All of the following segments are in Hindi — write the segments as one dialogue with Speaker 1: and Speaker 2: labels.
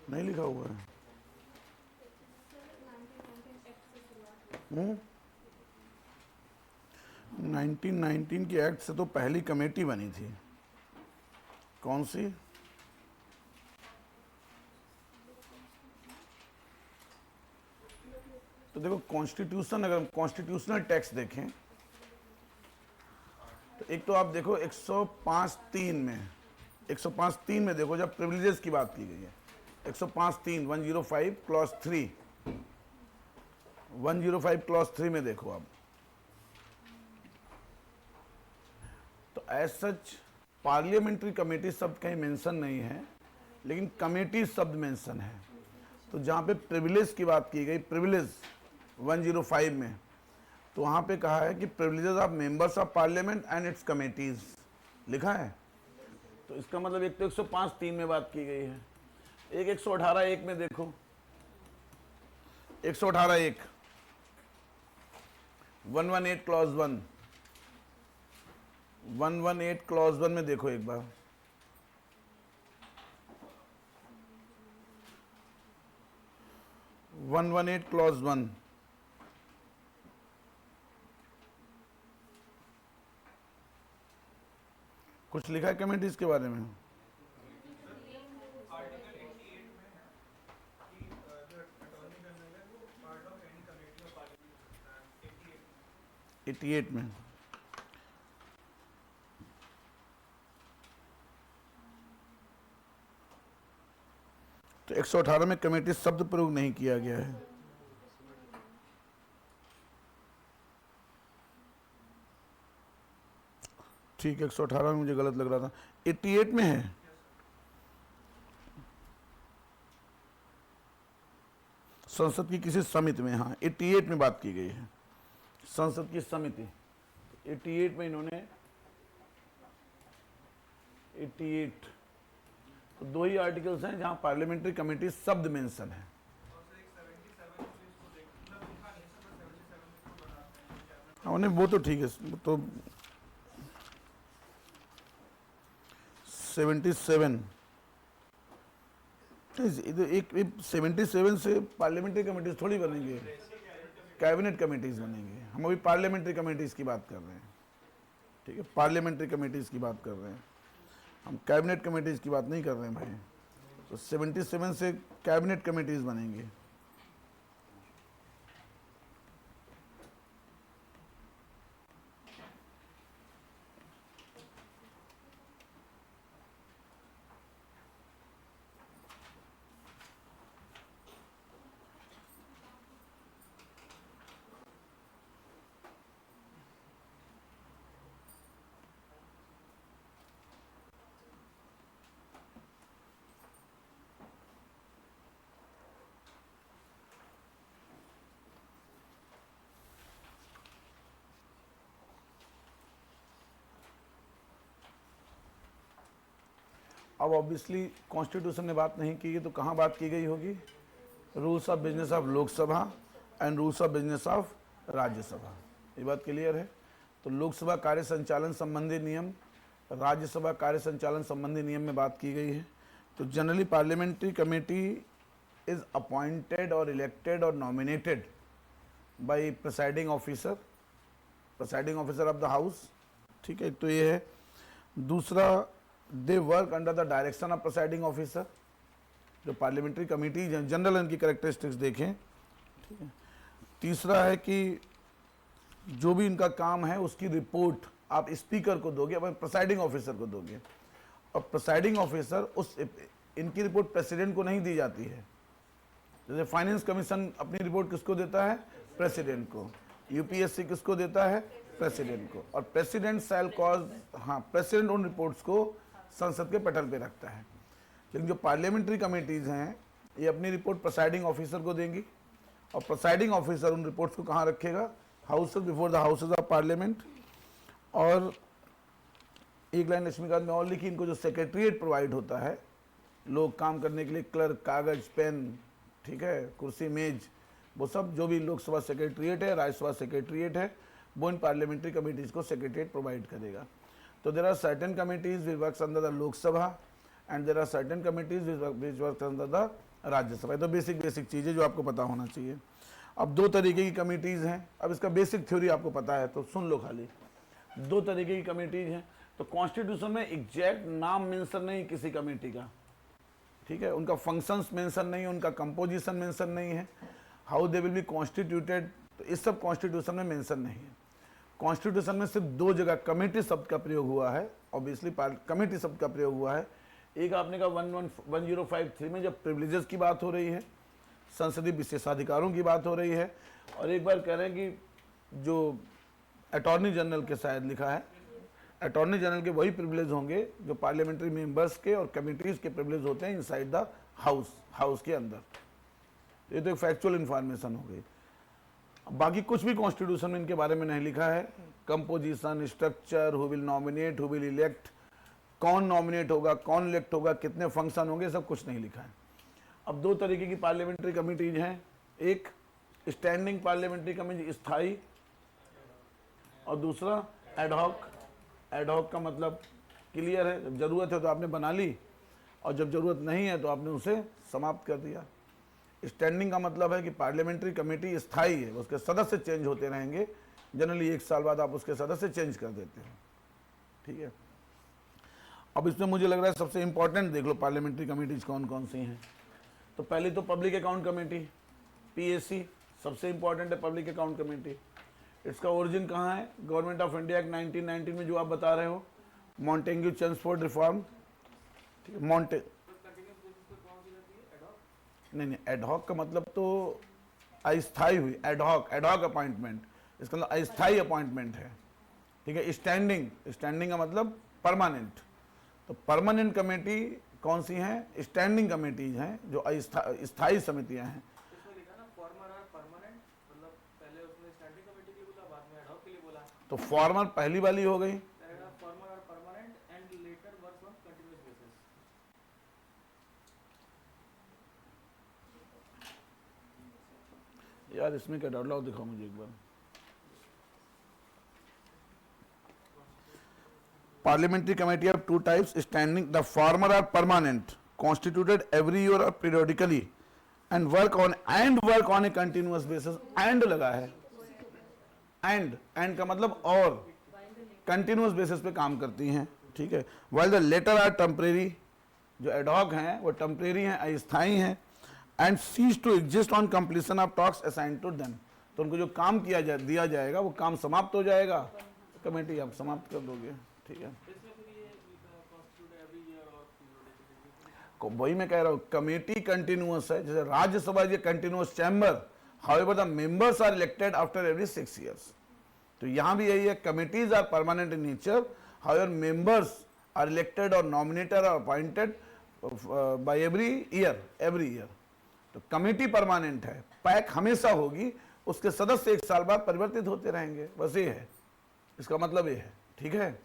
Speaker 1: नहीं लिखा हुआ है। 1919 की एक्ट से तो पहली कमेटी बनी थी, कौन सी? तो देखो कॉन्स्टिट्यूशन, अगर कॉन्स्टिट्यूशनल टेक्स्ट देखें तो एक तो आप देखो 105(3) में, 105(3) में देखो जब प्रिविलेजेस की बात की गई है, 105(3) 105 क्लॉज 3, 105 क्लॉज 3 में देखो आप, तो एज सच पार्लियामेंट्री कमेटी शब्द कहीं मेंशन नहीं है, लेकिन कमेटी शब्द मेंशन है। तो जहाँ पे प्रिविलेज की बात की गई, प्रिविलेज 105 में, तो वहाँ पे कहा है कि privileges of members of parliament and it's committees लिखा है। तो इसका मतलब एक तो 105(3) में बात की गई है, एक 118(1) में देखो, 118(1) 118 क्लॉज 1, 118 क्लॉज 1 में देखो एक बार, वन वन एट क्लॉज 1, कुछ लिखा है कमेटीज के बारे में?
Speaker 2: आर्टिकल 88 में है कि जो अटॉर्नी जनरल है वो part of any committee of parliament.
Speaker 1: 88 में तो 118 में कमेटी शब्द प्रयोग नहीं किया गया है। ठीक है, 118 में मुझे गलत लग रहा था, 88 में है। संसद की किसी समिति में, हाँ 88 में बात की गई है, संसद की समिति 88 में इन्होंने 88, तो दो ही आर्टिकल्स हैं जहां पार्लियामेंट्री कमेटी शब्द मेंशन है। हाँ उन्हें वो तो ठीक है, तो 77 एक 77 से पार्लियामेंट्री कमेटीज थोड़ी बनेंगे, कैबिनेट कमेटीज बनेंगे। हम अभी पार्लियामेंट्री कमेटीज की बात कर रहे हैं, ठीक है, पार्लियामेंट्री कमेटीज की बात कर रहे हैं, हम कैबिनेट कमेटीज की बात नहीं कर रहे हैं भाई। तो 77 से कैबिनेट कमेटीज बनेंगे। अब ऑब्वियसली कॉन्स्टिट्यूशन ने बात नहीं की है, तो कहाँ बात की गई होगी? Rules of business of Lok Sabha and rules of business of Rajya Sabha. ये बात क्लियर है? तो लोकसभा कार्य संचालन संबंधी नियम, राज्यसभा कार्य संचालन संबंधी नियम में बात की गई है। तो generally parliamentary committee is appointed और इलेक्टेड और nominated by presiding officer, presiding officer of the house, ठीक है, तो ये है। दूसरा, they work under the direction of presiding officer. जो पार्लियामेंट्री कमेटी जनरल इनकी कैरेक्टरिस्टिक्स देखें, ठीक है। तीसरा है कि जो भी इनका काम है उसकी रिपोर्ट आप स्पीकर को दोगे, अपने प्रिसाइडिंग ऑफिसर को दोगे, और प्रिसाइडिंग ऑफिसर उस, इनकी रिपोर्ट प्रेसिडेंट को नहीं दी जाती है। जैसे फाइनेंस कमीशन अपनी रिपोर्ट किसको देता है? प्रेसिडेंट को। यूपीएससी किसको देता है? प्रेसिडेंट को। और प्रेसिडेंट शैल कॉज, हाँ, प्रेसिडेंट उन रिपोर्ट्स को संसद के पटल पे रखता है। लेकिन जो पार्लियामेंट्री कमेटीज हैं ये अपनी रिपोर्ट प्रिसाइडिंग ऑफिसर को देंगी, और प्रिसाइडिंग ऑफिसर उन रिपोर्ट्स को कहाँ रखेगा? House before the houses of parliament. और एक लाइन लक्ष्मीकांत में और लिखी, इनको जो सेक्रेटरीट प्रोवाइड होता है लोग काम करने के लिए, क्लर्क, कागज, पेन, ठीक है, कुर्सी, मेज, वो सब जो भी लोकसभा सेक्रेटरीट है, राज्यसभा सेक्रेटरीट है, वो इन पार्लियामेंट्री कमेटीज को सेक्रेटरीट प्रोवाइड करेगा। तो there are certain committees which works under the Lok Sabha and there are certain committees which works under the Rajya Sabha. तो बेसिक चीज़ें जो आपको पता होना चाहिए। अब दो तरीके की कमिटीज़ हैं, अब इसका बेसिक थ्योरी आपको पता है तो सुन लो खाली। दो तरीके की कमिटीज़ हैं, तो कॉन्स्टिट्यूशन में एग्जैक्ट नाम मेंशन नहीं किसी कमेटी का, ठीक है, उनका फंक्शंस मेंशन नहीं है, उनका कंपोजिशन मेंशन नहीं है, how they will be constituted, तो इस सब कॉन्स्टिट्यूशन में मेंशन नहीं है। कॉन्स्टिट्यूशन में सिर्फ दो जगह कमेटी शब्द का प्रयोग हुआ है, ऑब्वियसली कमेटी शब्द का प्रयोग हुआ है। एक आपने कहा 1053 में जब प्रिविलेजेस की बात हो रही है, संसदीय विशेषाधिकारों की बात हो रही है, और एक बार कह रहे हैं कि जो अटॉर्नी जनरल के शायद लिखा है, अटॉर्नी जनरल के वही प्रिविलेज होंगे जो पार्लियामेंट्री मेंबर्स के और कमिटीज के प्रिविलेज होते हैं इनसाइड द हाउस के अंदर। ये तो एक फैक्चुअल इंफॉर्मेशन हो गई। बाकी कुछ भी कॉन्स्टिट्यूशन में इनके बारे में नहीं लिखा है, composition, structure, who will nominate, who will elect, कौन नॉमिनेट होगा, कौन इलेक्ट होगा, कितने फंक्शन होंगे, सब कुछ नहीं लिखा है। अब दो तरीके की पार्लियामेंट्री कमिटीज हैं, एक स्टैंडिंग पार्लियामेंट्री कमेटी स्थायी, और दूसरा एडहॉक। एडहॉक का मतलब क्लियर है, जब जरूरत है तो आपने बना ली, और जब जरूरत नहीं है तो आपने उसे समाप्त कर दिया। स्टैंडिंग का मतलब है कि पार्लियामेंट्री कमेटी स्थायी है, उसके सदस्य चेंज होते रहेंगे, जनरली 1 साल बाद आप उसके सदस्य चेंज कर देते हैं, ठीक है। अब इसमें मुझे लग रहा है सबसे इंपॉर्टेंट देख लो पार्लियामेंट्री कमेटीज कौन कौन सी हैं। तो पहली तो पब्लिक अकाउंट कमेटी, पीएसी, सबसे इंपॉर्टेंट है पब्लिक अकाउंट कमेटी। इसका ओरिजिन कहाँ है? गवर्नमेंट ऑफ इंडिया एक्ट 1919 में, जो आप बता रहे हो, मॉन्टेग्यू चेम्सफोर्ड रिफॉर्म, ठीक है। नहीं, एडहॉक का मतलब तो अस्थायी हुई, एडहॉक अपॉइंटमेंट, इसका मतलब अस्थायी अपॉइंटमेंट है, ठीक है। स्टैंडिंग का मतलब परमानेंट। तो परमानेंट कमेटी कौन सी हैं? स्टैंडिंग कमेटीज हैं, जो स्थायी समितियां हैं। तो फॉर्मर पहली वाली हो गई, यार इसमें क्या डाउट, लाओ दिखाओ मुझे एक बार। Parliamentary committee have two types: standing, the former are permanent, constituted every year or periodically, and work on a continuous basis. And लगा है, and का मतलब और, continuous basis पे काम करती हैं, ठीक है। While the latter are temporary, जो एडहॉक हैं वो टेम्परेरी हैं, अस्थायी हैं, and cease to exist on completion of tasks assigned to them. तो उनको जो काम दिया जाएगा वो काम समाप्त हो जाएगा, कमेटी आप समाप्त कर दोगे, ठीक है। वही मैं कह रहा हूँ, कमेटी कंटिन्यूअस है, जैसे राज्यसभा ये continuous chamber, however the members are elected after every 6 years। तो यहाँ भी यही है, committees are permanent in nature, however members are elected और नॉमिनेटेड और अपॉइंटेड बाय एवरी ईयर। तो कमेटी परमानेंट है, पैक हमेशा होगी, उसके सदस्य 1 साल बाद परिवर्तित होते रहेंगे, बस ये है, इसका मतलब ये है, ठीक है।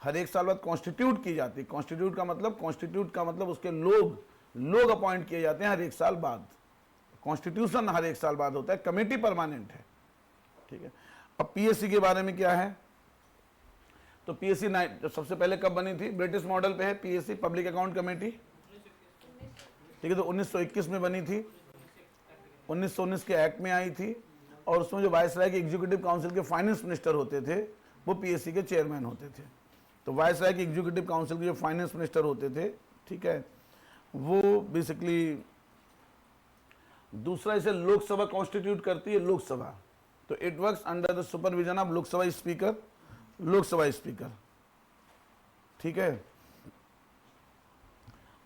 Speaker 1: हर 1 साल बाद कॉन्स्टिट्यूट की जाती है, कॉन्स्टिट्यूट का मतलब उसके लोग अपॉइंट किए जाते हैं हर 1 साल बाद। कॉन्स्टिट्यूशन हर 1 साल बाद होता है, कमेटी परमानेंट है, ठीक है। अब पीएससी के बारे में क्या है? तो पीएससी सबसे पहले कब बनी थी? ब्रिटिश मॉडल पे है पीएससी, पब्लिक अकाउंट कमेटी, ठीक है। तो 1921 में बनी थी, 1919 के एक्ट में आई थी, और उसमें जो वायसराय के एग्जीक्यूटिव काउंसिल के फाइनेंस मिनिस्टर होते थे वो पीएससी के चेयरमैन होते थे। तो वायसराय के एग्जीक्यूटिव काउंसिल के जो फाइनेंस मिनिस्टर होते थे, ठीक है, वो बेसिकली, दूसरा इसे लोकसभा कॉन्स्टिट्यूट करती है, लोकसभा। तो it works under the supervision of Lok Sabha speaker, ठीक है।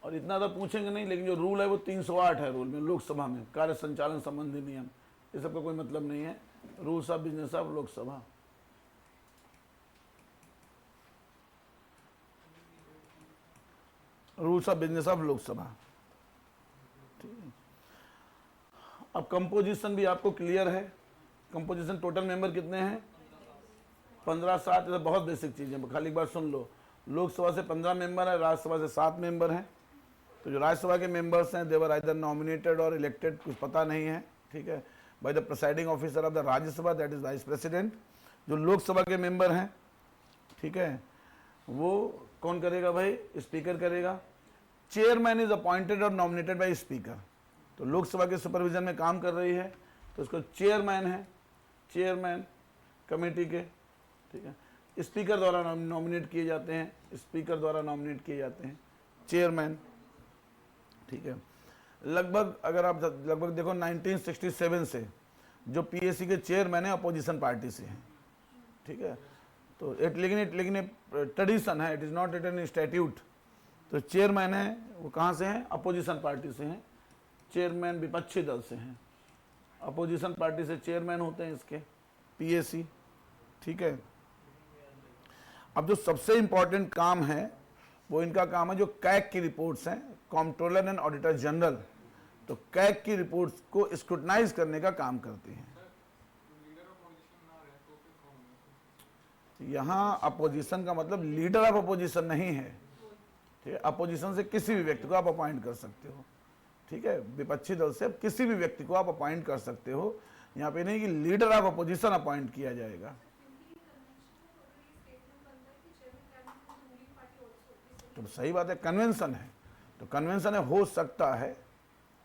Speaker 1: और इतना तो पूछेंगे नहीं, लेकिन जो रूल है वो 308 है रूल में, लोकसभा में कार्य संचालन संबंधी नियम, ये सब का कोई मतलब नहीं है। Rules of business of Lok Sabha, rules of business of Lok Sabha, ठीक है। अब कंपोजिशन भी आपको क्लियर है, कंपोजिशन टोटल मेंबर कितने हैं? 15-7, ये बहुत बेसिक चीज़ है, खाली एक बार सुन लो। लोकसभा से 15 मेंबर है, राज्यसभा से 7 मेंबर हैं। तो जो राज्यसभा के मेंबर्स हैं, देवर आइदर नॉमिनेटेड और इलेक्टेड, कुछ पता नहीं है, ठीक है, by the presiding officer of the Rajya Sabha, that is vice president. जो लोकसभा के मेंबर हैं, ठीक है, वो कौन करेगा भाई? स्पीकर करेगा। चेयरमैन इज अपॉइंटेड और नॉमिनेटेड बाय स्पीकर। तो लोकसभा के सुपरविजन में काम कर रही है तो उसको चेयरमैन है, चेयरमैन कमेटी के, ठीक है, स्पीकर द्वारा नॉमिनेट किए जाते हैं, स्पीकर द्वारा नॉमिनेट किए जाते हैं चेयरमैन, ठीक है। लगभग अगर आप लगभग देखो 1967 से जो पीएससी के चेयरमैन है अपोजिशन पार्टी से हैं, ठीक है। तो लेकिन ट्रेडिशन है, it is not written in statute. तो चेयरमैन है वो कहाँ से हैं? अपोजिशन पार्टी से हैं। चेयरमैन विपक्षी दल से हैं, अपोजिशन पार्टी से चेयरमैन होते हैं इसके पीएससी, ठीक है। अब जो सबसे इंपॉर्टेंट काम है वो इनका काम है जो कैग की रिपोर्ट्स हैं, कंट्रोलर एंड ऑडिटर जनरल, तो कैग की रिपोर्ट्स को स्क्रूटनाइज करने का काम करती हैं। यहाँ अपोजिशन का मतलब लीडर ऑफ अपोजिशन नहीं है, ठीक है। अपोजिशन से किसी भी व्यक्ति को आप अपॉइंट कर सकते हो, ठीक है। विपक्षी दल से किसी भी व्यक्ति को आप अपॉइंट कर सकते हो। यहाँ पे नहीं कि लीडर ऑफ अपोजिशन अपॉइंट किया जाएगा। तो सही बात है, कन्वेंशन है, तो कन्वेंशन है, हो सकता है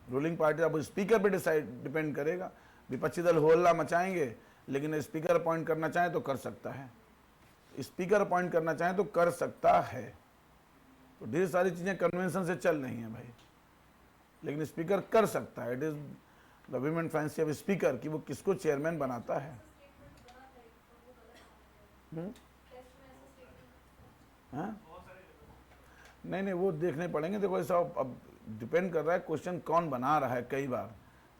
Speaker 1: रूलिंग पार्टी, अब स्पीकर पे डिपेंड करेगा। विपक्षी दल होल्ला मचाएंगे, लेकिन स्पीकर अपॉइंट करना चाहे तो कर सकता है, स्पीकर अपॉइंट करना चाहे तो कर सकता है। तो ढेर सारी चीजें कन्वेंशन से चल रही हैं भाई, लेकिन स्पीकर कर सकता है। It is the women fancy of speaker कि वो किसको चेयरमैन बनाता है। हाँ? नहीं, वो देखने पड़ेंगे। देखो ऐसा अब डिपेंड कर रहा है क्वेश्चन कौन बना रहा है, कई बार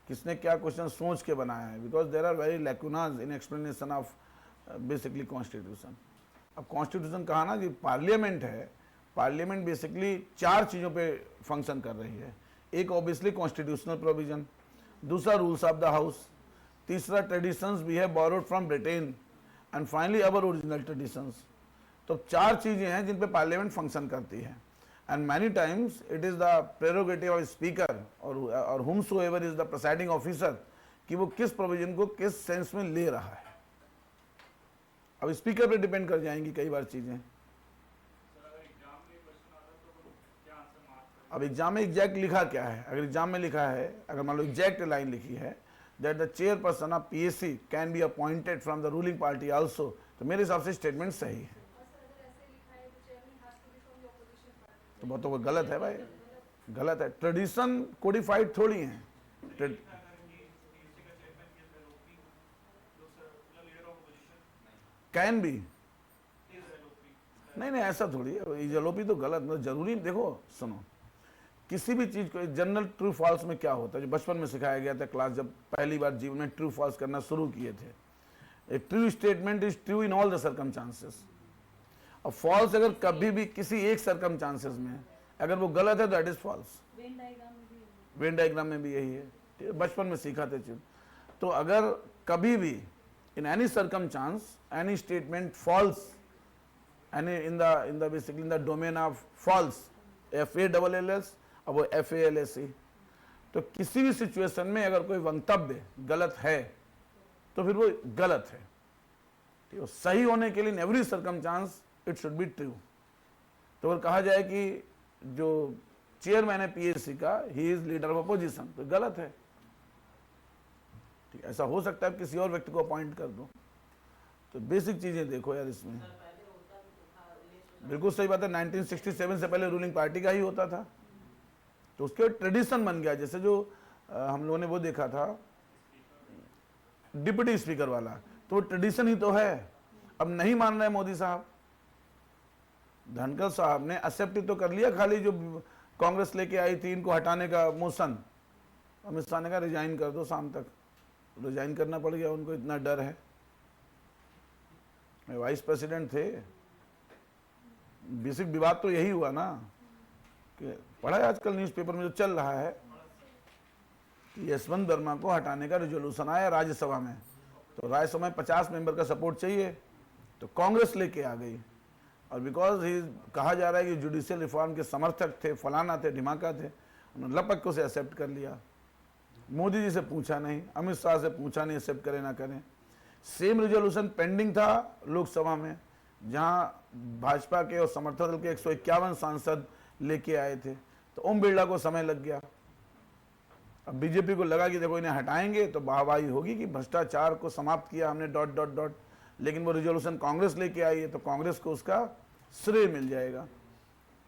Speaker 1: किसने क्या क्वेश्चन सोच के बनाया है, because there are very lacunas in explanation of basically constitution. अब कॉन्स्टिट्यूशन कहा ना कि पार्लियामेंट है, पार्लियामेंट बेसिकली 4 चीज़ों पे फंक्शन कर रही है। एक ऑब्वियसली कॉन्स्टिट्यूशनल प्रोविजन, दूसरा रूल्स ऑफ द हाउस, तीसरा ट्रेडिशंस भी है borrowed from Britain, and finally our original traditions. तो 4 चीज़ें हैं जिन पे पार्लियामेंट फंक्शन करती है। And many times it is the prerogative of speaker or whomsoever is the presiding officer कि वो किस प्रोविजन को किस सेंस में ले रहा है। अब स्पीकर पे डिपेंड कर जाएंगी कई बार चीजें। अब एग्जाम में एग्जैक्ट लिखा क्या है? अगर एग्जाम में लिखा है, अगर मान लो एग्जैक्ट लाइन लिखी है that the chairperson of PSC can be appointed from the ruling party also, तो मेरे हिसाब से स्टेटमेंट सही है। तो वो गलत है भाई, गलत है। ट्रेडिशन कोडिफाइड थोड़ी है। कैन बी नहीं, ऐसा थोड़ी है। इजलोपी तो गलत, मतलब जरूरी। देखो सुनो, किसी भी चीज को जनरल ट्रू फॉल्स में क्या होता है, जो बचपन में सिखाया गया था क्लास, जब पहली बार जीवन में ट्रू फॉल्स करना शुरू किए थे। A true statement is true in all the circumstances. और फॉल्स अगर कभी भी किसी एक सर्कमस्टांसेस में अगर वो गलत है तो that is false. Venn diagram में भी यही है, बचपन में सीखा थे चीज। तो अगर कभी भी in any circumstance any statement false, any in the basically in the domain of false, FALLS और वो FALSE, तो किसी भी सिचुएशन में अगर कोई वक्तव्य गलत है तो फिर वो गलत है, ठीक है। सही होने के लिए in every circumstance it should be true. तो अगर कहा जाए कि जो चेयरमैन है पीएससी का, he is leader of opposition, तो गलत है, ठीक। ऐसा हो सकता है किसी और व्यक्ति को अपॉइंट कर दो। तो बेसिक चीजें देखो यार इसमें। बिल्कुल सही बात है, 1967 से पहले रूलिंग पार्टी का ही होता था, तो उसके ट्रेडिशन बन गया। जैसे जो हम लोगों ने वो देखा था डिप्टी स्पीकर वाला, तो वो ट्रेडिशन ही तो है। अब नहीं मान रहे मोदी साहब, धनखड़ साहब ने एक्सेप्ट तो कर लिया, खाली जो कांग्रेस लेके आई थी इनको हटाने का मोशन, अमित शाह ने कहा रिजाइन कर दो शाम तक। रिजाइन करना पड़ गया उनको, इतना डर है। वाइस प्रेसिडेंट थे। बेसिक विवाद तो यही हुआ ना कि पढ़ा है आजकल न्यूज़पेपर में जो चल रहा है कि यशवंत वर्मा को हटाने का रेजोल्यूशन आया राज्यसभा में, तो राज्यसभा में 50 मेंबर का सपोर्ट चाहिए, तो कांग्रेस लेके आ गई। और बिकॉज ही कहा जा रहा है कि जुडिशियल रिफॉर्म के समर्थक थे, फलाना थे, ढिमाका थे, उन्होंने लपक को से एक्सेप्ट कर लिया। मोदी जी से पूछा नहीं, अमित शाह से पूछा नहीं एक्सेप्ट करें ना करें। सेम रेजोल्यूशन पेंडिंग था लोकसभा में, जहां भाजपा के और समर्थक दल के 151 सांसद लेके आए थे, तो ओम बिरला को समय लग गया। अब बीजेपी को लगा कि देखो इन्हें हटाएंगे तो वाहवाही होगी कि भ्रष्टाचार को समाप्त किया हमने डॉट डॉट डॉट, लेकिन वो रिजोल्यूशन कांग्रेस लेके आई है तो कांग्रेस को उसका श्रेय मिल जाएगा,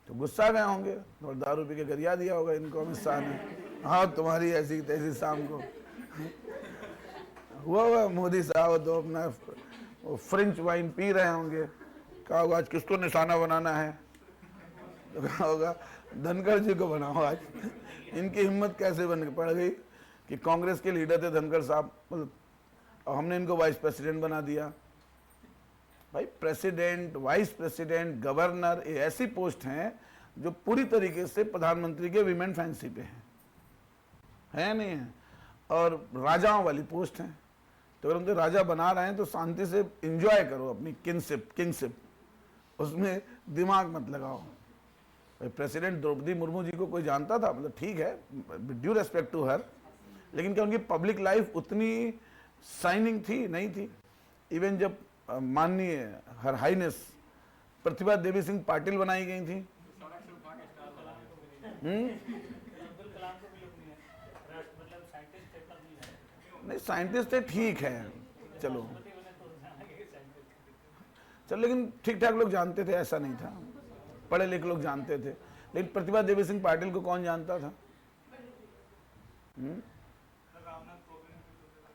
Speaker 1: तो गुस्सा गए होंगे और दारू पी के गरिया दिया होगा इनको अमित शाह ने, हाँ तुम्हारी ऐसी तैसी शाम को हुआ मोदी साहब तो अपना फ्रेंच वाइन पी रहे होंगे, कहा होगा आज किसको निशाना बनाना है, तो कहा होगा धनखड़ जी को बनाओ आज। इनकी हिम्मत कैसे बन पड़ गई कि कांग्रेस के लीडर थे धनखड़ साहब, मतलब और हमने इनको वाइस प्रेसिडेंट बना दिया। भाई प्रेसिडेंट, वाइस प्रेसिडेंट, गवर्नर, ये ऐसी पोस्ट हैं जो पूरी तरीके से प्रधानमंत्री के विमेन फैंसी पे है नहीं है, और राजाओं वाली पोस्ट हैं। तो अगर हम तो राजा बना रहे हैं तो शांति से एंजॉय करो अपनी किंगशिप, उसमें दिमाग मत लगाओ। भाई प्रेसिडेंट द्रौपदी मुर्मू जी को कोई जानता था, मतलब ठीक है, ड्यू रेस्पेक्ट टू हर, लेकिन क्या उनकी पब्लिक लाइफ उतनी शाइनिंग थी? नहीं थी। इवन जब माननीय हर हाईनेस प्रतिभा देवी सिंह पाटिल बनाई गई थी, नहीं साइंटिस्ट है ठीक है, चलो लेकिन ठीक ठाक लोग जानते थे, ऐसा नहीं था, पढ़े लिखे लोग जानते थे। लेकिन प्रतिभा देवी सिंह पाटिल को कौन जानता था?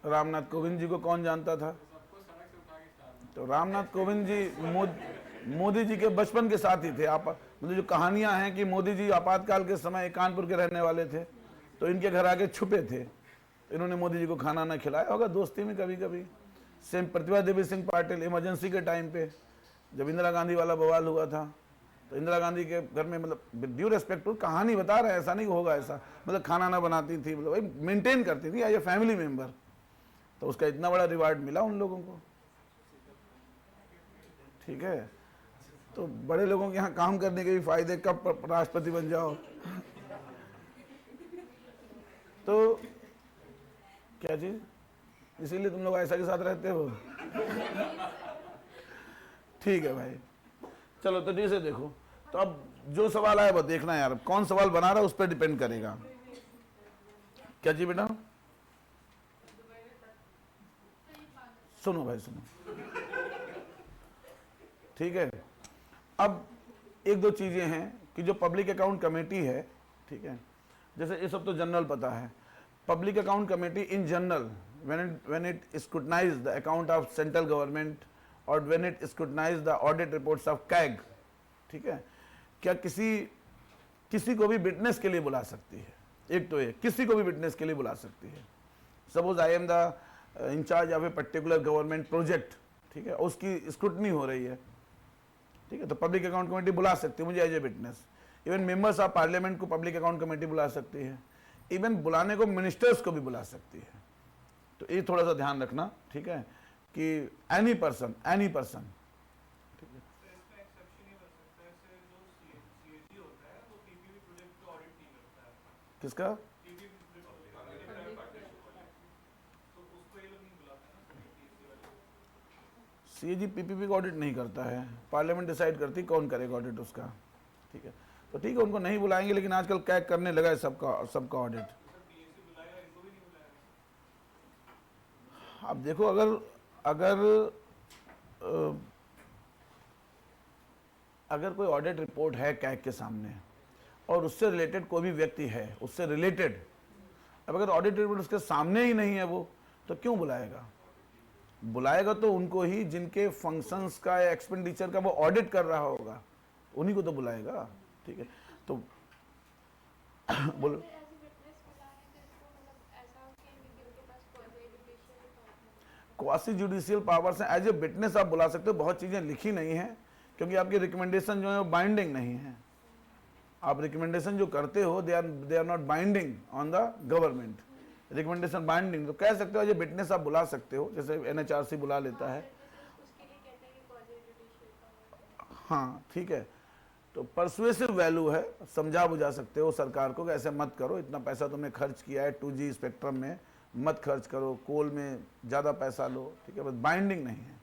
Speaker 1: रामनाथ कोविंद जी को कौन जानता था? तो रामनाथ कोविंद जी मोदी जी के बचपन के साथी थे। आप मतलब जो कहानियां हैं कि मोदी जी आपातकाल के समय कानपुर के रहने वाले थे, तो इनके घर आके छुपे थे, इन्होंने मोदी जी को खाना ना खिलाया होगा दोस्ती में कभी कभी। सेम प्रतिभा देवी सिंह पाटिल इमरजेंसी के टाइम पे जब इंदिरा गांधी वाला बवाल हुआ था, तो इंदिरा गांधी के घर में, मतलब ड्यू रेस्पेक्ट टू कहानी बता रहे हैं, ऐसा नहीं होगा ऐसा, मतलब खाना ना बनाती थी, मतलब भाई मेंटेन करती थी एज ए फैमिली मेंबर, तो उसका इतना बड़ा रिवार्ड मिला उन लोगों को। ठीक है, तो बड़े लोगों के यहाँ काम करने के भी फायदे, कब राष्ट्रपति बन जाओ। तो क्या चीज, इसीलिए तुम लोग ऐसा के साथ रहते हो। ठीक है भाई, चलो तो से देखो, तो अब जो सवाल आया वो देखना यार, कौन सवाल बना रहा है उस पर डिपेंड करेगा। क्या जी बेटा, सुनो भाई सुनो, ठीक है। अब एक दो चीजें हैं कि जो पब्लिक अकाउंट कमेटी है, ठीक है, जैसे ये सब तो जनरल पता है। Public account committee in general when it scrutinizes the account of central government or when it scrutinizes the audit reports of CAG, ठीक है, क्या किसी को भी विटनेस के लिए बुला सकती है? एक तो ये किसी को भी विटनेस के लिए बुला सकती है। Suppose I am the in-charge of a particular government project, ठीक है, उसकी स्क्रूटनी हो रही है, ठीक है, तो पब्लिक अकाउंट कमेटी बुला सकती है मुझे as a witness. Even members of parliament को पब्लिक अकाउंट कमेटी बुला सकती है, इवन बुलाने को मिनिस्टर्स को भी बुला सकती है। तो ये थोड़ा सा ध्यान रखना, ठीक है, कि एनी पर्सन, ठीक है। किसका? सीएजी पीपीपी का ऑडिट नहीं करता है, पार्लियामेंट डिसाइड करती कौन करेगा ऑडिट उसका, ठीक है। तो ठीक है, उनको नहीं बुलाएंगे, लेकिन आजकल कैग करने लगा है सबका ऑडिट। अब देखो, अगर कोई ऑडिट रिपोर्ट है कैग के सामने और उससे रिलेटेड कोई भी व्यक्ति है, उससे रिलेटेड, अब अगर ऑडिट रिपोर्ट उसके सामने ही नहीं है वो, तो क्यों बुलाएगा? बुलाएगा तो उनको ही जिनके फंक्शंस का या एक्सपेंडिचर का वो ऑडिट कर रहा होगा, उन्हीं को तो बुलाएगा, ठीक है। तो बोलो। क्वासी जुडिशियल पावर्स हैं, एज ए विटनेस आप बुला सकते हो। बहुत चीजें लिखी नहीं है क्योंकि आपकी रिकमेंडेशन जो है वो बाइंडिंग नहीं है। आप रिकमेंडेशन जो करते हो they are not binding on the government. Recommendation binding तो कह सकते हो, एज ए विटनेस आप बुला सकते हो, जैसे एनएचआरसी बुला लेता है। हाँ ठीक है, तो परसुएसिव वैल्यू है, समझा बुझा सकते हो सरकार को कि ऐसे मत करो, इतना पैसा तुमने खर्च किया है 2G स्पेक्ट्रम में, मत खर्च करो, कोल में ज़्यादा पैसा लो, ठीक है, बस बाइंडिंग नहीं है,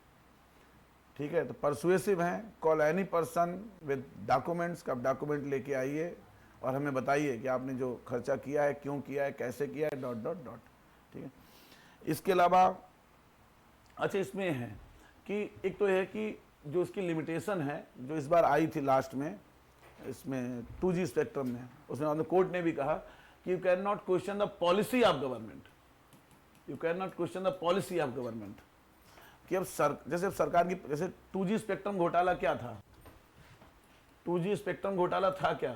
Speaker 1: ठीक है। तो परसुएसिव हैं, call any person with documents, का डॉक्यूमेंट लेके आइए और हमें बताइए कि आपने जो खर्चा किया है, क्यों किया है, कैसे किया है, डॉट डॉट डॉट। ठीक है। इसके अलावा अच्छा इसमें है कि एक तो है कि जो इसकी लिमिटेशन है जो इस बार आई थी लास्ट में इसमें 2G स्पेक्ट्रम में, उसमें कोर्ट ने भी कहा कि you can not question the policy of government, you can not question the policy of government. कि अब जैसे सरकार की जैसे 2G स्पेक्ट्रम घोटाला क्या था, 2G स्पेक्ट्रम घोटाला था क्या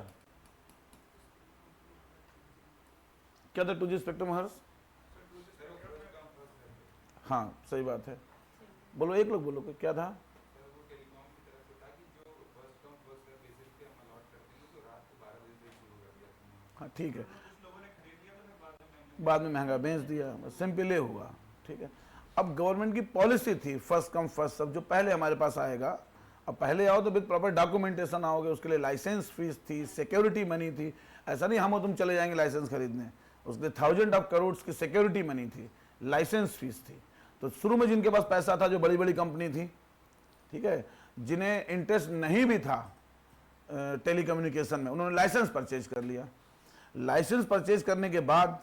Speaker 1: था 2G स्पेक्ट्रम हर्ष? हाँ सही बात है, बोलो एक लोग बोलो क्या था? हाँ ठीक है, बाद में महंगा बेच दिया, सिंपल हुआ। ठीक है। अब गवर्नमेंट की पॉलिसी थी फर्स्ट कम फर्स्ट सर्व, जो पहले हमारे पास आएगा, अब पहले आओ तो विद प्रॉपर डॉक्यूमेंटेशन आओगे, उसके लिए लाइसेंस फीस थी, सिक्योरिटी मनी थी। ऐसा नहीं हम और तुम चले जाएंगे लाइसेंस खरीदने, उसके लिए 1000 ऑफ करोड़ की सिक्योरिटी मनी थी, लाइसेंस फीस थी। तो शुरू में जिनके पास पैसा था, जो बड़ी बड़ी कंपनी थी, ठीक है, जिन्हें इंटरेस्ट नहीं भी था टेलीकम्युनिकेशन में, उन्होंने लाइसेंस परचेज कर लिया। लाइसेंस परचेज करने के बाद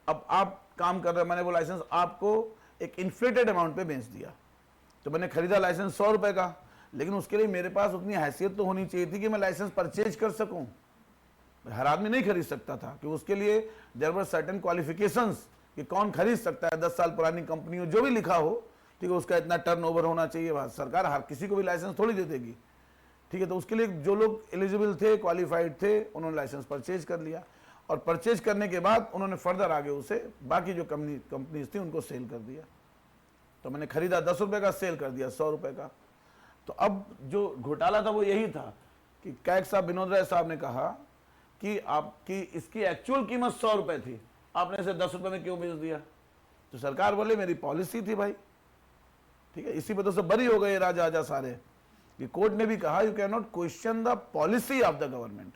Speaker 1: अब आप काम कर रहे हैं, मैंने वो लाइसेंस आपको एक इन्फ्लेटेड अमाउंट पे बेच दिया। तो मैंने खरीदा लाइसेंस 100 रुपए का, लेकिन उसके लिए मेरे पास उतनी हैसियत तो होनी चाहिए थी कि मैं लाइसेंस परचेज कर सकूं। हर आदमी नहीं खरीद सकता था, कि उसके लिए देयर वर सर्टेन क्वालिफिकेशंस कि कौन खरीद सकता है। 10 साल पुरानी कंपनी हो, जो भी लिखा हो, ठीक है, उसका इतना टर्नओवर होना चाहिए। सरकार हर किसी को भी लाइसेंस थोड़ी दे देगी। ठीक है। तो उसके लिए जो लोग एलिजिबल थे, क्वालिफाइड थे, उन्होंने लाइसेंस परचेज कर लिया, और परचेज करने के बाद उन्होंने फर्दर आगे उसे बाकी जो कंपनीज थी उनको सेल कर दिया। तो मैंने खरीदा 10 रुपए का, सेल कर दिया 100 रुपए का। तो अब जो घोटाला था वो यही था कि कैग साहब, विनोद राय साहब ने कहा कि आपकी इसकी एक्चुअल कीमत 100 रुपए थी, आपने इसे 10 रुपए में क्यों बेच दिया? तो सरकार बोले मेरी पॉलिसी थी भाई। ठीक है। इसी वजह से बरी हो गए राजा सारे, कि कोर्ट ने भी कहा you can not question the policy of the government.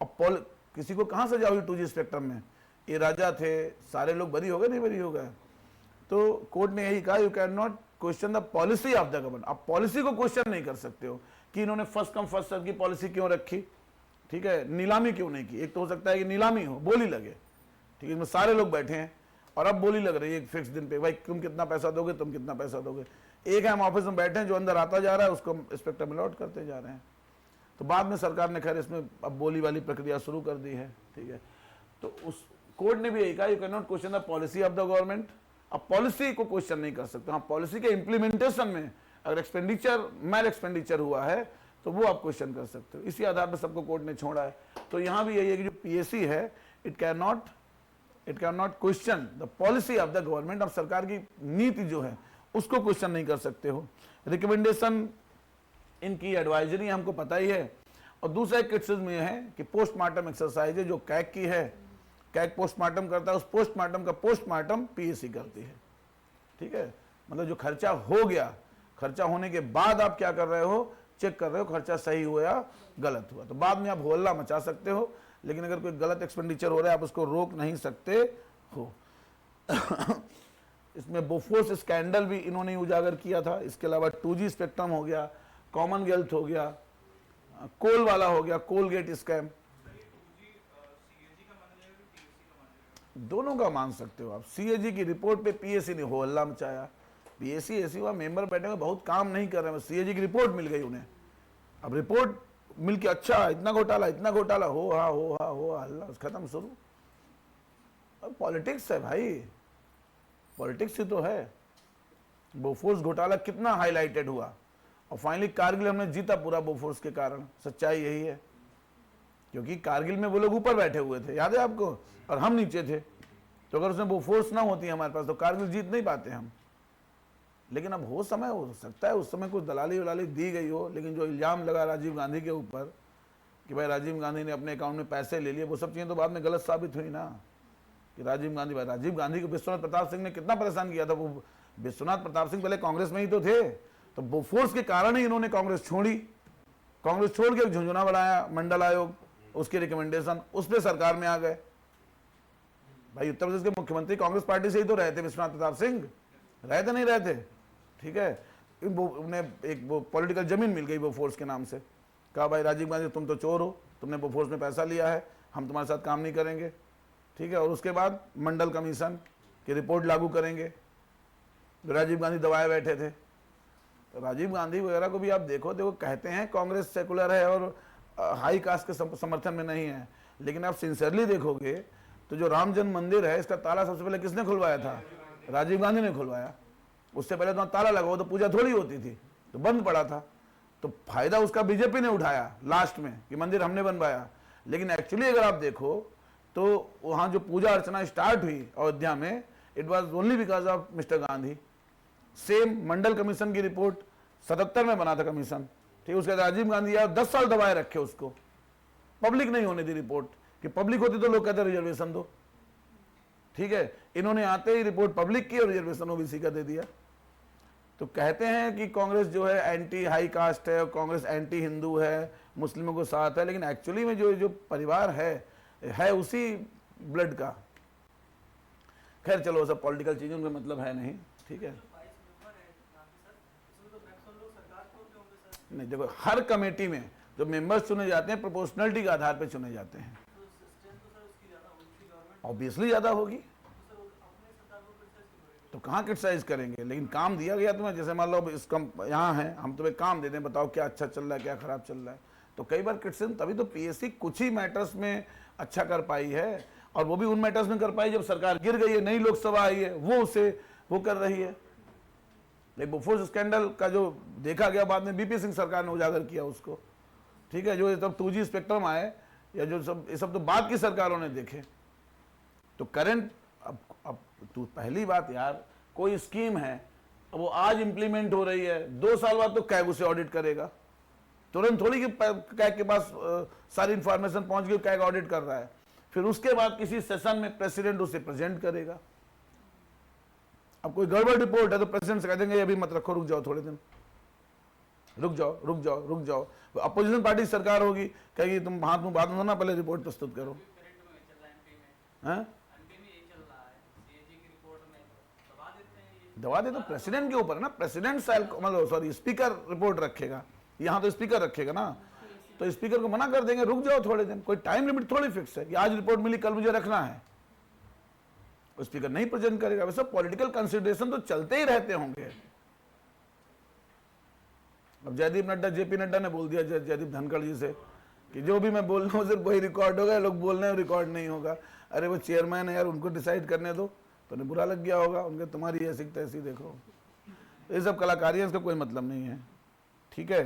Speaker 1: अब किसी को कहां से जाओगे 2G स्पेक्ट्रम में? ये राजा थे, सारे लोग बरी हो गए, नहीं बरी हो गए? तो कोर्ट ने यही कहा you can not question the policy of the government. आप पॉलिसी को क्वेश्चन नहीं कर सकते हो कि इन्होंने फर्स्ट कम फर्स्ट सर्व की पॉलिसी क्यों रखी, ठीक है, नीलामी क्यों नहीं की। एक तो हो सकता है कि नीलामी हो, बोली लगे, ठीक है, इसमें सारे लोग बैठे हैं और अब बोली लग रही है एक फिक्स दिन पे, भाई तुम कितना पैसा दोगे, तुम कितना पैसा दोगे। एक है हम ऑफिस में बैठे हैं, जो अंदर आता जा रहा है उसको स्पेक्ट्रम अलॉट करते जा रहे हैं। तो बाद में सरकार ने खैर इसमें अब बोली वाली प्रक्रिया शुरू कर दी है। ठीक है। तो उस कोर्ट ने भी यही कहा you can not question the policy of the government. अब पॉलिसी को क्वेश्चन नहीं कर सकते। हाँ, पॉलिसी के इंप्लीमेंटेशन में अगर एक्सपेंडिचर मैल एक्सपेंडिचर हुआ है तो वो आप क्वेश्चन कर सकते हो। इसी आधार पर सबको कोर्ट ने छोड़ा है। तो यहां भी यही है कि जो PAC है it can not question the policy of the government. अब सरकार की नीति जो है उसको क्वेश्चन नहीं कर सकते हो। रिकमेंडेशन इनकी एडवाइजरी हमको पता ही है। और दूसरा एक क्रिटिसिज्म ये है कि पोस्टमार्टम एक्सरसाइज है जो कैग की है, कैग पोस्टमार्टम करता है, उस पोस्टमार्टम का पोस्टमार्टम PAC करती है। ठीक है। मतलब जो खर्चा हो गया, खर्चा होने के बाद आप क्या कर रहे हो, चेक कर रहे हो खर्चा सही हुआ या गलत हुआ। तो बाद में आप होल्ला मचा सकते हो, लेकिन अगर कोई गलत एक्सपेंडिचर हो रहा है आप उसको रोक नहीं सकते हो। इसमें बोफोर्स स्कैंडल भी इन्होंने उजागर किया था। इसके अलावा 2G स्पेक्ट्रम हो गया, कॉमनवेल्थ हो गया, कोल वाला हो गया, कोलगेट स्कैम, दोनों का मान सकते हो आप। CAG की रिपोर्ट पे PAC ने हो हल्ला मचाया। PAC ऐसी हुआ मेंबर बैठे हुए बहुत काम नहीं कर रहे हैं, CAG की रिपोर्ट मिल गई उन्हें। अब रिपोर्ट मिल के अच्छा इतना घोटाला हो हल्ला खत्म शुरू। अब पॉलिटिक्स है भाई, पॉलिटिक्स ही तो है। बोफोर्स घोटाला कितना हाईलाइटेड हुआ और फाइनली कारगिल हमने जीता पूरा बोफोर्स के कारण। सच्चाई यही है, क्योंकि कारगिल में वो लोग ऊपर बैठे हुए थे, याद है आपको, और हम नीचे थे। तो अगर उसमें बोफोर्स ना होती हमारे पास तो कारगिल जीत नहीं पाते हम। लेकिन अब हो सकता है उस समय कुछ दलाली वलाली दी गई हो, लेकिन जो इल्जाम लगा राजीव गांधी के ऊपर कि भाई राजीव गांधी ने अपने अकाउंट में पैसे ले लिए, वो सब चीज़ें तो बाद में गलत साबित हुई ना। कि राजीव गांधी को विश्वनाथ प्रताप सिंह ने कितना परेशान किया था। वो विश्वनाथ प्रताप सिंह पहले कांग्रेस में ही तो थे, तो बोफोर्स के कारण ही इन्होंने कांग्रेस छोड़ी। कांग्रेस छोड़ के झुंझुना बनाया मंडल आयोग, उसकी रिकमेंडेशन, उस पर सरकार में आ गए। भाई उत्तर प्रदेश के मुख्यमंत्री कांग्रेस पार्टी से ही तो रहे थे विश्वनाथ प्रताप सिंह, रहे थे नहीं रहते। ठीक है। उन्हें एक वो पॉलिटिकल जमीन मिल गई वो फोर्स के नाम से। कहा भाई राजीव गांधी तुम तो चोर हो, तुमने बोफोर्स में पैसा लिया है, हम तुम्हारे साथ काम नहीं करेंगे, ठीक है। और उसके बाद मंडल कमीशन की रिपोर्ट लागू करेंगे। जो राजीव गांधी दबाए बैठे थे, तो राजीव गांधी वगैरह को भी आप देखो कहते हैं कांग्रेस सेकुलर है और हाई कास्ट के समर्थन में नहीं है, लेकिन आप सिंसियरली देखोगे तो जो राम जन्म मंदिर है इसका ताला सबसे पहले किसने खुलवाया था? राजीव गांधी ने खुलवाया। उससे पहले तो ताला लगा, वो तो पूजा थोड़ी होती थी, तो बंद पड़ा था। तो फायदा उसका बीजेपी ने उठाया लास्ट में कि मंदिर हमने बनवाया, लेकिन एक्चुअली अगर आप देखो तो वहां जो पूजा अर्चना स्टार्ट हुई अयोध्या में, it was only because of mister Gandhi. Same Mandal commission की रिपोर्ट 77 में बना था कमीशन, ठीक। उसके बाद राजीव गांधी आया, 10 साल दबाए रखे उसको, पब्लिक नहीं होने दी रिपोर्ट, कि पब्लिक होती तो लोग कहते रिजर्वेशन दो, ठीक है। इन्होंने आते ही रिपोर्ट पब्लिक की और रिजर्वेशन ओबीसी का दे दिया। तो कहते हैं कि कांग्रेस जो है एंटी हाई कास्ट है और कांग्रेस एंटी हिंदू है, मुस्लिमों को साथ है, लेकिन एक्चुअली में जो परिवार है उसी ब्लड का। खैर चलो, सब पॉलिटिकल चीजों का मतलब है नहीं, ठीक है। नहीं देखो, हर कमेटी में जो मेंबर्स चुने जाते हैं प्रोपोर्शनलिटी के आधार पर चुने जाते हैं। ऑब्वियसली ज्यादा होगी, तो कहाँ क्रिटिसाइज करेंगे, लेकिन काम दिया गया तुम्हें। जैसे मान लो इस यहाँ है, हम तुम्हें काम देते हैं, बताओ क्या अच्छा चल रहा है क्या खराब चल रहा है। तो कई बार क्रिटिसिज्म, तभी तो पीएससी कुछ ही मैटर्स में अच्छा कर पाई है, और वो भी उन मैटर्स में कर पाई जब सरकार गिर गई है, नई लोकसभा आई है, वो कर रही है। लेकिन बोफोर्स स्कैंडल का जो देखा गया बाद में बीपी सिंह सरकार ने उजागर किया उसको, ठीक है। जो तब 2G स्पेक्ट्रम आए या जो सब, ये सब तो बाद की सरकारों ने देखे। तो करंट अब तू पहली बात यार, कोई स्कीम है वो आज इंप्लीमेंट हो रही है, 2 साल बाद तो कैग उसे ऑडिट करेगा, तुरंत थोड़ी कि कैग के पास सारी इंफॉर्मेशन पहुंच गई, कैग ऑडिट कर रहा है। फिर उसके बाद किसी सेशन में प्रेसिडेंट उसे प्रेजेंट करेगा। अब कोई गड़बड़ रिपोर्ट है तो प्रेसिडेंट से कह देंगे अभी मत रखो, रुक जाओ थोड़े दिन, रुक जाओ। अपोजिशन पार्टी सरकार होगी, कहेगी तुम हाथ में बात ना, पहले रिपोर्ट प्रस्तुत करो। दबा दे तो प्रेसिडेंट के ऊपर ना, प्रेसिडेंट मतलब सॉरी स्पीकर रिपोर्ट रखेगा, यहाँ तो स्पीकर रखेगा ना, तो स्पीकर को मना कर देंगे रुक जाओ थोड़े दिन। कोई टाइम लिमिट थोड़ी फिक्स है कि आज रिपोर्ट मिली कल मुझे रखना है, स्पीकर नहीं प्रेजेंट करेगा। वैसे पॉलिटिकल कंसिडरेशन तो चलते ही रहते होंगे। अब जयदीप नड्डा, जेपी नड्डा ने बोल दिया जयदीप धनखड़ जी से कि जो भी मैं बोल रहा हूँ सिर्फ वही रिकॉर्ड होगा, लोग बोल रहे हैं रिकॉर्ड नहीं होगा। अरे वो चेयरमैन है यार, उनको डिसाइड करने दो, तो उन्हें बुरा लग गया होगा, उनके तुम्हारी ऐसी तैसी देखो। ये सब कलाकारी है, इसका कोई मतलब नहीं है, ठीक है।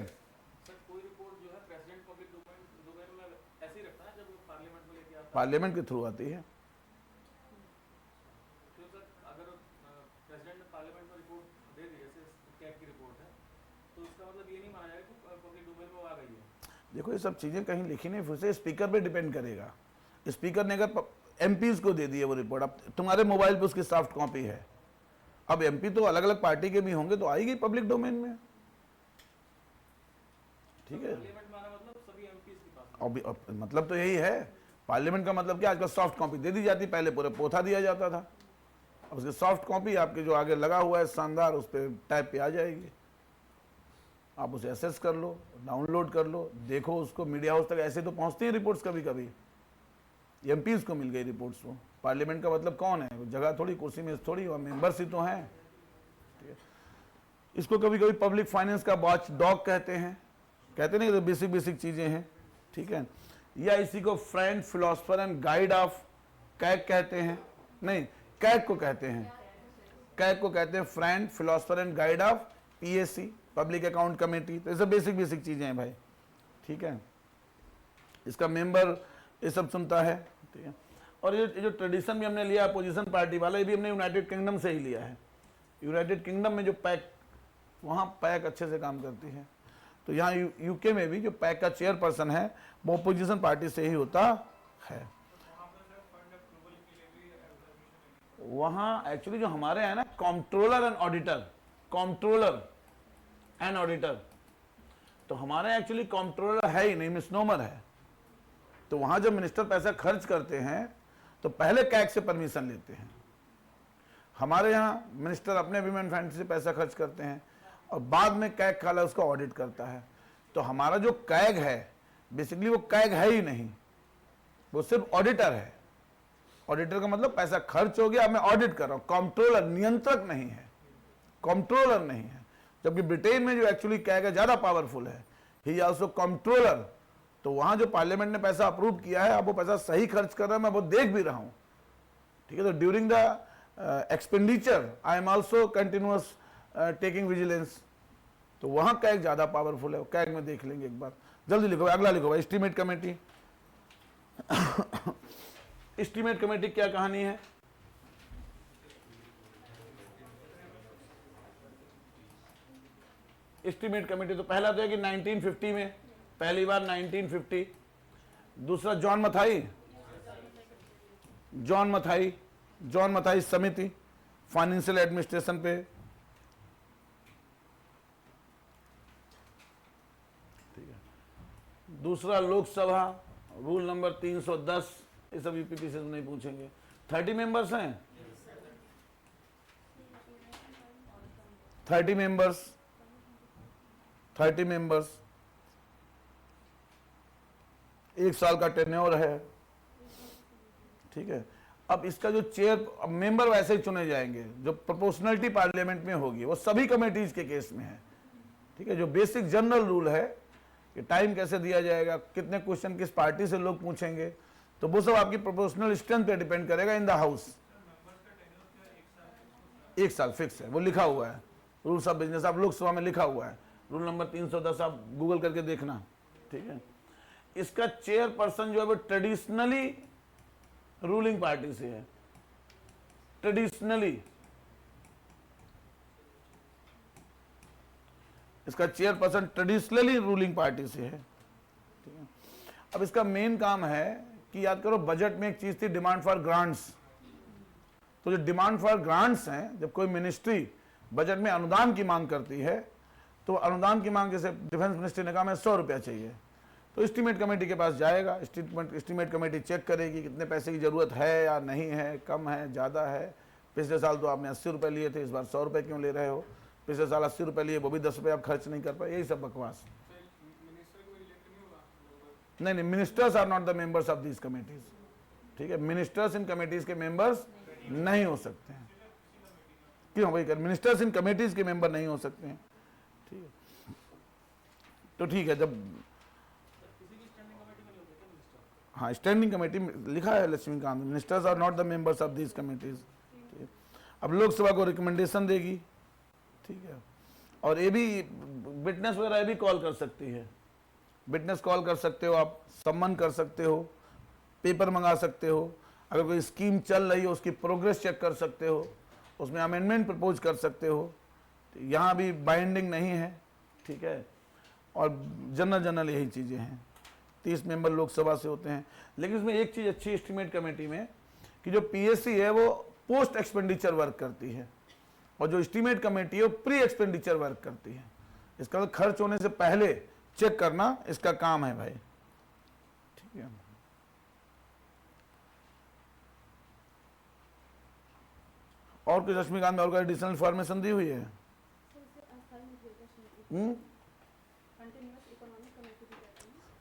Speaker 1: पार्लियामेंट के थ्रू आती है। देखो ये सब चीजें कहीं लिखी नहीं, फिर से स्पीकर पे डिपेंड करेगा। स्पीकर ने अगर एमपीज को दे दी है वो रिपोर्ट, अब तुम्हारे मोबाइल पे उसकी सॉफ्ट कॉपी है, अब एमपी तो अलग अलग पार्टी के भी होंगे, तो आएगी पब्लिक डोमेन में, ठीक है। मतलब तो यही है, पार्लियामेंट का मतलब क्या, आजकल सॉफ्ट कॉपी दे दी जाती, पहले पूरा पोथा दिया जाता था। अब उसकी सॉफ्ट कॉपी आपके जो आगे लगा हुआ है शानदार, उस पर टाइप पे आ जाएगी, आप उसे एसेस कर लो, डाउनलोड कर लो, देखो उसको। मीडिया हाउस तक ऐसे तो पहुंचती हैं रिपोर्ट्स, कभी कभी एमपीज को मिल गई रिपोर्ट्स। वो पार्लियामेंट का मतलब कौन है, जगह थोड़ी, कुर्सी में थोड़ी, और मेंबर्स ही तो हैं, ठीक है। इसको कभी कभी पब्लिक फाइनेंस का वॉच डॉग कहते हैं, कहते नहीं, तो बेसिक चीजें हैं, ठीक है। या इसी को friend, philosopher and guide of CAG कहते हैं, नहीं कैग को कहते हैं, कैग को कहते हैं friend, philosopher and guide of PSC, public account committee. तो ये सब बेसिक चीजें हैं भाई, ठीक है। इसका मेंबर ये सब सुनता है, ठीक है। और ये जो ट्रेडिशन भी हमने लिया अपोजिशन पार्टी वाला, ये भी हमने यूनाइटेड किंगडम से ही लिया है। यूनाइटेड किंगडम में जो पैक, वहाँ पैक अच्छे से काम करती है। तो यहाँ यूके में भी जो पैक का चेयरपर्सन है वो अपोजिशन पार्टी से ही होता है। वहाँ एक्चुअली जो हमारे हैं ना controller and auditor, controller and auditor, तो हमारे एक्चुअली कंट्रोलर है ही नहीं, मिसनोमर है। तो वहां जब मिनिस्टर पैसा खर्च करते हैं तो पहले कैग से परमिशन लेते हैं। हमारे यहाँ मिनिस्टर अपने विमेन फंड से पैसा खर्च करते हैं और बाद में कैग खाला उसका ऑडिट करता है। तो हमारा जो कैग है बेसिकली वो कैग है ही नहीं, वो सिर्फ ऑडिटर है। ऑडिटर का मतलब पैसा खर्च हो गया, मैं ऑडिट कर रहा हूं, कंट्रोलर, नियंत्रक नहीं है, कंट्रोलर नहीं है। जबकि ब्रिटेन में जो एक्चुअली कैग है ज्यादा पावरफुल है, ही आल्सो कंट्रोलर। तो वहां जो पार्लियामेंट ने पैसा अप्रूव किया है, अब वो पैसा सही खर्च कर रहा है, मैं वो देख भी रहा हूं, ठीक है। तो during the expenditure I am also continuous taking vigilance. तो वहां कैग ज्यादा पावरफुल है, कैग में देख लेंगे एक बार। जल्दी लिखो, अगला लिखो भाई, एस्टीमेट कमेटी। एस्टीमेट कमेटी क्या कहानी है? एस्टीमेट कमेटी तो पहला तो है कि 1950 में, पहली बार 1950। दूसरा जॉन मथाई, जॉन मथाई समिति फाइनेंशियल एडमिनिस्ट्रेशन पे, ठीक है। दूसरा लोकसभा, रूल नंबर 310, ये सब यूपीपी से नहीं पूछेंगे। 30 मेंबर्स हैं, 30 मेंबर्स, 1 साल का टेन्योर है, ठीक है। अब इसका जो चेयर, अब मेंबर वैसे ही चुने जाएंगे जो प्रोपोर्शनलिटी पार्लियामेंट में होगी, वो सभी कमेटीज के केस में है, ठीक है। जो बेसिक जनरल रूल है कि टाइम कैसे दिया जाएगा, कितने क्वेश्चन किस पार्टी से लोग पूछेंगे, तो वो सब आपकी प्रोपोर्शनल स्ट्रेंथ पे डिपेंड करेगा इन द हाउस। 1 साल फिक्स है, वो लिखा हुआ है रूल्स ऑफ बिजनेस, आप लोकसभा में लिखा हुआ है, रूल नंबर 310, आप गूगल करके देखना, ठीक है। इसका चेयरपर्सन जो है वो ट्रेडिशनली रूलिंग पार्टी से है, ट्रेडिशनली इसका चेयरपर्सन ट्रेडिशनली रूलिंग पार्टी से है, ठीक है। अब इसका मेन काम है कि याद करो, बजट में एक चीज थी डिमांड फॉर ग्रांट्स। तो जो डिमांड फॉर ग्रांट्स हैं, जब कोई मिनिस्ट्री बजट में अनुदान की मांग करती है, तो अनुदान की मांग, जैसे डिफेंस मिनिस्ट्री ने कहा मैं 100 रुपया चाहिए, तो एस्टीमेट कमेटी के पास जाएगा, एस्टीमेट कमेटी चेक करेगी कितने पैसे की जरूरत है या नहीं है, कम है, ज़्यादा है। पिछले साल तो आपने 80 रुपये लिए थे, इस बार 100 रुपये क्यों ले रहे हो? पिछले साल 80 रुपये लिए, वो भी 10 रुपये आप खर्च नहीं कर पाए, यही सब बकवास। नहीं, ministers are not the members of these committees, ठीक है। मिनिस्टर्स इन कमेटीज के मेंबर्स नहीं हो सकते हैं। क्यों भाई? मिनिस्टर्स इन कमेटीज के मेंबर नहीं हो सकते हैं, ठीक है। तो ठीक है, जब हाँ स्टैंडिंग कमेटी लिखा है Laxmikanth, ministers are not the members of these committees. अब लोकसभा को रिकमेंडेशन देगी, ठीक है। और ये भी विटनेस वगैरह ये भी कॉल कर सकती है, विटनेस कॉल कर सकते हो आप, सम्मन कर सकते हो, पेपर मंगा सकते हो, अगर कोई स्कीम चल रही हो उसकी प्रोग्रेस चेक कर सकते हो, उसमें अमेंडमेंट प्रपोज कर सकते हो। यहाँ भी बाइंडिंग नहीं है, ठीक है। और जनरल यही चीज़ें हैं। 30 मेंबर लोकसभा से होते हैं। लेकिन इसमें एक चीज़ अच्छी एस्टीमेट कमेटी में कि जो पीएससी है वो पोस्ट एक्सपेंडिचर वर्क करती है, और जो एस्टीमेट कमेटी है वो प्री एक्सपेंडिचर वर्क करती है। इसका मतलब खर्च होने से पहले चेक करना इसका काम है भाई, ठीक है। और कुछ लक्ष्मीकांत में और कोई एडिशनल इन्फॉर्मेशन दी हुई है?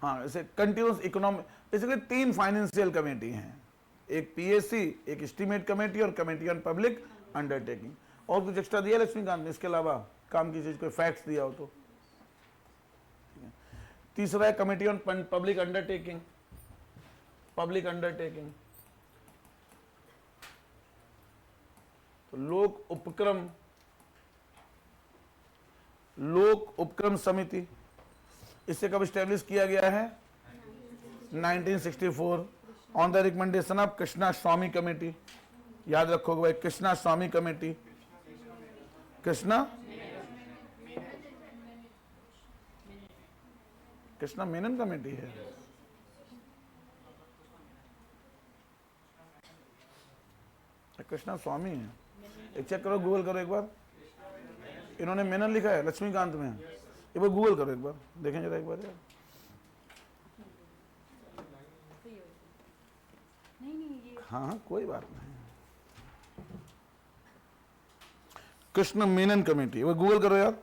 Speaker 1: हाँ, ऐसे continuous economic, basically 3 financial committee हैं, एक पीएससी, एक एस्टीमेट कमेटी और कमेटी ऑन पब्लिक अंडरटेकिंग। और कुछ एक्स्ट्रा दिया लक्ष्मीकांत ने इसके अलावा काम की चीज, कोई फैक्ट्स दिया हो तो? तीसरा है committee on public undertaking, public undertaking. तो लोक उपक्रम समिति, इसे कब स्टैब्लिश किया गया है? 1964 on the recommendation of Krishna Swami committee. याद रखोगे भाई, कृष्णा स्वामी कमेटी, कृष्णा मेनन कमेटी है। कृष्णा स्वामी है, एक चेक करो, गूगल करो एक बार। इन्होंने मेनन लिखा है लक्ष्मीकांत में, एक बार गूगल करो, एक बार देखें जरा एक बार यार। हाँ हाँ कोई बात नहीं, कृष्ण मेनन कमेटी, वो गूगल करो यार।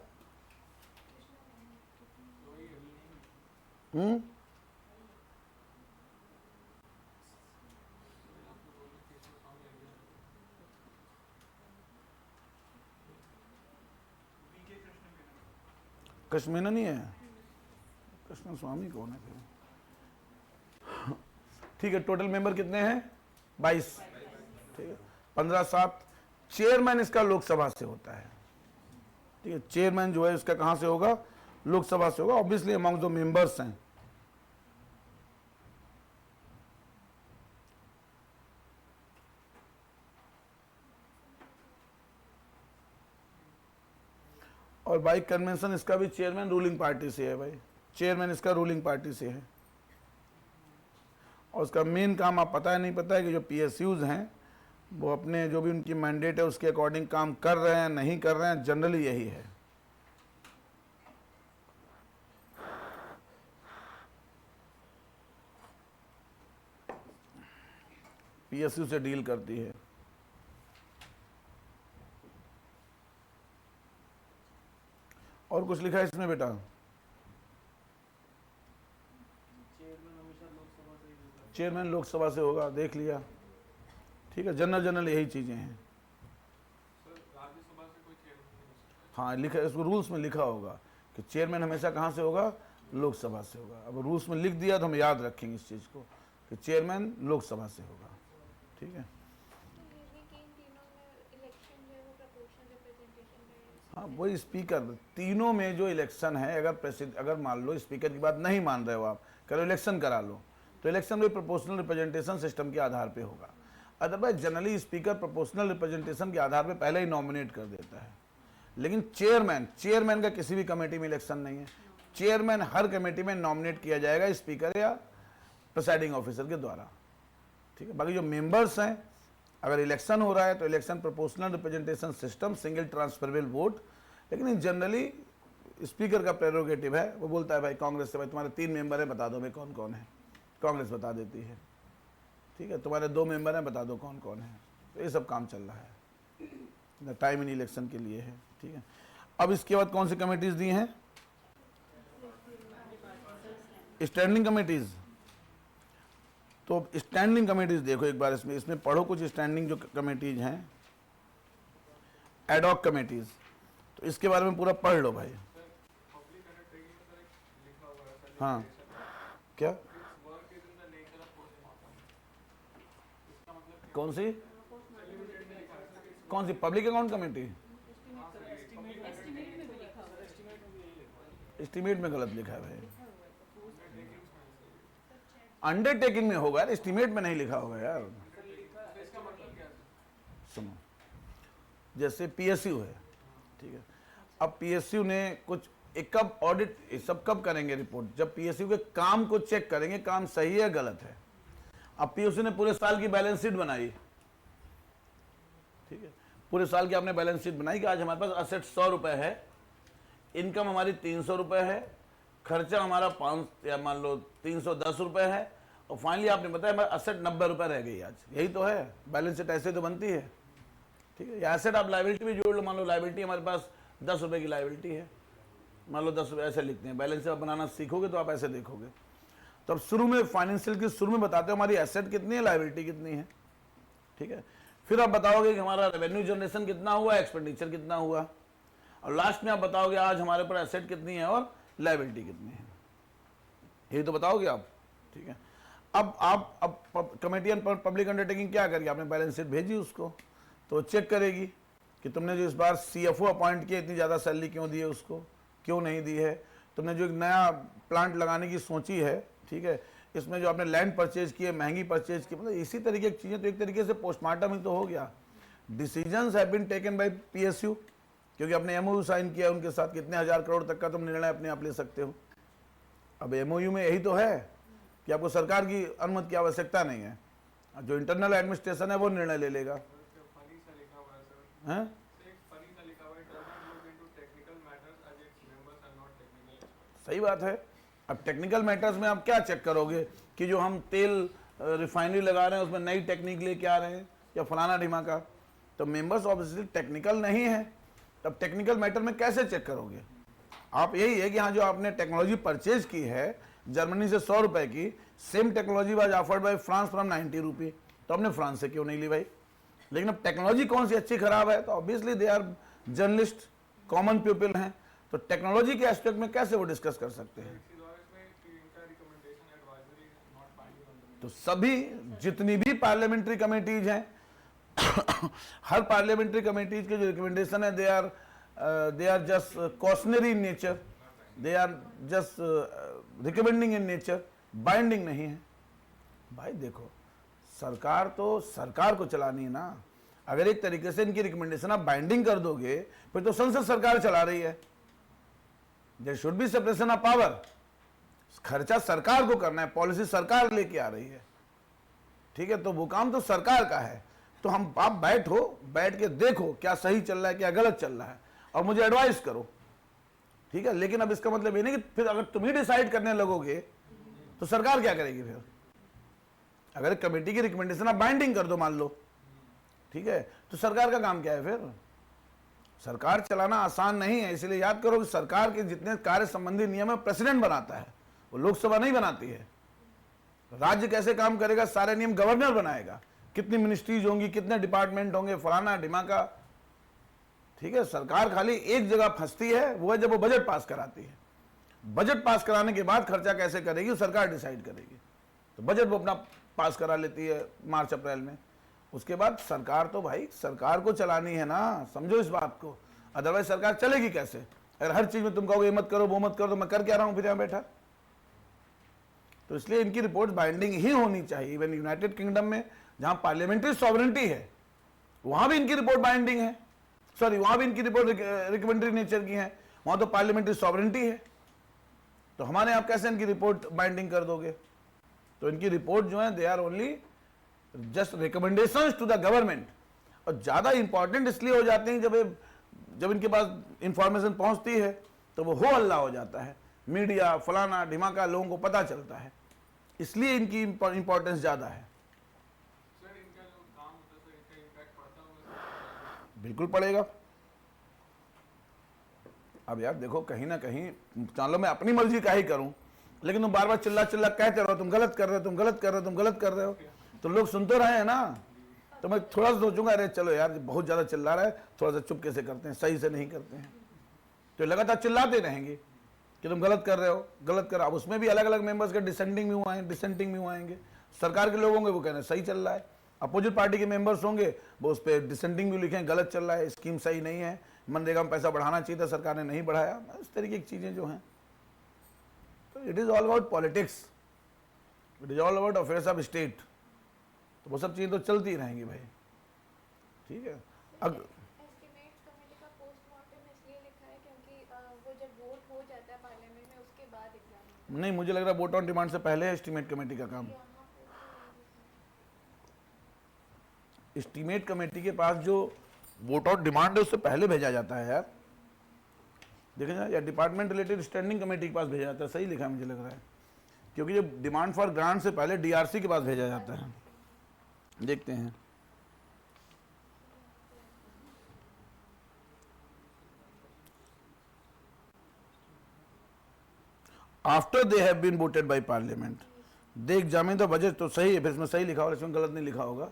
Speaker 1: कृष्ण नहीं है, कृष्ण स्वामी कौन है फिर? ठीक है, टोटल मेंबर कितने हैं? 22। ठीक है, 15/7। चेयरमैन इसका लोकसभा से होता है। ठीक है, चेयरमैन जो है उसका कहां से होगा? लोकसभा से होगा, ऑब्वियसली अमंग जो मेंबर्स हैं। और बाई कन्वेंशन इसका भी चेयरमैन रूलिंग पार्टी से है भाई, चेयरमैन इसका रूलिंग पार्टी से है। और उसका मेन काम आप पता है नहीं पता है कि जो पीएसयूज हैं वो अपने जो भी उनकी मैंडेट है उसके अकॉर्डिंग काम कर रहे हैं नहीं कर रहे हैं, जनरली यही है। पीएसयू से डील करती है। और कुछ लिखा है इसमें बेटा? चेयरमैन लोकसभा से होगा, देख लिया। ठीक है, जनरल यही चीजें हैं।
Speaker 2: राज्यसभा से कोई चेयरमैन?
Speaker 1: हाँ लिखा, इसको रूल्स में लिखा होगा कि चेयरमैन हमेशा कहाँ से होगा? लोकसभा से होगा। अब रूल्स में लिख दिया तो हम याद रखेंगे इस चीज को कि चेयरमैन लोकसभा से होगा। ठीक है, हाँ वही स्पीकर, तीनों में जो इलेक्शन है, अगर मान लो स्पीकर की बात नहीं मान रहे हो आप, करो इलेक्शन करा लो, तो इलेक्शन में प्रोपोर्शनल रिप्रेजेंटेशन सिस्टम के आधार पे होगा। Otherwise generally speaker proportional representation के आधार पे पहले ही नॉमिनेट कर देता है। लेकिन चेयरमैन का किसी भी कमेटी में इलेक्शन नहीं है। चेयरमैन हर कमेटी में नॉमिनेट किया जाएगा स्पीकर या प्रिसाइडिंग ऑफिसर के द्वारा। ठीक है, बाकी जो मेंबर्स हैं, अगर इलेक्शन हो रहा है तो election proportional representation system, single transferable vote. लेकिन जनरली स्पीकर का प्रेरोगेटिव है, वो बोलता है भाई कांग्रेस से भाई तुम्हारे 3 मेंबर हैं, बता दो भाई कौन कौन है, कांग्रेस बता देती है। ठीक है, तुम्हारे 2 मेंबर हैं, बता दो कौन कौन है। तो ये सब काम चल रहा है, टाइम इन इलेक्शन के लिए है। ठीक है, अब इसके बाद कौन सी कमेटीज दी हैं? Standing committees. तो स्टैंडिंग कमेटीज देखो एक बार, इसमें पढ़ो कुछ स्टैंडिंग जो कमेटीज हैं, एडॉक कमेटीज। तो इसके बारे में पूरा पढ़ लो भाई।
Speaker 2: पब्लिक अंडरटेकिंग में सर एक लिखा हुआ है सर,
Speaker 1: हाँ क्या?
Speaker 2: Work is in the nature of postmortem. इसका मतलब
Speaker 1: कौन सी कौन सी पब्लिक अकाउंट कमेटी? एस्टीमेट में गलत लिखा है भाई, अंडरटेकिंग में होगा यार, एस्टीमेट में नहीं लिखा होगा यार। सुनो, जैसे पीएसयू है, ठीक है, अब पीएसयू ने कुछ एक कब ऑडिट, सब कब करेंगे रिपोर्ट? जब पीएसयू के काम को चेक करेंगे, काम सही है गलत है। अब पीएसयू ने पूरे साल की बैलेंस शीट बनाई, ठीक है, पूरे साल की आपने बैलेंस शीट बनाई कि आज हमारे पास असेट 100 रुपए है, इनकम हमारी 300 रुपए है, खर्चा हमारा 5 या मान लो 310 रुपए है, और फाइनली आपने बताया हमारा असेट 90 रुपए रह गई आज। यही तो है, बैलेंस शीट ऐसे तो बनती है। ठीक है, या एसेट आप लाइबिलिटी भी जोड़ लो, मान लो लाइबिलिटी हमारे पास 10 रुपए की लाइबिलिटी है, मान लो 10 रुपए ऐसे लिखते हैं। बैलेंस शीट बनाना सीखोगे तो आप ऐसे देखोगे। तो अब शुरू में फाइनेंशियल के शुरू में बताते हो हमारी एसेट कितनी है, लाइबिलिटी कितनी है। ठीक है, फिर आप बताओगे कि हमारा रेवेन्यू जनरेशन कितना हुआ, एक्सपेंडिचर कितना हुआ, और लास्ट में आप बताओगे आज हमारे पर एसेट कितनी है और लाइबिलिटी कितनी है। यही तो बताओगे आप। ठीक है, अब कमेटी ऑन पब्लिक अंडरटेकिंग क्या करेगी? आपने बैलेंस शीट भेजी उसको, तो चेक करेगी कि तुमने जो इस बार सीएफओ अपॉइंट किया इतनी ज़्यादा सैलरी क्यों दी है उसको, क्यों नहीं दी है। तुमने जो एक नया प्लांट लगाने की सोची है, ठीक है, इसमें जो आपने लैंड परचेज की है, महंगी परचेज की, मतलब इसी तरीके की चीज़ें। तो एक तरीके से पोस्टमार्टम ही तो हो गया। Decisions have been taken by PSU, क्योंकि आपने एमओयू साइन किया उनके साथ, कितने 1000 करोड़ तक का तुम निर्णय अपने आप ले सकते हो। अब एमओयू में यही तो है कि आपको सरकार की अनुमति की आवश्यकता नहीं है, जो इंटरनल एडमिनिस्ट्रेशन है वो निर्णय ले लेगा।
Speaker 2: फनी सा लिखा हुआ है सर,
Speaker 1: हैं?
Speaker 2: एक फनी सा लिखा हुआ है, does not look into technical matters as its members are not technical experts.
Speaker 1: सही बात है। अब टेक्निकल मैटर्स में आप क्या चेक करोगे कि जो हम तेल रिफाइनरी लगा रहे हैं उसमें नई टेक्निक लेके आ रहे हैं या फलाना ढिमाका, तो मेंबर्स ऑब्वियसली टेक्निकल नहीं है। तब टेक्निकल मैटर में कैसे चेक करोगे? आप यही है कि हाँ जो आपने टेक्नोलॉजी परचेज की है जर्मनी से 100 रुपए की, same technology was offered by France from 90 रुपी, तो हमने फ्रांस से क्यों नहीं ली भाई? लेकिन अब टेक्नोलॉजी कौन सी अच्छी खराब है, तो obviously they are journalist, common people हैं, तो टेक्नोलॉजी के एस्पेक्ट में कैसे वो डिस्कस कर सकते हैं? तो सभी जितनी भी पार्लियामेंट्री कमेटीज हैं हर पार्लियामेंट्री कमेटीज के जो रिकमेंडेशन है they are just cautionary in nature, they are just recommending in nature, binding नहीं है। भाई देखो, सरकार तो सरकार को चलानी है ना। अगर एक तरीके से इनकी रिकमेंडेशन आप बाइंडिंग कर दोगे फिर तो संसद सरकार चला रही है। There should be separation of power. खर्चा सरकार को करना है, पॉलिसी सरकार लेके आ रही है, ठीक है, तो वो काम तो सरकार का है। तो हम आप बैठो, बैठ के देखो क्या सही चल रहा है क्या गलत चल रहा है और मुझे एडवाइस करो, ठीक है। लेकिन अब इसका मतलब ये नहीं कि फिर अगर तुम ही डिसाइड करने लगोगे तो सरकार क्या करेगी फिर? अगर कमेटी की रिकमेंडेशन आप बाइंडिंग कर दो मान लो, ठीक है, तो सरकार का काम क्या है फिर? सरकार चलाना आसान नहीं है। इसलिए याद करो कि सरकार के जितने कार्य संबंधी नियम है प्रेसिडेंट बनाता है, वो लोकसभा नहीं बनाती है। राज्य कैसे काम करेगा सारे नियम गवर्नर बनाएगा, कितनी मिनिस्ट्रीज होंगी, कितने डिपार्टमेंट होंगे, फलाना ढिमाका, ठीक है। सरकार खाली एक जगह फंसती है, वो है जब वो बजट पास कराती है। बजट पास कराने के बाद खर्चा कैसे करेगी वो सरकार डिसाइड करेगी। तो बजट वो अपना पास करा लेती है मार्च अप्रैल में। उसके बाद सरकार तो भाई सरकार को चलानी है ना, समझो इस बात को। अदरवाइज सरकार चलेगी कैसे? अगर हर चीज में तुम कहोगे ये मत करो वो मत करो तो मैं कर क्या रहा हूं फिर यहां बैठा? तो इसलिए इनकी रिपोर्ट बाइंडिंग ही होनी चाहिए। इवन यूनाइटेड किंगडम में जहां पार्लियामेंट्री सॉवरेंटी है वहां भी इनकी रिपोर्ट बाइंडिंग है, सॉरी वहां भी इनकी रिपोर्ट रिकमेंडरी नेचर की है, वहां तो पार्लियामेंट्री सॉवरेंटी है। तो हमारे आप कैसे इनकी रिपोर्ट बाइंडिंग कर दोगे? तो इनकी रिपोर्ट जो है they are only just recommendations to the government. और ज्यादा इंपॉर्टेंट इसलिए हो जाते हैं जब इनके पास इंफॉर्मेशन पहुंचती है तो वो हो हल्ला हो जाता है, मीडिया फलाना ढिमाका, लोगों को पता चलता है, इसलिए इनकी इंपॉर्टेंस ज्यादा है। बिल्कुल पड़ेगा। अब यार देखो, कहीं ना कहीं चलो मैं अपनी मर्जी का ही करूं, लेकिन तुम बार बार चिल्ला चिल्ला कहते रहो तुम गलत कर रहे हो, तुम गलत कर रहे हो, तुम गलत कर रहे हो, तो लोग सुन तो रहे हैं ना। तो मैं थोड़ा सा सोचूंगा अरे चलो यार बहुत ज्यादा चिल्ला रहा है, थोड़ा सा चुप कैसे करते हैं, सही से नहीं करते हैं। तो लगातार चिल्लाते रहेंगे कि तुम गलत कर रहे हो, गलत कर। अब उसमें भी अलग अलग मेंबर्स के डिसेंटिंग भी हुए आएंगे। सरकार के लोग होंगे वो कहने सही चल रहा है, अपोजिट पार्टी के मेंबर्स होंगे वो उस पर डिसेंटिंग भी लिखें गलत चल रहा है, स्कीम सही नहीं है, मनरेगा में पैसा बढ़ाना चाहिए था सरकार ने नहीं बढ़ाया, इस तरीके की चीजें जो हैं। तो it is all about politics, it is all about affairs of state. तो वो सब चीजें तो चलती रहेंगी भाई, ठीक है।
Speaker 3: एस्टिमेट कमेटी का पोस्टमार्टम इसलिए लिखा है क्योंकि वो जब वोट हो जाता है पार्लियामेंट में उसके बाद एग्जाम।
Speaker 1: नहीं, मुझे लग रहा है वोट ऑन डिमांड से पहले है एस्टिमेट कमेटी का काम। एस्टिमेट कमेटी के पास जो वोट ऑन डिमांड है उससे पहले भेजा जाता है यार, देखें ना, या डिपार्टमेंट रिलेटेड स्टैंडिंग कमेटी के पास भेजा जाता है, सही लिखा है मुझे लग रहा है, क्योंकि जो डिमांड फॉर ग्रांट से पहले डीआरसी के पास भेजा जाता है। देखते हैं after they have been voted by parliament they examine the budget. तो सही है, फिर इसमें सही लिखा होगा, इसमें गलत नहीं लिखा होगा।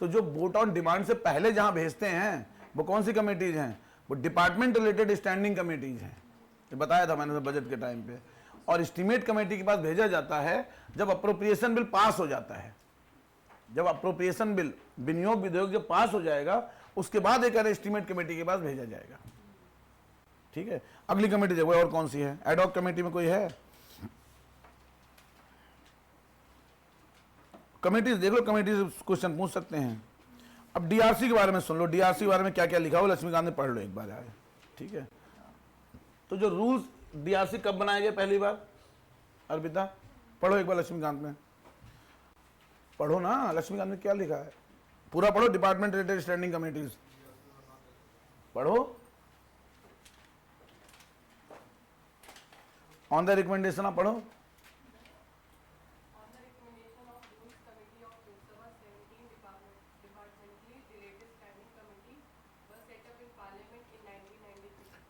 Speaker 1: तो जो वोट ऑन डिमांड से पहले जहां भेजते हैं वो कौन सी कमेटीज हैं? वो डिपार्टमेंट रिलेटेड स्टैंडिंग कमेटीज हैं, ये बताया था मैंने बजट के टाइम पे। और एस्टीमेट कमेटी के पास भेजा जाता है जब अप्रोप्रिएशन बिल पास हो जाता है। जब अप्रोप्रिएशन बिल, विनियोग विधेयक जब पास हो जाएगा उसके बाद एक एस्टीमेट कमेटी के पास भेजा जाएगा, ठीक है। अगली कमेटी देखो और कौन सी है, एडॉक कमेटी में कोई है? कमेटीज देख लो, कमेटी से क्वेश्चन पूछ सकते हैं। अब डीआरसी के बारे में सुन लो, डीआरसी के बारे में क्या क्या लिखा हो लक्ष्मीकांत ने पढ़ लो एक बार आए, ठीक है। तो जो रूल्स डीआरसी कब बनाए गए पहली बार, अर्पिता पढ़ो एक बार लक्ष्मीकांत में, पढ़ो ना लक्ष्मीकांत में क्या लिखा है, पूरा पढ़ो। डिपार्टमेंट रिलेटेड स्टैंडिंग कमेटीज पढ़ो। ऑन द रिकमेंडेशन आप पढ़ो।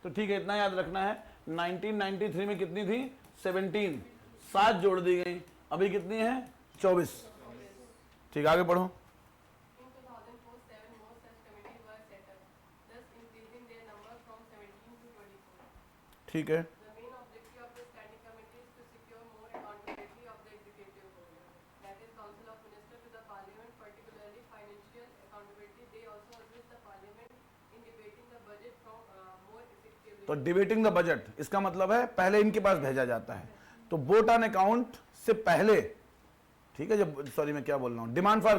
Speaker 1: तो ठीक है, इतना याद रखना है। 1993 में कितनी थी? 17, 7 जोड़ दी गई, अभी कितनी है? 24। ठीक, आगे पढ़ो। ठीक है,
Speaker 4: The main objective of the standing committee is to secure more accountability of the executive body, that is Council of Ministers to the Parliament, particularly financial accountability. They also assist the Parliament in debating the budget from more effectively.
Speaker 1: तो डिबेटिंग द बजट इसका मतलब है पहले इनके पास भेजा जाता है, तो वोट ऑन अकाउंट से पहले, ठीक है, जब सॉरी मैं क्या बोल रहा हूँ, डिमांड फॉर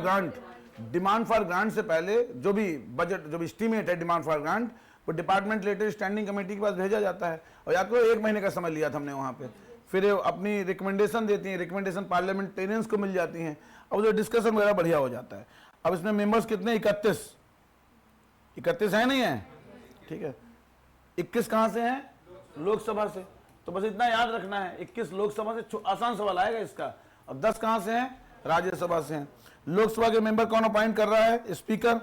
Speaker 1: ग्रांट से पहले जो भी बजट, जो भी एस्टीमेट है डिमांड फॉर ग्रांट, वो डिपार्टमेंट रिलेटेड स्टैंडिंग कमेटी के पास भेजा जाता है। और याद करो 1 महीने का समय लिया था हमने वहां पे, फिर अपनी रिकमेंडेशन देती हैं, रिकमेंडेशन पार्लियामेंटेरियंस को मिल जाती हैं, अब जो डिस्कशन वगैरह बढ़िया हो जाता है। अब इसमें मेंबर्स कितने, 31 है, नहीं है, ठीक है। 21 कहां से हैं, लोकसभा से, तो बस इतना याद रखना है, 21 लोकसभा से, आसान सवाल आएगा इसका। अब 10 कहां से हैं, राज्यसभा से हैं। लोकसभा के मेंबर कौन अपॉइंट कर रहा है, स्पीकर।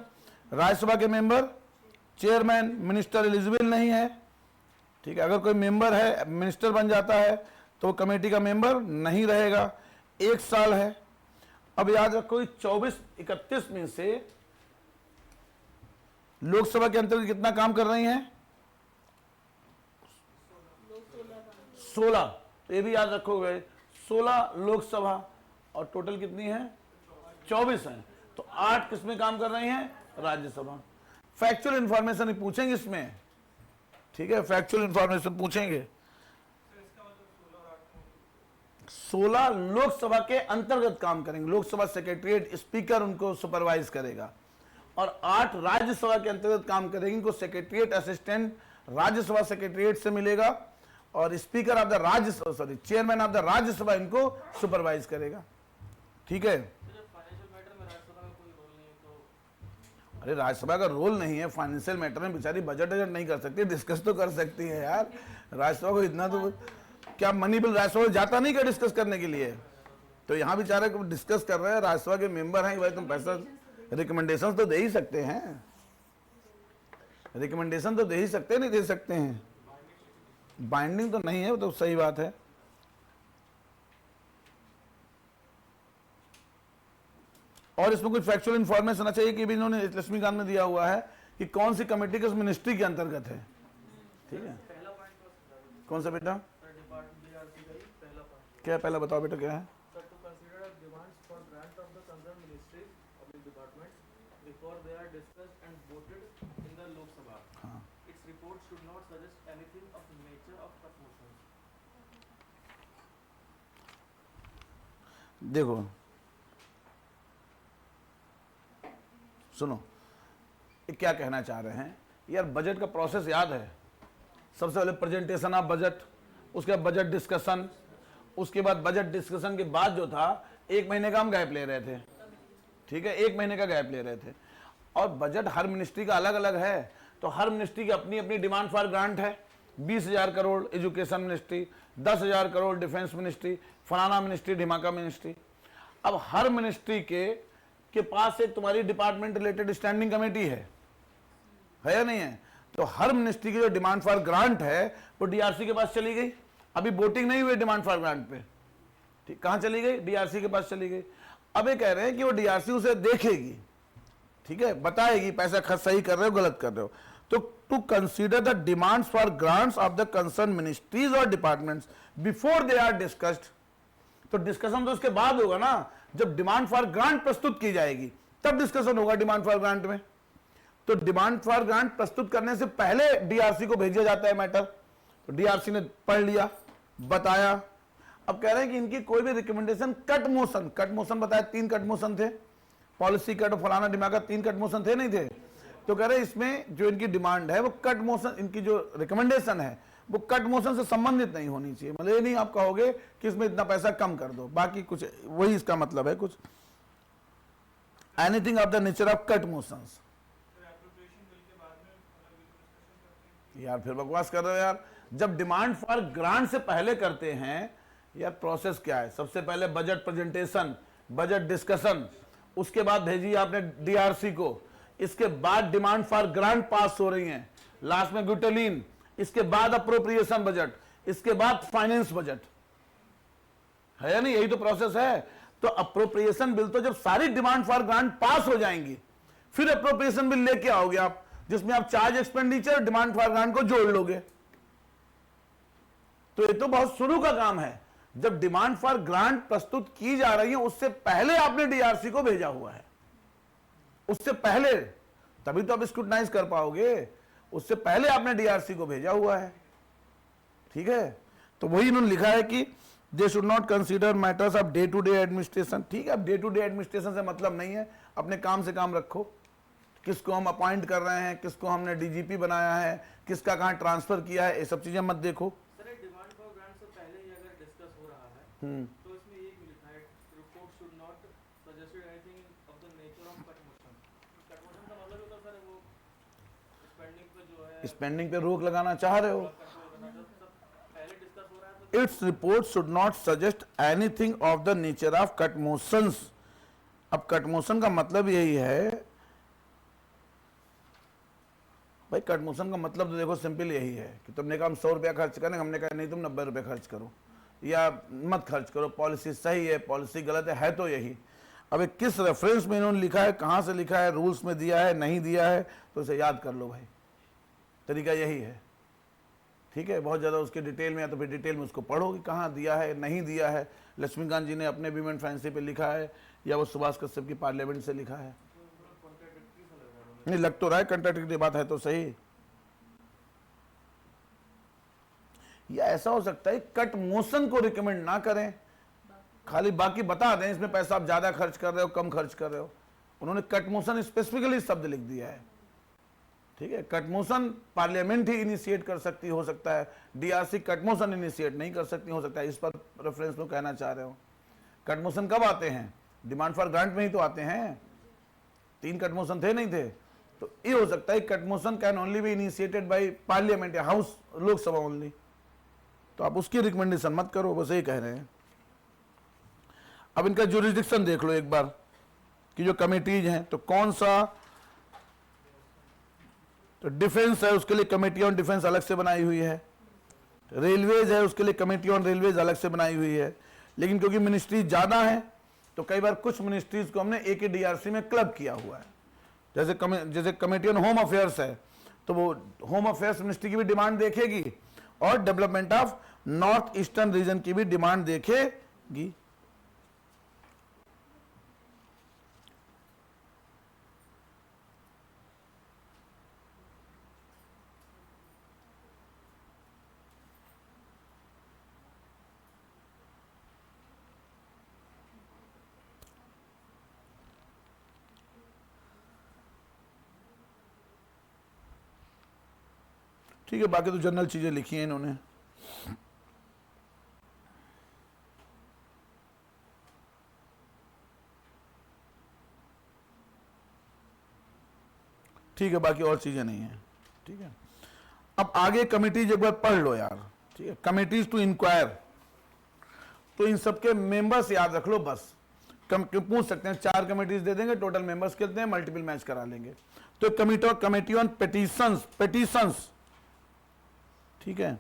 Speaker 1: राज्यसभा के मेंबर चेयरमैन, मिनिस्टर एलिजिबल नहीं है, ठीक है। अगर कोई मेंबर है मिनिस्टर बन जाता है तो वो कमेटी का मेंबर नहीं रहेगा, 1 साल है। अब याद रखो 24-31 में से लोकसभा के अंतर्गत कितना काम कर रही हैं, 16, तो ये भी याद रखोगे 16 लोकसभा, और टोटल कितनी है, 24 है, तो 8 किसमें काम कर रही हैं, राज्यसभा। फैक्चुअल इंफॉर्मेशन पूछेंगे इसमें, ठीक है, फैक्चुअल इंफॉर्मेशन पूछेंगे। 16 लोकसभा के अंतर्गत काम करेंगे, लोकसभा सेक्रेटरीट, स्पीकर उनको सुपरवाइज करेगा, और 8 राज्यसभा के अंतर्गत काम करेंगे, इनको सेक्रेटरीट असिस्टेंट राज्यसभा सेक्रेटरीट से मिलेगा, और speaker of the Rajya Sabha, sorry chairman of the Rajya Sabha इनको सुपरवाइज करेगा, ठीक है। अरे राज्यसभा का रोल नहीं है फाइनेंशियल मैटर में, बेचारी बजट नहीं कर सकती, डिस्कस तो कर सकती है यार। राज्यसभा को इतना तो क्या मनी बिल राज्यसभा जाता नहीं क्या डिस्कस करने के लिए, तो यहाँ बेचारे को डिस्कस कर रहे हैं, राज्यसभा के मेंबर हैं, भाई तुम पैसा रिकमेंडेशन तो दे ही सकते हैं, रिकमेंडेशन तो दे ही सकते हैं, नहीं दे सकते हैं, बाइंडिंग तो नहीं है, वो तो सही बात है। और इसमें कुछ फैक्चुअल इंफॉर्मेशन आना चाहिए कि भी इन्होंने लक्ष्मीकांत में दिया हुआ है कि कौन सी कमेटी किस मिनिस्ट्री के अंतर्गत है, ठीक है। कौन सा बेटा, क्या पहला बताओ बेटा, क्या है। देखो सुनो, ये क्या कहना चाह रहे हैं यार, बजट का प्रोसेस याद है, सबसे पहले प्रेजेंटेशन ऑफ बजट, उसके बाद बजट डिस्कशन, उसके बाद बजट डिस्कशन के बाद जो था 1 महीने का हम गैप ले रहे थे, ठीक है, 1 महीने का गैप ले रहे थे। और बजट हर मिनिस्ट्री का अलग अलग है, तो हर मिनिस्ट्री की अपनी अपनी डिमांड फॉर ग्रांट है। 20,000 crore education ministry, 10,000 crore defence ministry, फलाना मिनिस्ट्री, ढिमाका मिनिस्ट्री। अब हर मिनिस्ट्री के पास एक तुम्हारी डिपार्टमेंट रिलेटेड स्टैंडिंग कमेटी है या नहीं है, तो हर मिनिस्ट्री की जो डिमांड फॉर ग्रांट है वो डीआरसी के पास चली गई। अभी वोटिंग नहीं हुई डिमांड फॉर ग्रांट पे, ठीक, कहां चली गई, डीआरसी के पास चली गई। अब ये कह रहे हैं कि वो डीआरसी उसे देखेगी, ठीक है, बताएगी पैसा खर्च सही कर रहे हो गलत कर रहे हो। तो to consider the demands for grants of the concern ministries और departments before they are discussed, तो डिस्कशन तो उसके बाद होगा ना, जब डिमांड फॉर ग्रांट प्रस्तुत की जाएगी तब डिस्कशन होगा डिमांड फॉर ग्रांट में। तो डिमांड फॉर ग्रांट प्रस्तुत करने से पहले डीआरसी को भेजा जाता है मैटर, तो डीआरसी ने पढ़ लिया, बताया। अब कह रहे हैं कि इनकी कोई भी रिकमेंडेशन कट मोशन बताया, 3 कट मोशन थे, पॉलिसी कट और फलाना दिमागा 3 कट मोशन थे, नहीं थे, तो कह रहे हैं इसमें जो इनकी डिमांड है वो कट मोशन, इनकी जो रिकमेंडेशन है वो कट मोशन से संबंधित नहीं होनी चाहिए। मतलब ये नहीं आप कहोगे कि इसमें इतना पैसा कम कर दो, बाकी कुछ वही इसका मतलब है, कुछ anything of the nature of cut motions. यार फिर बकवास कर रहे हो यार, जब डिमांड फॉर ग्रांट से पहले करते हैं यार, प्रोसेस क्या है, सबसे पहले बजट प्रेजेंटेशन, बजट डिस्कशन, उसके बाद भेजिए आपने डीआरसी को, इसके बाद डिमांड फॉर ग्रांट पास हो रही है, लास्ट में ग्यूटेलिन, इसके बाद अप्रोप्रिएशन बजट, इसके बाद फाइनेंस बजट, है या नहीं, यही तो प्रोसेस है। तो अप्रोप्रिएशन बिल तो जब सारी डिमांड फॉर ग्रांट पास हो जाएंगी फिर अप्रोप्रिएशन बिल लेके आओगे आप, जिसमें आप charge expenditure demand for grant को जोड़ लोगे, तो ये तो बहुत शुरू का काम है, जब डिमांड फॉर ग्रांट प्रस्तुत की जा रही है उससे पहले आपने डीआरसी को भेजा हुआ है, उससे पहले, तभी तो आप स्क्रूटनाइज कर पाओगे, उससे पहले आपने डीआरसी को भेजा हुआ है। ठीक है, तो वही इन्होंने लिखा है कि they should not consider matters of day to day administration. ठीक है, अब डे टू डे एडमिनिस्ट्रेशन से मतलब नहीं है, अपने काम से काम रखो, किसको हम अपॉइंट कर रहे हैं, किसको हमने डीजीपी बनाया है, किसका कहाँ ट्रांसफर किया है, ये सब चीजें मत देखो।
Speaker 2: सर ये डिमांड फॉर ग्रांट से पहले ही अगर डिस्कस हो रहा है तो इसमें ये भी लिखा है report should not suggested anything of the nature of cut motion. Cut motion का मतलब होता है सर वो स्पेंडिंग पे जो है
Speaker 1: स्पेंडिंग पे रोक लगाना चाह रहे हो।
Speaker 2: कंट्रोल करना, जब सब पहले डिस्कस हो रहा है तो
Speaker 1: its report should not suggest anything of the nature of cut motions. अब कट मोशन का मतलब यही है भाई, कट मोशन का मतलब तो देखो सिंपल यही है कि तुमने कहा हम 100 रुपया खर्च करें, हमने कहा नहीं तुम 90 रुपये खर्च करो या मत खर्च करो, पॉलिसी सही है पॉलिसी गलत है तो यही। अब ये किस रेफरेंस में इन्होंने लिखा है, कहाँ से लिखा है, रूल्स में दिया है नहीं दिया है, तो इसे याद कर लो भाई, तरीका यही है। ठीक है, बहुत ज़्यादा उसके डिटेल में या तो फिर डिटेल में उसको पढ़ो कि कहाँ दिया है नहीं दिया है। लक्ष्मीकांत जी ने अपने वीमेन फैंसी पे लिखा है या वो सुभाष कश्यप की पार्लियामेंट से लिखा है। नहीं लग तो रहा है कंट्राडिक्टरी बात है तो सही। या ऐसा हो सकता है कट मोशन को रिकमेंड ना करें, खाली बाकी बता दें इसमें पैसा आप ज्यादा खर्च कर रहे हो कम खर्च कर रहे हो। उन्होंने कट मोशन स्पेसिफिकली शब्द लिख दिया है। ठीक है, कट मोशन पार्लियामेंट ही इनिशिएट कर सकती हो सकता है, डीआरसी कट मोशन इनिशिएट नहीं कर सकती हो सकता है, इस पर रेफरेंस में कहना चाह रहे हो। कट मोशन कब आते हैं, डिमांड फॉर ग्रांट में ही तो आते हैं, 3 कट मोशन थे नहीं थे, तो ये हो सकता है cut motion can only be initiated by parliament या हाउस लोकसभा ओनली। तो आप उसकी रिकमेंडेशन मत करो, बस यही कह रहे हैं। अब इनका जुरिस्डिक्शन देख लो एक बार कि जो कमेटीज हैं तो कौन सा, तो डिफेंस है उसके लिए कमेटी ऑन डिफेंस अलग से बनाई हुई है, रेलवेज है उसके लिए कमेटी ऑन रेलवेज अलग से बनाई हुई है। लेकिन क्योंकि मिनिस्ट्री ज्यादा है तो कई बार कुछ मिनिस्ट्रीज को हमने एक ही डीआरसी में क्लब किया हुआ है। जैसे कमेटी ऑन होम अफेयर्स है तो वो होम अफेयर्स मिनिस्ट्री की भी डिमांड देखेगी और development of north eastern region की भी डिमांड देखेगी। ठीक है, बाकी तो जनरल चीजें लिखी हैं इन्होंने। ठीक है, बाकी और चीजें नहीं है। ठीक है, अब आगे कमिटीज एक बार पढ़ लो यार। ठीक है, कमिटीज टू इंक्वायर, तो इन सबके मेंबर्स याद रख लो बस। पूछ सकते हैं 4 कमिटीज दे देंगे, टोटल मेंबर्स कितने हैं, मल्टीपल मैच करा लेंगे। तो कमिटी ऑन पेटिशंस। ठीक है,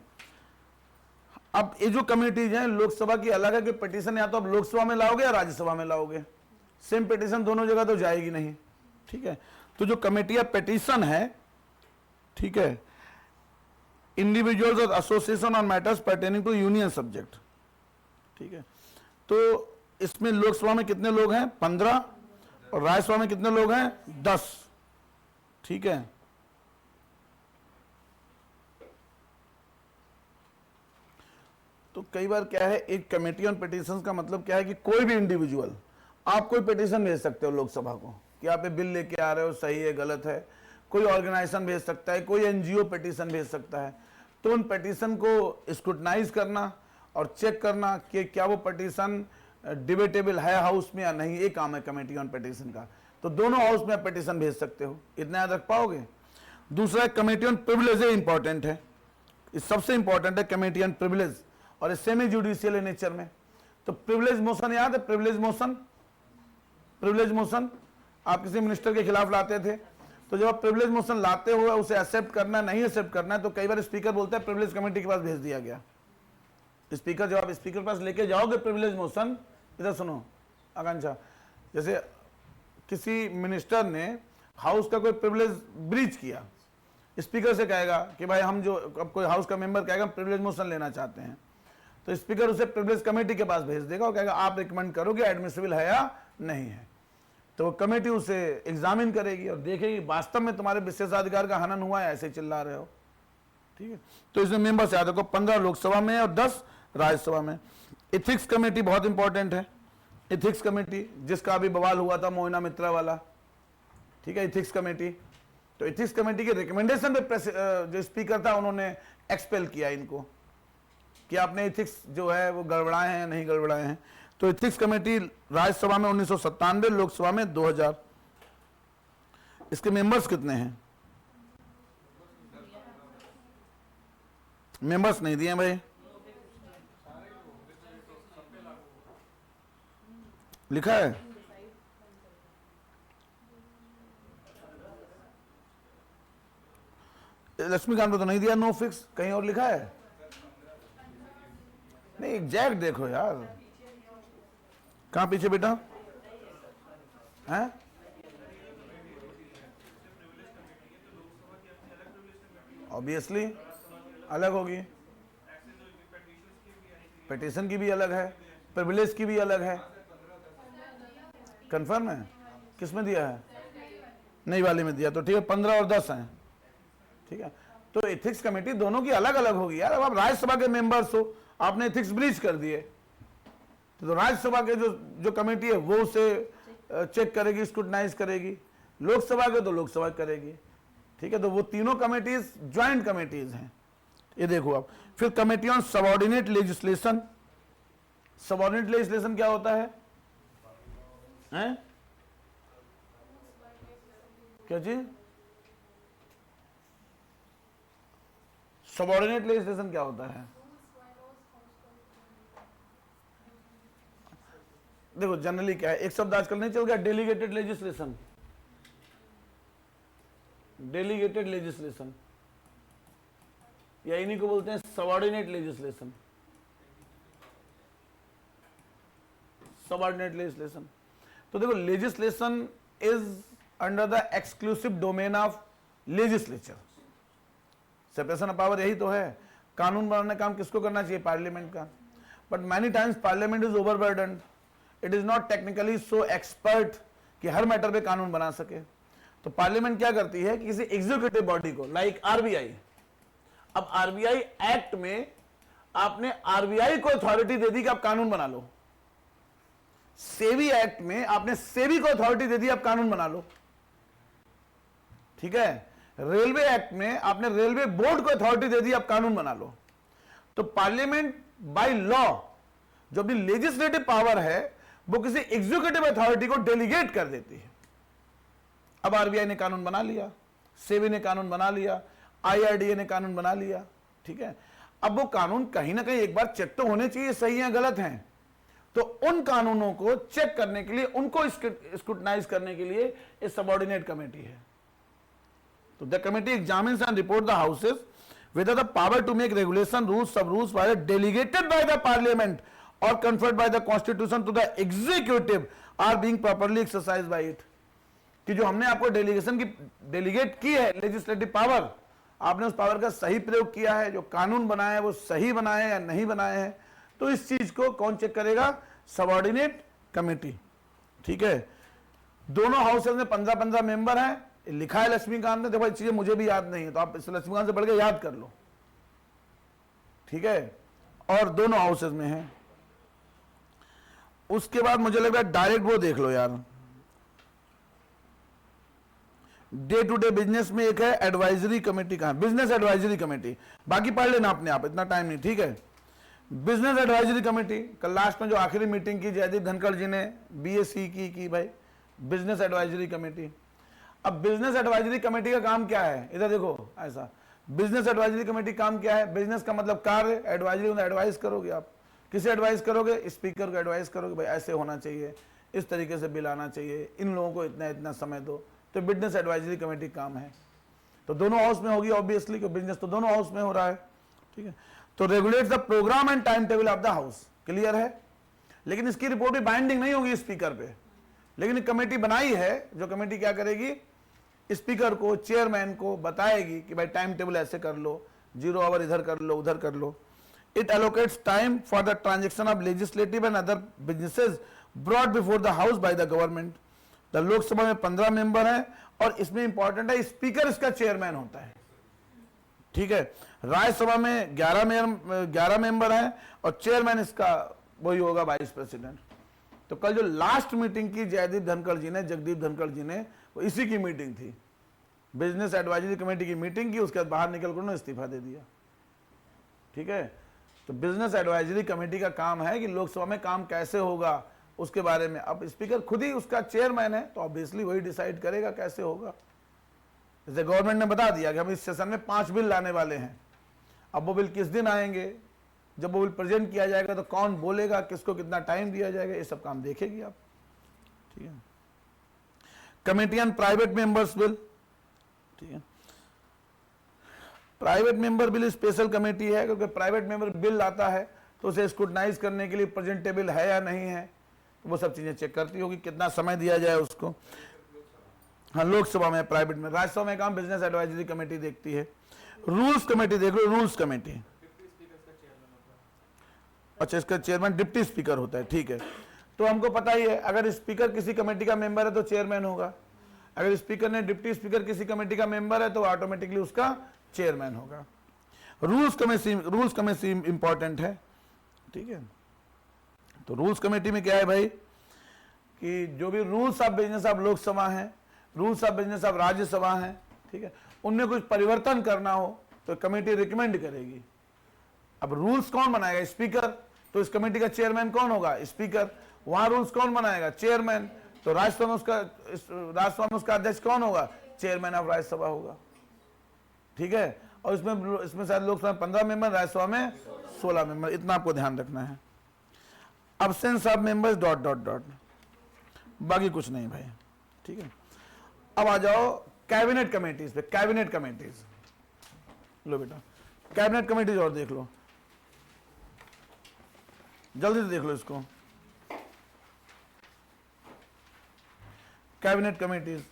Speaker 1: अब ये जो कमिटीज हैं लोकसभा की अलग है कि पिटीशन या तो आप लोकसभा में लाओगे या राज्यसभा में लाओगे, सेम पिटीशन दोनों जगह तो जाएगी नहीं। ठीक है, तो जो कमेटी ऑफ पिटीशन है, ठीक है, इंडिविजुअल्स और association on matters pertaining to union subject. ठीक है, तो इसमें लोकसभा में कितने लोग हैं, 15, और राज्यसभा में कितने लोग हैं, 10। ठीक है, तो कई बार क्या है, एक कमेटी ऑन पिटीशंस का मतलब क्या है कि कोई भी इंडिविजुअल आप कोई पिटीशन भेज सकते हो लोकसभा को कि आप ये बिल लेके आ रहे हो, सही है गलत है। कोई ऑर्गेनाइजेशन भेज सकता है, कोई एनजीओ पिटीशन भेज सकता है। तो उन पिटीशन को स्क्रूटनाइज करना और चेक करना कि क्या वो पिटीशन डिबेटेबल है हाउस में या नहीं, ये काम है कमेटी ऑन पिटीशन का। तो दोनों हाउस में आप पिटीशन भेज सकते हो, इतना याद रख पाओगे। दूसरा कमेटी ऑन प्रिविलेज इंपॉर्टेंट है, सबसे इंपॉर्टेंट है कमेटी ऑन प्रिविलेज, और सेमी जुडिशियल नेचर में। तो प्रिविलेज मोशन याद है, प्रिविलेज मोशन आप किसी मिनिस्टर के खिलाफ लाते थे, तो जब आप प्रिविलेज मोशन लाते हो उसे एक्सेप्ट करना नहीं एक्सेप्ट करना है, तो कई बार स्पीकर बोलता है प्रिविलेज कमेटी के पास भेज दिया गया। स्पीकर जब आप स्पीकर के पास लेके जाओगे प्रिविलेज मोशन, इधर सुनो आकांक्षा, जैसे किसी मिनिस्टर ने हाउस का कोई प्रिविलेज ब्रीच किया, स्पीकर से कहेगा कि भाई हम जो, अब कोई हाउस का मेंबर कहेगा प्रिविलेज मोशन लेना चाहते हैं, तो स्पीकर उसे प्रिविलेज कमेटी के पास भेज देगा और कहेगा आप रिकमेंड करोगे एडमिसिबल है या नहीं है। तो वो कमेटी उसे एग्जामिन करेगी और देखेगी वास्तव में तुम्हारे विशेषाधिकार का हनन हुआ है, ऐसे चिल्ला रहे हो। ठीक है, तो इसमें मेंबर्स याद रखो 15 लोकसभा में और 10 राज्यसभा में। इथिक्स कमेटी बहुत इंपॉर्टेंट है। इथिक्स कमेटी जिसका अभी बवाल हुआ था मोइना मित्रा वाला, ठीक है, इथिक्स कमेटी। तो इथिक्स कमेटी के रिकमेंडेशन पे जो स्पीकर था उन्होंने एक्सपेल किया इनको कि आपने इथिक्स जो है वो गड़बड़ाए हैं या नहीं गड़बड़ाए हैं। तो इथिक्स कमेटी राज्यसभा में 1997, लोकसभा में 2000। इसके मेंबर्स कितने हैं? मेंबर्स नहीं दिए भाई, लिखा है लक्ष्मीकांत को तो नहीं दिया, नो फिक्स। कहीं और लिखा है? नहीं, एग्जैक्ट देखो यार, कहां पीछे बेटा हैं? ऑब्वियसली अलग होगी, पिटीशन की भी अलग है, प्रिविलेज की भी अलग है। कंफर्म है? किस में दिया है? नई वाली में दिया, तो ठीक है 15 और 10 हैं। ठीक है, तो एथिक्स कमेटी दोनों की अलग अलग होगी यार। अब आप राज्यसभा के मेंबर्स हो, आपने एथिक्स ब्रीच कर दिए, तो राज्यसभा के जो कमेटी है वो उसे चेक करेगी, स्क्रूटनाइज करेगी। लोकसभा के तो लोकसभा करेगी। ठीक है, तो वो तीनों कमेटीज ज्वाइंट कमेटीज हैं। ये देखो आप। फिर committee on subordinate legislation. Subordinate legislation क्या होता है? हैं? क्या चीज? सबऑर्डिनेट लेजिस्लेशन क्या होता है? देखो जनरली क्या है, एक शब्द आजकल नहीं चल गया, डेलीगेटेड लेजिस्लेशन। डेलीगेटेड लेजिस्लेशन या इन्हीं को बोलते हैं सबऑर्डिनेट लेजिस्लेशन। Subordinate legislation. तो देखो legislation is under the exclusive domain of legislature. Separation of power यही तो है। कानून बनाने का काम किसको करना चाहिए? पार्लियामेंट का। But many times parliament is overburdened, it is not technically so expert कि हर मैटर पे कानून बना सके। तो पार्लियामेंट क्या करती है कि किसी एग्जीक्यूटिव बॉडी को, लाइक आरबीआई, अब आरबीआई एक्ट में आपने आरबीआई को अथॉरिटी दे दी कि आप कानून बना लो। सेबी एक्ट में आपने सेबी को अथॉरिटी दे दी आप कानून बना लो। ठीक है, रेलवे एक्ट में आपने रेलवे बोर्ड को अथॉरिटी दे दी आप कानून बना लो। तो पार्लियामेंट बाय लॉ जो अपनी लेजिस्लेटिव पावर है वो किसी एग्जीक्यूटिव अथॉरिटी को डेलीगेट कर देती है। अब आरबीआई ने कानून बना लिया, सेबी ने कानून बना लिया, आईआरडीए ने कानून बना लिया। ठीक है, अब वो कानून कहीं ना कहीं एक बार चेक तो होने चाहिए सही है गलत हैं। तो उन कानूनों को चेक करने के लिए, उनको स्क्रूटनाइज करने के लिए एक सबऑर्डिनेट कमेटी है। तो the committee examines and report the houses whether the power to make regulation, rules, sub-rules were delegated by the parliament or conferred by the constitution to the executive are being properly exercised by it। कि जो हमने आपको डेलीगेशन की डेलीगेट की है लेजिस्लेटिव पावर, आपने उस पावर का सही प्रयोग किया है, जो कानून बनाए हैं वो सही बनाए हैं या नहीं बनाए हैं। तो इस चीज को कौन चेक करेगा? Subordinate committee. ठीक है, दोनों हाउसेज में 15-15 मेंबर हैं। लिखा है लक्ष्मीकांत ने, देखो ये चीजें मुझे भी याद नहीं है, तो आप इस लक्ष्मीकांत से पढ़ के याद कर लो। ठीक है, और दोनों हाउसेज में है। उसके बाद मुझे लग रहा है डायरेक्ट वो देख लो यार, डे टू डे बिजनेस में एक है एडवाइजरी कमेटी। कहां? Business advisory committee. बाकी पढ़ लेना अपने आप, इतना टाइम नहीं। ठीक है, बिजनेस एडवाइजरी कमेटी कल लास्ट में जो आखिरी मीटिंग की जयदीप धनखड़ जी ने बीएससी की भाई, बिजनेस एडवाइजरी कमेटी। अब बिजनेस एडवाइजरी कमेटी का काम क्या है? इधर देखो, ऐसा बिजनेस एडवाइजरी कमेटी काम क्या है? बिजनेस का मतलब कार्य, एडवाइजरी मतलब एडवाइस करोगे आप। किसे एडवाइस करोगे? स्पीकर को एडवाइस करोगे, भाई ऐसे होना चाहिए, इस तरीके से बिल आना चाहिए, इन लोगों को इतना इतना समय दो। तो बिजनेस एडवाइजरी कमेटी काम है। तो दोनों हाउस में होगी ऑब्वियसली, क्योंकि बिजनेस तो दोनों हाउस में हो रहा है। ठीक है, तो regulate the programme and time table of the house. Clear है? लेकिन इसकी रिपोर्ट भी बाइंडिंग नहीं होगी स्पीकर पे। लेकिन कमेटी बनाई है, जो कमेटी क्या करेगी? स्पीकर को, चेयरमैन को बताएगी कि भाई टाइम टेबल ऐसे कर लो, 0 आवर इधर कर लो, उधर कर लो। It allocates time for the transaction of legislative and other businesses brought before the house by the government. The Lok Sabha में 15 मेंबर हैं और इसमें इंपॉर्टेंट है स्पीकर इसका चेयरमैन होता है, ठीक है। राज्यसभा में 11 मेंबर हैं और चेयरमैन इसका वही होगा वाइस प्रेसिडेंट। तो कल जो लास्ट मीटिंग की जगदीप धनखड़ जी ने वो इसी की मीटिंग थी, बिजनेस एडवाइजरी कमेटी की मीटिंग की, उसके बाद बाहर निकल कर उन्होंने इस्तीफा दे दिया, ठीक है। तो बिजनेस एडवाइजरी कमेटी का काम है कि लोकसभा में काम कैसे होगा उसके बारे में। अब स्पीकर खुद ही उसका चेयरमैन है तो ऑब्वियसली वही डिसाइड करेगा कैसे होगा। जैसे गवर्नमेंट ने बता दिया कि हम इस सेशन में 5 बिल लाने वाले हैं, अब वो बिल किस दिन आएंगे, जब वो बिल प्रेजेंट किया जाएगा तो कौन बोलेगा, किसको कितना टाइम दिया जाएगा, ये सब काम देखेगी आप, ठीक है। Committee on private members bill, ठीक है। Private member bill special committee है क्योंकि प्राइवेट मेंबर बिल आता है तो उसे स्क्रूटनाइज करने के लिए प्रेजेंटेबल है या नहीं है, तो वो सब चीजें चेक करती होगी, कितना समय दिया जाए उसको। हाँ, लोकसभा में प्राइवेट में, राज्यसभा में काम बिजनेस एडवाइजरी कमेटी देखती है। रूल्स कमेटी देख लो, रूल्स कमेटी, अच्छा इसका चेयरमैन डिप्टी स्पीकर होता है, ठीक है। तो हमको पता ही है अगर स्पीकर किसी कमेटी का मेंबर है तो चेयरमैन होगा, अगर स्पीकर ने डिप्टी स्पीकर किसी कमेटी का मेंबर है तो ऑटोमेटिकली उसका चेयरमैन होगा। रूल्स कमेटी इंपॉर्टेंट है, ठीक है। तो रूल्स कमेटी में क्या है भाई कि जो भी rules of business of Lok Sabha है, rules of business of Rajya Sabha है, ठीक है, उनमें कुछ परिवर्तन करना हो तो कमेटी रिकमेंड करेगी। अब रूल्स कौन बनाएगा, स्पीकर, तो इस कमेटी का चेयरमैन कौन होगा, स्पीकर। वहां रूल्स कौन बनाएगा, चेयरमैन। तो राज्यसभा में उसका अध्यक्ष कौन होगा, चेयरमैन ऑफ राज्यसभा होगा, ठीक है। और इसमें शायद लोकसभा में 15 मेंबर, राज्यसभा में 16 मेंबर, इतना आपको ध्यान रखना है। अब्सेंस ऑफ मेंबर्स ... बाकी कुछ नहीं भाई, ठीक है। अब आ जाओ कैबिनेट कमेटीज पे। कैबिनेट कमेटीज लो बेटा, कैबिनेट कमेटीज और देख लो, जल्दी से देख लो इसको। कैबिनेट कमेटीज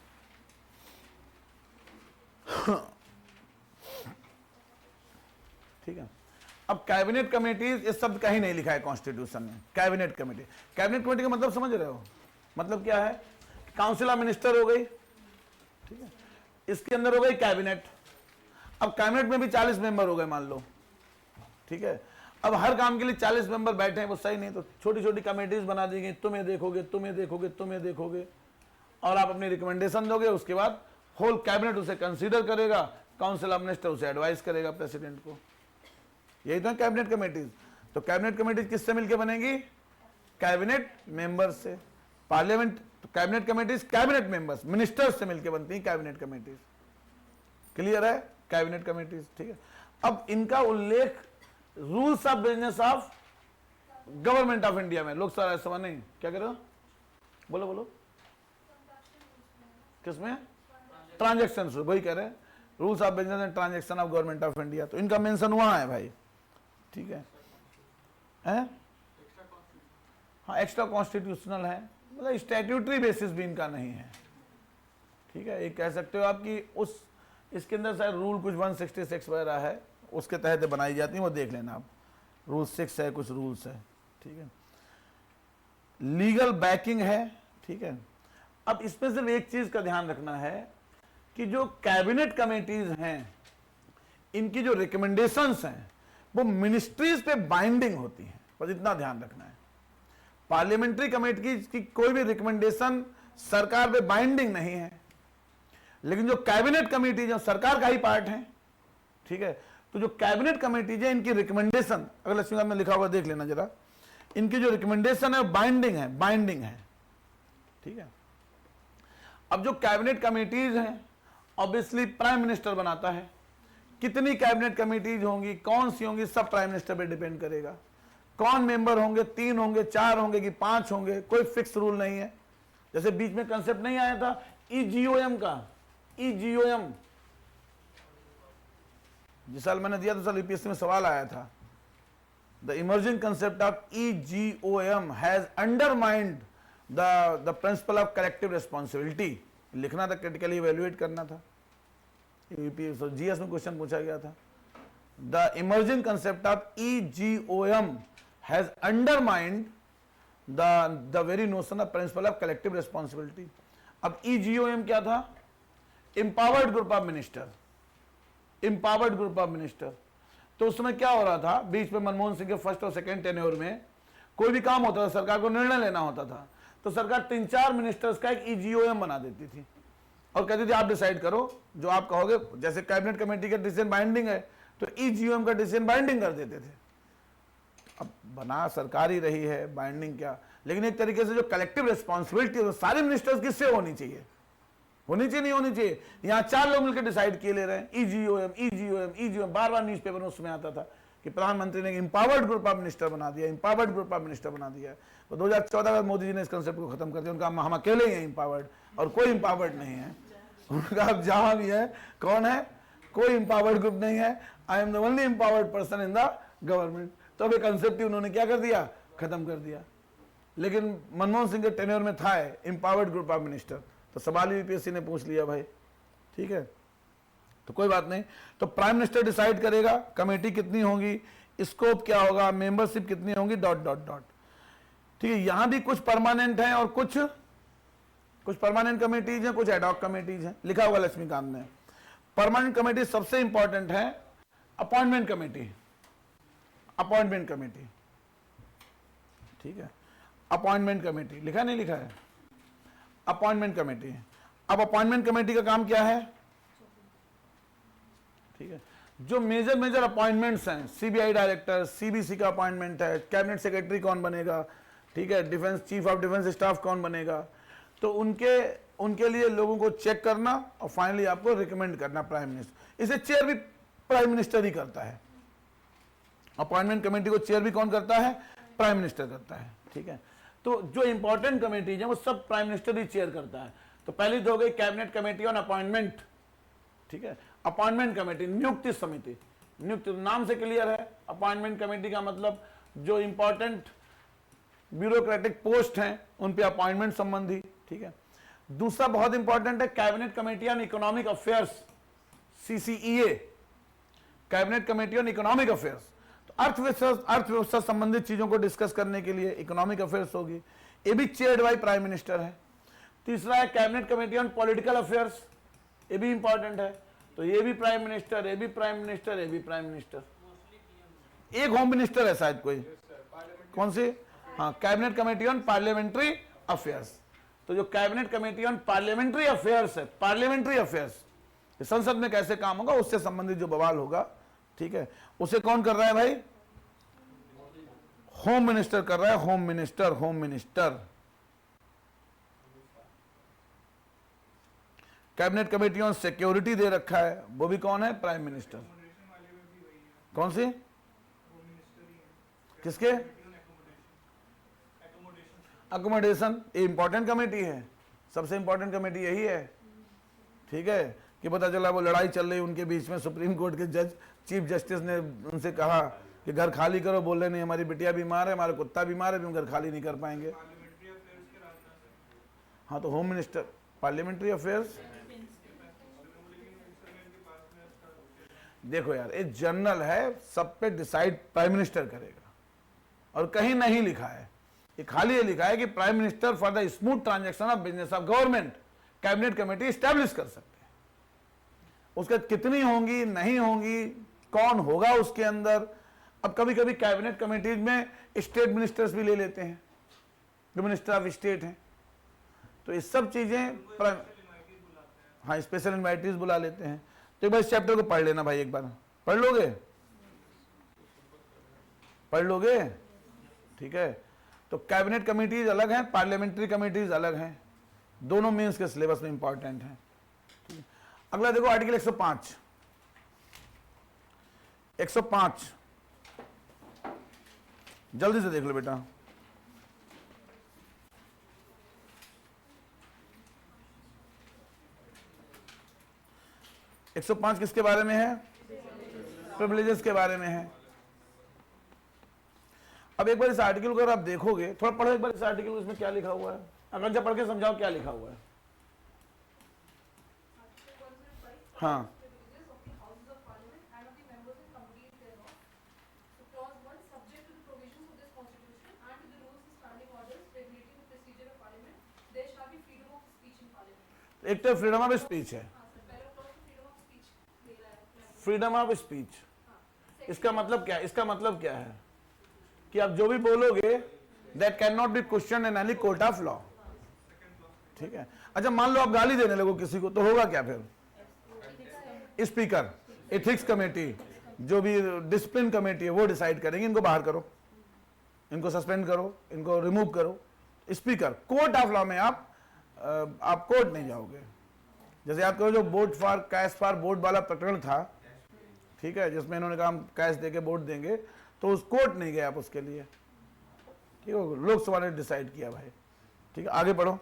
Speaker 1: ठीक है। अब कैबिनेट कमेटीज इस शब्द कहीं नहीं लिखा है कॉन्स्टिट्यूशन में। कैबिनेट कमेटी, कैबिनेट कमेटी का मतलब समझ रहे हो, मतलब क्या है, काउंसिल ऑफ मिनिस्टर हो गई, ठीक है, इसके अंदर हो गई कैबिनेट। अब कैबिनेट में भी 40 मेंबर हो गए मान लो, ठीक है। अब हर काम के लिए 40 मेंबर बैठे हैं, वो सही नहीं, तो छोटी छोटी कमेटीज बना दी गई, तुम्हें देखोगे, तुम्हें देखोगे, तुम्हें देखोगे, और आप अपनी रिकमेंडेशन दोगे, उसके बाद होल कैबिनेट उसे कंसीडर करेगा, काउंसिल ऑफ मिनिस्टर उसे एडवाइस करेगा प्रेसिडेंट को। यही तो है कैबिनेट कमेटीज। तो कैबिनेट कमेटीज किससे मिलकर बनेगी, कैबिनेट मेंबर से। पार्लियामेंट, तो cabinet committees cabinet members, ministers से मिलकर बनती हैं कैबिनेट कमेटीज। क्लियर है, कैबिनेट कमेटीज, ठीक है। अब इनका उल्लेख rules of business of government of India में, लोकसभा राज्यसभा नहीं, क्या कह रहे हो, बोलो बोलो, किसमें, ट्रांजेक्शन, वही कह रहे हैं, rules of business and transaction of government of India, तो इनका मेंशन वहां है भाई, ठीक है। हाँ, एक्स्ट्रा कॉन्स्टिट्यूशनल है, मतलब स्टैट्यूटरी बेसिस भी इनका नहीं है, ठीक है। ये कह सकते हो आप कि उस इसके अंदर शायद रूल कुछ 166 वगैरह है, उसके तहत बनाई जाती है, वो देख लेना आप, रूल 6 है, कुछ रूल्स है, ठीक है। लीगल बैकिंग है, ठीक है। अब इसमें सिर्फ एक चीज का ध्यान रखना है कि जो कैबिनेट कमेटीज हैं, इनकी जो रिकमेंडेशंस हैं वो मिनिस्ट्रीज पे बाइंडिंग होती हैं, बस इतना ध्यान रखना है। पार्लियामेंट्री कमेटी की कोई भी रिकमेंडेशन सरकार पे बाइंडिंग नहीं है, लेकिन जो कैबिनेट कमेटी जो सरकार का ही पार्ट है, ठीक है। तो जो कैबिनेट कमेटीज है, इनकी रिकमेंडेशन, अगर लक्ष्मीकांत में लिखा हुआ देख लेना जरा, इनकी जो रिकमेंडेशन है बाइंडिंग है, ठीक है। अब जो कैबिनेट कमेटीज हैं, ऑब्वियसली प्राइम मिनिस्टर बनाता है, कितनी कैबिनेट कमेटीज होंगी, कौन सी होंगी, सब प्राइम मिनिस्टर पे डिपेंड करेगा। कौन मेंबर होंगे, 3 होंगे, 4 होंगे कि 5 होंगे, कोई फिक्स रूल नहीं है। जैसे बीच में कंसेप्ट नहीं आया था EGOM का, EGOM जिस साल मैंने दिया तो साल यूपीएससी में सवाल आया था, the emerging concept of EGOM has undermined the principle of collective responsibility. लिखना था, क्रिटिकली इवेल्युएट करना था, जीएस में क्वेश्चन पूछा गया था, the emerging concept of EGOM has undermined the very notion of principle of collective responsibility. अब EGOM क्या था? Empowered group of minister, empowered group of minister. तो उसमें क्या हो रहा था, बीच में मनमोहन सिंह के फर्स्ट और सेकंड टेन्योर में कोई भी काम होता था, सरकार को निर्णय लेना होता था, तो सरकार 3-4 मिनिस्टर्स का एक EGOM बना देती थी और कहती थी आप डिसाइड करो जो आप कहोगे। जैसे कैबिनेट कमेटी का डिसीजन बाइंडिंग है तो EGOM का डिसीजन बाइंडिंग कर देते थे। अब बना सरकार ही रही है, बाइंडिंग क्या, लेकिन एक तरीके से जो कलेक्टिव रिस्पॉन्सिबिलिटी है सारे मिनिस्टर्स किससे होनी चाहिए, होनी चाहिए नहीं होनी चाहिए। यहाँ 4 लोग मिलकर डिसाइड किए ले रहे हैं EGOM, बार बार न्यूज़पेपर में उसमें आता था कि प्रधानमंत्री ने इंपावर्ड ग्रुप ऑफ मिनिस्टर बना दिया, इंपावर्ड ग्रुप ऑफ मिनिस्टर बना दिया। तो 2014 में मोदी जी ने इस कंसेप्ट को खत्म कर दिया। उनका हम अकेले ही हैं इंपावर्ड और कोई इंपावर्ड नहीं है। उनका अब जहां भी है कौन है, कोई इंपावर्ड ग्रुप नहीं है, आई am the only empowered person in the government. तो अब ये कंसेप्ट ही उन्होंने क्या कर दिया, खत्म कर दिया। लेकिन मनमोहन सिंह के टेन्योर में था इंपावर्ड ग्रुप ऑफ मिनिस्टर, तो सवाल यूपीएससी ने पूछ लिया भाई, ठीक है, तो कोई बात नहीं। तो प्राइम मिनिस्टर डिसाइड करेगा कमेटी कितनी होगी, स्कोप क्या होगा, मेंबरशिप कितनी होगी, डॉट डॉट डॉट, ठीक है। यहां भी कुछ परमानेंट है और कुछ परमानेंट कमेटीज हैं, कुछ एडॉक कमेटीज हैं, लिखा होगा लक्ष्मीकांत ने। परमानेंट कमेटी सबसे इंपॉर्टेंट है अपॉइंटमेंट कमेटी, अपॉइंटमेंट कमेटी, ठीक है, अपॉइंटमेंट कमेटी लिखा नहीं लिखा है, अपॉइंटमेंट कमेटी। अब अपॉइंटमेंट कमेटी का काम क्या है, ठीक है, जो मेजर अपॉइंटमेंट्स हैं, सीबीआई डायरेक्टर, सीबीसी का अपॉइंटमेंट है, कैबिनेट सेक्रेटरी कौन बनेगा, ठीक है, defence chief of defence staff कौन बनेगा, तो उनके लिए लोगों को चेक करना और फाइनली आपको रिकमेंड करना प्राइम मिनिस्टर। इसे चेयर भी प्राइम मिनिस्टर ही करता है। अपॉइंटमेंट कमेटी को चेयर भी कौन करता है, प्राइम मिनिस्टर करता है, ठीक है। तो जो इंपॉर्टेंट कमेटीज है वो सब प्राइम मिनिस्टर ही चेयर करता है। तो पहली तो हो गई कैबिनेट कमेटी ऑन अपॉइंटमेंट, ठीक है, अपॉइंटमेंट कमेटी, नियुक्ति समिति, नियुक्ति नाम से क्लियर है। अपॉइंटमेंट कमेटी का मतलब जो इंपॉर्टेंट ब्यूरोक्रेटिक पोस्ट हैं उन पे अपॉइंटमेंट संबंधी, ठीक है। दूसरा बहुत इंपॉर्टेंट है cabinet committee on economic affairs, CCEA, cabinet committee on economic affairs. तो अर्थव्यवस्था संबंधित चीजों को डिस्कस करने के लिए इकोनॉमिक अफेयर्स होगी, ये भी चेयर्ड बाय प्राइम मिनिस्टर है। तीसरा है cabinet committee on political affairs, ये भी इंपॉर्टेंट है, तो ये भी प्राइम मिनिस्टर, ये भी प्राइम मिनिस्टर, ये भी प्राइम मिनिस्टर। एक होम मिनिस्टर है शायद कोई, कौन सी, हाँ, cabinet committee on parliamentary affairs. तो जो cabinet committee on parliamentary affairs है, पार्लियामेंट्री अफेयर्स, संसद में कैसे काम होगा उससे संबंधित जो बवाल होगा, ठीक है, उसे कौन कर रहा है भाई, होम मिनिस्टर कर रहा है, home minister, home minister. Cabinet committee on security दे रखा है, वो भी कौन है, प्राइम मिनिस्टर। कौन सी, किसके, अकोमोडेशन, ये इंपॉर्टेंट कमेटी है, सबसे इंपॉर्टेंट कमेटी यही है, ठीक है, कि पता चला वो लड़ाई चल रही उनके बीच में, सुप्रीम कोर्ट के जज, चीफ जस्टिस ने उनसे कहा कि घर खाली करो, बोल रहे नहीं हमारी बिटिया बीमार है, हमारा कुत्ता बीमार है, हम घर खाली नहीं कर पाएंगे। हाँ, तो होम मिनिस्टर, पार्लियामेंट्री अफेयर्स, देखो यार ये जनरल है, सब पे डिसाइड प्राइम मिनिस्टर करेगा, और कहीं नहीं लिखा है, ये खाली ये लिखा है कि prime minister for the smooth transaction of business of government cabinet committee establish कर सकते हैं। उसके कितनी होंगी, नहीं होंगी, कौन होगा उसके अंदर। अब कभी कभी कैबिनेट कमेटीज में स्टेट मिनिस्टर्स भी ले लेते हैं, जो मिनिस्टर ऑफ स्टेट हैं, तो ये सब चीजें, हाँ, स्पेशल इन्वाइटीज बुला लेते हैं। तो एक बार इस चैप्टर को पढ़ लेना भाई, एक बार पढ़ लोगे, पढ़ लोगे, ठीक है। तो कैबिनेट कमेटीज अलग हैं, पार्लियामेंट्री कमेटीज अलग हैं, दोनों मेंस के सिलेबस में इंपॉर्टेंट हैं। अगला देखो आर्टिकल 105, 105 जल्दी से देख लो बेटा। एक 105 किसके बारे में है, प्रिविलेजेस के बारे में है। अब एक बार इस आर्टिकल को अगर आप देखोगे, थोड़ा पढ़ो एक बार इस आर्टिकल को, इसमें क्या लिखा हुआ है, अगर जब पढ़ के समझाओ क्या लिखा हुआ है। हाँ, एक तो फ्रीडम ऑफ स्पीच है, फ्रीडम ऑफ स्पीच। इसका मतलब क्या है? इसका मतलब क्या है कि आप जो भी बोलोगे that can not be question in any court of law. ठीक है। अच्छा मान लो आप गाली देने लगो किसी को, तो होगा क्या फिर? स्पीकर, एथिक्स कमेटी, जो भी डिसिप्लिन कमेटी है वो डिसाइड करेंगे इनको बाहर करो, इनको सस्पेंड करो, इनको रिमूव करो। स्पीकर, कोर्ट ऑफ लॉ में आप कोर्ट नहीं जाओगे। जैसे याद करो जो vote for cash for vote वाला प्रकरण था, ठीक है, जिसमें इन्होंने कहा हम कैश देके वोट देंगे, तो उस कोर्ट नहीं गए आप उसके लिए, ठीक है, लोकसभा ने डिसाइड किया भाई। ठीक है, आगे पढ़ो।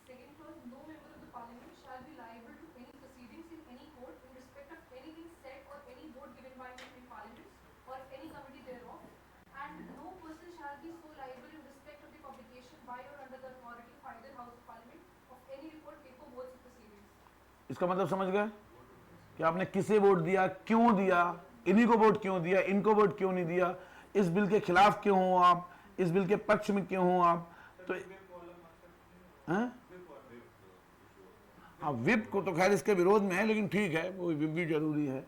Speaker 4: Second clause, no member of the parliament shall be liable to any proceedings in any court in respect of anything said or any vote given by him in parliament or any committee thereof, and no person shall be so liable in respect of the publication by or under the authority of either house of parliament of any report, paper, votes or proceedings.
Speaker 1: इसका मतलब समझ गए कि आपने किसे वोट दिया, क्यों दिया, इन्हीं को वोट क्यों दिया, इनको वोट क्यों नहीं दिया, इस बिल के खिलाफ क्यों हो आप, इस बिल के पक्ष में क्यों हो आप। तो हाँ, विप को तो खैर इसके विरोध में है, लेकिन ठीक है, वो विप भी जरूरी है।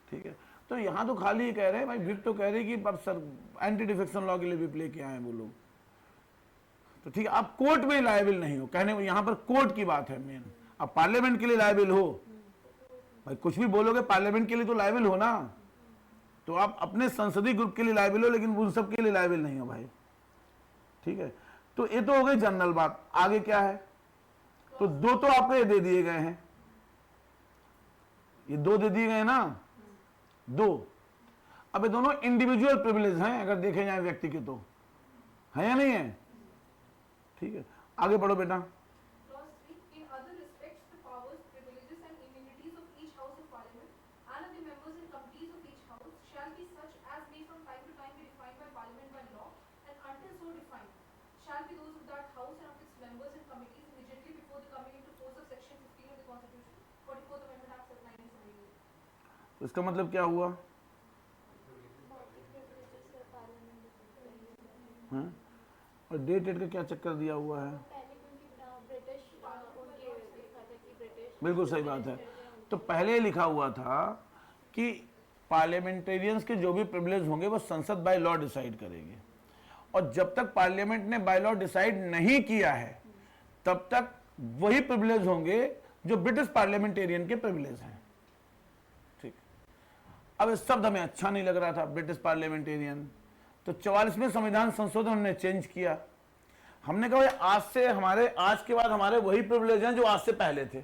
Speaker 1: ठीक है, तो यहाँ तो खाली ये कह रहे हैं भाई, विप तो कह रहे हैं कि अब सर एंटी डिफेक्शन लॉ के लिए विप लेके आए हैं वो लोग। तो ठीक है, आप कोर्ट में लायबिल नहीं हो, कहने यहाँ पर कोर्ट की बात है मेन। आप पार्लियामेंट के लिए लायबिल हो भाई, कुछ भी बोलोगे पार्लियामेंट के लिए तो लायबिल हो ना। तो आप अपने संसदीय ग्रुप के लिए लायबिल हो, लेकिन उन सब के लिए लायबिल नहीं हो भाई। ठीक है, तो ये तो हो गई जनरल बात। आगे क्या है? तो दो तो आपको ये दे दिए गए हैं, ये दो दे दिए गए ना, दो। अब ये दोनों इंडिविजुअल प्रिविलेज हैं, अगर देखे जाए व्यक्ति के, तो है या नहीं है? ठीक है, आगे बढ़ो बेटा।
Speaker 4: Clause 3, in other respects, the powers, privileges and immunities of each house of parliament and of the members and committees of each house shall be such as may from time to time be defined by parliament by law, and until so defined shall be those of that house and of its members and committees immediately before the coming into force of section 15 of the Constitution, 44th Amendment Act of 1978.
Speaker 1: इसका मतलब क्या हुआ? हाँ? और डेट का क्या चक्कर दिया हुआ है? बिल्कुल सही बात है। तो पहले लिखा हुआ था कि पार्लियामेंटेरियंस के जो भी प्रिविलेज होंगे वो संसद बाय लॉ डिसाइड करेगी, और जब तक पार्लियामेंट ने बाय लॉ डिसाइड नहीं किया है तब तक वही प्रिविलेज होंगे जो ब्रिटिश पार्लियामेंटेरियन के प्रिविलेज हैं। ठीक, अब इस शब्द हमें अच्छा नहीं लग रहा था, ब्रिटिश पार्लियामेंटेरियन, तो 44वें संविधान संशोधन हमने चेंज किया। हमने कहा आज से हमारे, आज के बाद हमारे वही प्रिविलेज हैं जो आज से पहले थे,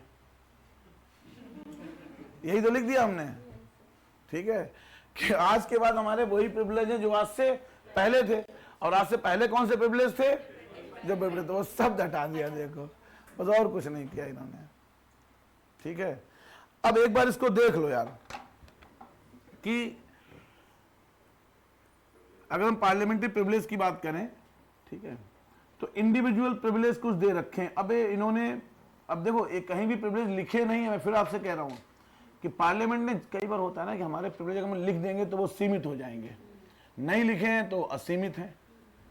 Speaker 1: यही तो लिख दिया हमने। ठीक है, कि आज के बाद हमारे वही प्रिविलेज हैं जो आज से पहले थे, और आज से पहले कौन से प्रिविलेज थे? जो प्रिविलेज थे वो सब हटा दिया, देखो, बस और कुछ नहीं किया इन्होंने। ठीक है, अब एक बार इसको देख लो यार, कि अगर हम पार्लियामेंट्री प्रिविलेज की बात करें, ठीक है, तो इंडिविजुअल प्रिविलेज कुछ दे रखे हैं। अब इन्होंने, अब देखो, एक कहीं भी प्रिविलेज लिखे नहीं है। मैं फिर आपसे कह रहा हूं कि पार्लियामेंट ने, कई बार होता है ना कि हमारे प्रिविलेज अगर हम लिख देंगे तो वो सीमित हो जाएंगे, नहीं लिखे हैं तो असीमित हैं,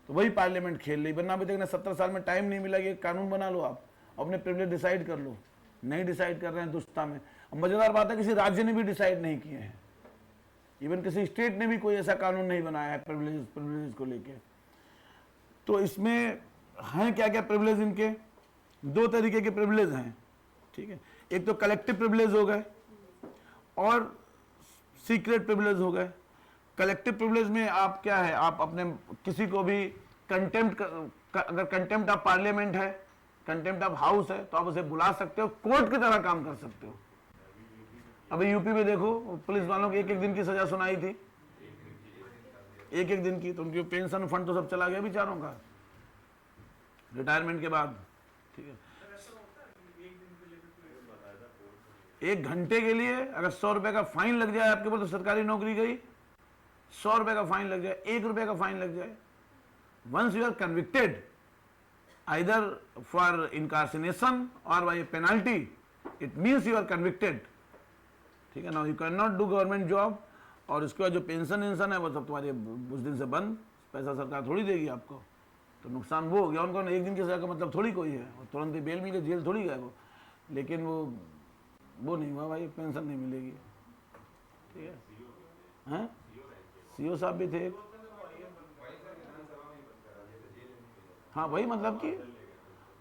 Speaker 1: तो वही पार्लियामेंट खेल रही। वरना अभी तक 70 साल में टाइम नहीं मिला कि कानून बना लो, आप अपने प्रिविलेज डिसाइड कर लो, नहीं डिसाइड कर रहे हैं दुष्टता में। अब मजेदार बात है, किसी राज्य ने भी डिसाइड नहीं किए हैं, इवन किसी स्टेट ने भी कोई ऐसा कानून नहीं बनाया है प्रिविलेज को लेके। तो इसमें हैं क्या क्या प्रिविलेज? इनके दो तरीके के प्रिविलेज हैं। ठीक है, एक तो कलेक्टिव प्रिविलेज हो गए और सीक्रेट प्रिविलेज हो गए। कलेक्टिव प्रिविलेज में आप क्या है, आप अपने किसी को भी कंटेम्प्ट, अगर कंटेम्प्ट ऑफ पार्लियामेंट है, कंटेम्प्ट ऑफ हाउस है, तो आप उसे बुला सकते हो, कोर्ट की तरह काम कर सकते हो। अभी यूपी में देखो, पुलिस वालों को 1-1 दिन की सजा सुनाई थी, 1-1 दिन की, तो उनकी पेंशन फंड तो सब चला गया बेचारों का रिटायरमेंट के बाद। ठीक है, 1 घंटे के लिए अगर 100 रुपए का फाइन लग जाए आपके ऊपर, तो सरकारी नौकरी गई। 100 रुपए का फाइन लग जाए, 1 रुपए का फाइन लग जाए, once you are convicted either for incarceration और by penalty, it means you are convicted. ठीक है ना, you can not do government job, और इसके बाद जो पेंशन है वो सब तुम्हारे उस दिन से बंद, पैसा सरकार थोड़ी देगी आपको, तो नुकसान वो हो गया उनको। 1 दिन की सजा का मतलब थोड़ी कोई है, और तुरंत ही बेल मिल गई, जेल थोड़ी गए वो। लेकिन वो नहीं हुआ भाई, पेंशन नहीं मिलेगी। ठीक है, हैं? सीओ साहब भी थे। हाँ वही मतलब कि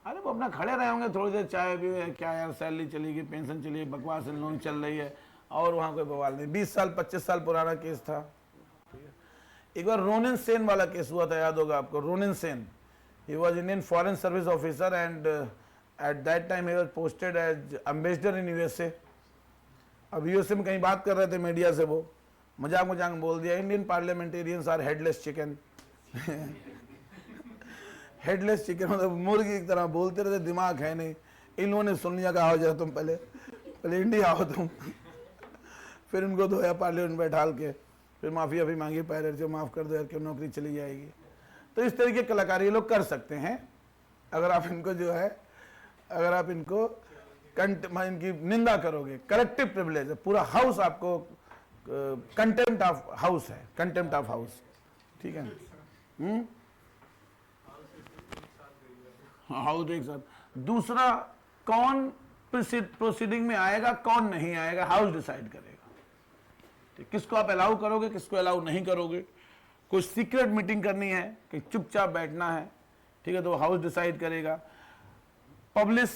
Speaker 1: अरे वो अपना खड़े रहे होंगे, थोड़ी देर चाय भी, क्या यार सैलरी चलेगी, पेंशन चलिए, बकवास लोन चल रही है, और वहाँ कोई बवाल नहीं। 20 साल 25 साल पुराना केस था। एक बार रोनिन सेन वाला केस हुआ था, याद होगा आपको, Ronen Sen. He was Indian foreign service officer and at that time he was posted as ambassador in USA. अब यूएसए में कहीं बात कर रहे थे मीडिया से, वो मजाक मजाक में बोल दिया, Indian parliamentarians are headless chicken. Headless chicken मतलब मुर्गी की तरह बोलते रहते, दिमाग है नहीं। इन लोगों ने सुन लिया, कहा हो जाए तुम पहले इंडिया आओ तुम। फिर उनको धोया पार्लियामेंट में बैठाल के, फिर माफ़ी मांगी, पैरेंट से माफ़ कर दो यार, क्यों नौकरी चली जाएगी। तो इस तरीके की कलाकारी ये लोग कर सकते हैं, अगर आप इनको जो है, अगर आप इनको इनकी निंदा करोगे। कलेक्टिव प्रिविलेज है, पूरा हाउस आपको कंटेम्प्ट ऑफ हाउस है, कंटेम्प्ट ऑफ हाउस। ठीक है, हाउस एक साथ। दूसरा, कौन प्रोसीडिंग में आएगा, कौन नहीं आएगा, हाउस डिसाइड करेगा। ठीक, किसको आप अलाउ करोगे, किसको अलाउ नहीं करोगे। कुछ सीक्रेट मीटिंग करनी है कि चुपचाप बैठना है, ठीक है, तो हाउस डिसाइड करेगा। पब्लिश,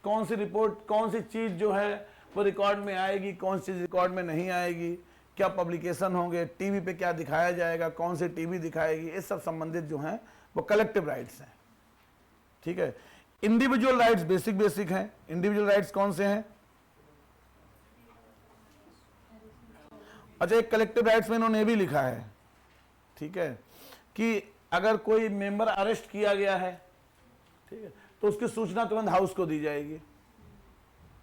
Speaker 1: कौन सी रिपोर्ट, कौन सी चीज जो है वो रिकॉर्ड में आएगी, कौन सी चीज रिकॉर्ड में नहीं आएगी, क्या पब्लिकेशन होंगे, टीवी पे क्या दिखाया जाएगा, कौन सी टीवी दिखाएगी, ये सब संबंधित जो हैं वो कलेक्टिव राइट्स हैं। ठीक है, इंडिविजुअल राइट्स बेसिक हैं। इंडिविजुअल राइट्स कौन से हैं? अच्छा, एक कलेक्टिव राइट्स में इन्होंने भी लिखा है, ठीक है, कि अगर कोई मेंबर अरेस्ट किया गया है, ठीक है, तो उसकी सूचना तुरंत हाउस को दी जाएगी।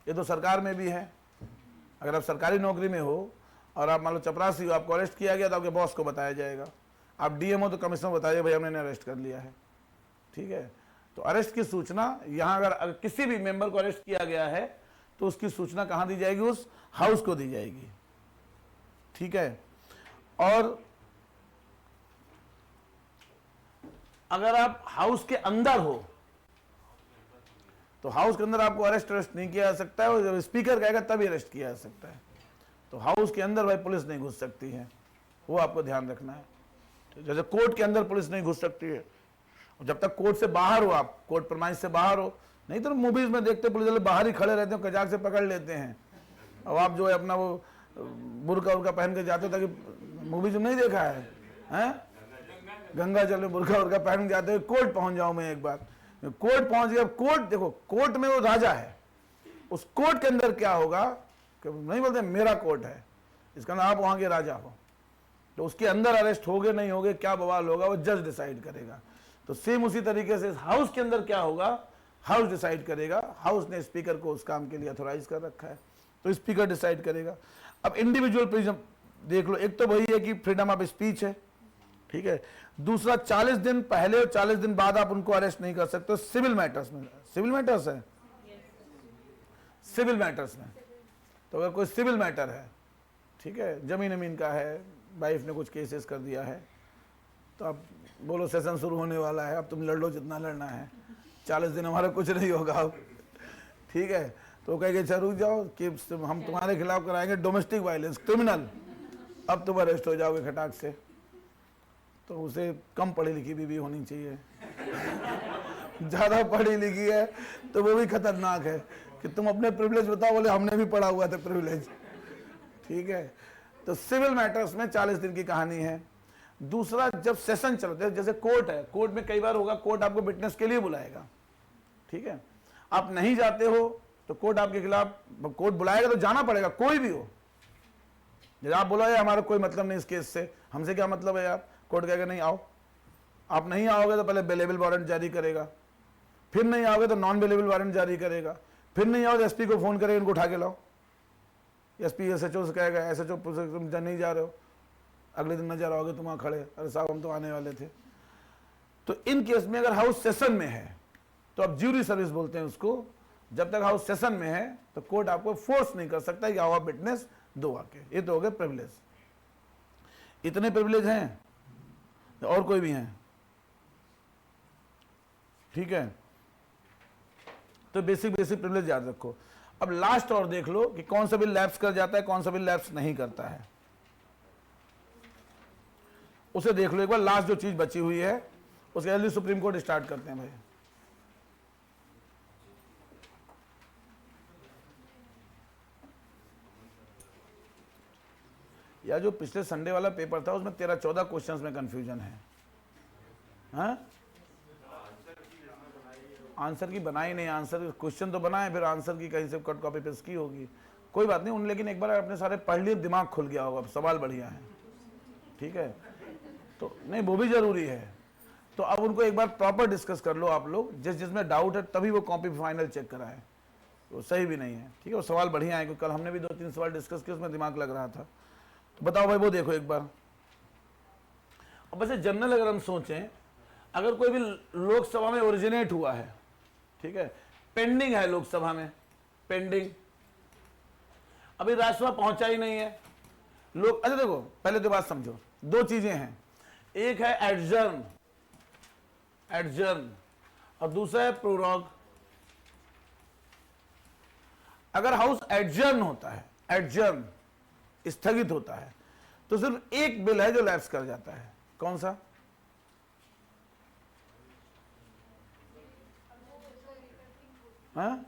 Speaker 1: ये तो सरकार में भी है। अगर आप सरकारी नौकरी में हो और आप मान लो चपरासी हो, आपको अरेस्ट किया गया तो आपके बॉस को बताया जाएगा। आप डीएम हो तो कमिश्नर बताइए भाई हमने अरेस्ट कर लिया है। ठीक है, तो अरेस्ट की सूचना यहाँ अगर किसी भी मेंबर को अरेस्ट किया गया है तो उसकी सूचना कहाँ दी जाएगी? उस हाउस को दी जाएगी। ठीक है, और अगर आप हाउस के अंदर हो तो हाउस के अंदर आपको अरेस्ट नहीं किया जा सकता है, और जब स्पीकर कहेगा तभी अरेस्ट किया जा सकता है। तो हाउस के अंदर भाई पुलिस नहीं घुस सकती है, वो आपको ध्यान रखना है। जैसे कोर्ट के अंदर पुलिस नहीं घुस सकती है, जब तक कोर्ट से बाहर हो, आप कोर्ट प्रमाइस से बाहर हो। नहीं तो मूवीज में देखते पुलिस वाले बाहर ही खड़े रहते हैं, कजाक से पकड़ लेते हैं, और आप जो है अपना वो बुर्का उर्का पहन के जाते हो, ताकि मूवीज में नहीं देखा है, हैं? गंगा जल में बुर्का उर्का पहन के जाते हो, कोर्ट पहुंच जाऊं मैं एक बार, कोर्ट पहुंच गया। कोर्ट देखो, कोर्ट में वो राजा है, उस कोर्ट के अंदर क्या होगा कि नहीं बोलते मेरा कोर्ट है, इसका नाम आप वहां के राजा हो, तो उसके अंदर अरेस्ट होगे नहीं होगे, क्या बवाल होगा, वो जज डिसाइड करेगा। तो सेम उसी तरीके से हाउस के अंदर क्या होगा, हाउस डिसाइड करेगा। हाउस ने स्पीकर को उस काम के लिए अथोराइज कर रखा है, तो स्पीकर डिसाइड करेगा। अब इंडिविजुअल प्रिजम देख लो, एक तो वही है कि फ्रीडम ऑफ स्पीच है, ठीक है। दूसरा, 40 दिन पहले और 40 दिन बाद आप उनको अरेस्ट नहीं कर सकते सिविल मैटर्स में। सिविल मैटर्स है, सिविल मैटर्स में, तो अगर कोई सिविल मैटर है, ठीक है, जमीन अमीन का है, वाइफ ने कुछ केसेस कर दिया है, तो आप बोलो सेशन शुरू होने वाला है, अब तुम लड़ लो जितना लड़ना है, 40 दिन हमारा कुछ नहीं होगा अब, ठीक है। तो कहेंगे अच्छा रुक जाओ कि हम तुम्हारे खिलाफ कराएंगे डोमेस्टिक वायलेंस, क्रिमिनल, अब तुम अरेस्ट हो जाओगे खटाक से। तो उसे कम पढ़ी लिखी भी होनी चाहिए, ज़्यादा पढ़ी लिखी है तो वो भी खतरनाक है कि तुम अपने प्रिविलेज बताओ, बोले हमने भी पढ़ा हुआ था प्रिविलेज, ठीक है। तो सिविल मैटर्स में 40 दिन की कहानी है। दूसरा, जब सेशन चलते हैं, जैसे कोर्ट है, कोर्ट में कई बार होगा कोर्ट आपको विटनेस के लिए बुलाएगा, ठीक है, आप नहीं जाते हो तो कोर्ट आपके खिलाफ, कोर्ट बुलाएगा तो जाना पड़ेगा, कोई भी हो। जब आप बोलो यार हमारा कोई मतलब नहीं इस केस से, हमसे क्या मतलब है यार, कोर्ट कहेगा नहीं आओ। आप नहीं आओगे तो पहले बेलेबल वारंट जारी करेगा, फिर नहीं आओगे तो नॉन बेलेबल वारंट जारी करेगा, फिर नहीं आओ तो एसपी को फोन करेगा इनको उठा के लाओ। एसपी एसएचओ से कहेगा एसएचओ तुम नहीं जा रहे हो, अगले दिन नजर आओगे तुम वहां खड़े, अरे साहब हम तो आने वाले थे। तो इन केस में अगर हाउस सेशन में है तो अब ज्यूरी सर्विस बोलते हैं उसको, जब तक हाउस सेशन में है तो कोर्ट आपको फोर्स नहीं कर सकता कि आओ आप विटनेस दो आके। ये तो हो गए प्रिविलेज। इतने प्रिविलेज हैं और कोई भी हैं, ठीक है। तो बेसिक बेसिक प्रिविलेज याद रखो। अब लास्ट और देख लो कि कौन सा बिल लैप्स कर जाता है, कौन सा बिल लैप्स नहीं करता है, उसे देख लो एक बार। लास्ट जो चीज बची हुई है उसके जल्दी सुप्रीम कोर्ट स्टार्ट करते हैं भाई। या जो पिछले संडे वाला पेपर था उसमें 13-14 क्वेश्चंस में कंफ्यूजन है। हाँ? आंसर की बनाई नहीं, आंसर क्वेश्चन तो बनाए, फिर आंसर की कहीं से कट कॉपी पेस्ट की होगी, कोई बात नहीं उन, लेकिन एक बार अपने सारे पढ़ लिए, दिमाग खुल गया होगा, सवाल बढ़िया है, ठीक है। तो नहीं वो भी जरूरी है, तो अब उनको एक बार प्रॉपर डिस्कस कर लो आप लोग, जिसमें डाउट है तभी वो कॉपी फाइनल चेक कराए, वो सही भी नहीं है, ठीक है। वो सवाल बढ़िया है, क्योंकि कल हमने भी 2-3 सवाल डिस्कस किए, उसमें दिमाग लग रहा था। तो बताओ भाई वो देखो एक बार। अब वैसे जनरल अगर हम सोचें, अगर कोई भी लोकसभा में ओरिजिनेट हुआ है, ठीक है, पेंडिंग है लोकसभा में, पेंडिंग, अभी राज्यसभा पहुंचा ही नहीं है लोग। अच्छा देखो पहले तो बात समझो, दो चीजें हैं, एक है एडजर्न, एडजर्न, और दूसरा है प्रोरॉग। अगर हाउस एडजर्न होता है, एडजर्न स्थगित होता है, तो सिर्फ एक बिल है जो लैप्स कर जाता है, कौन सा? हाँ?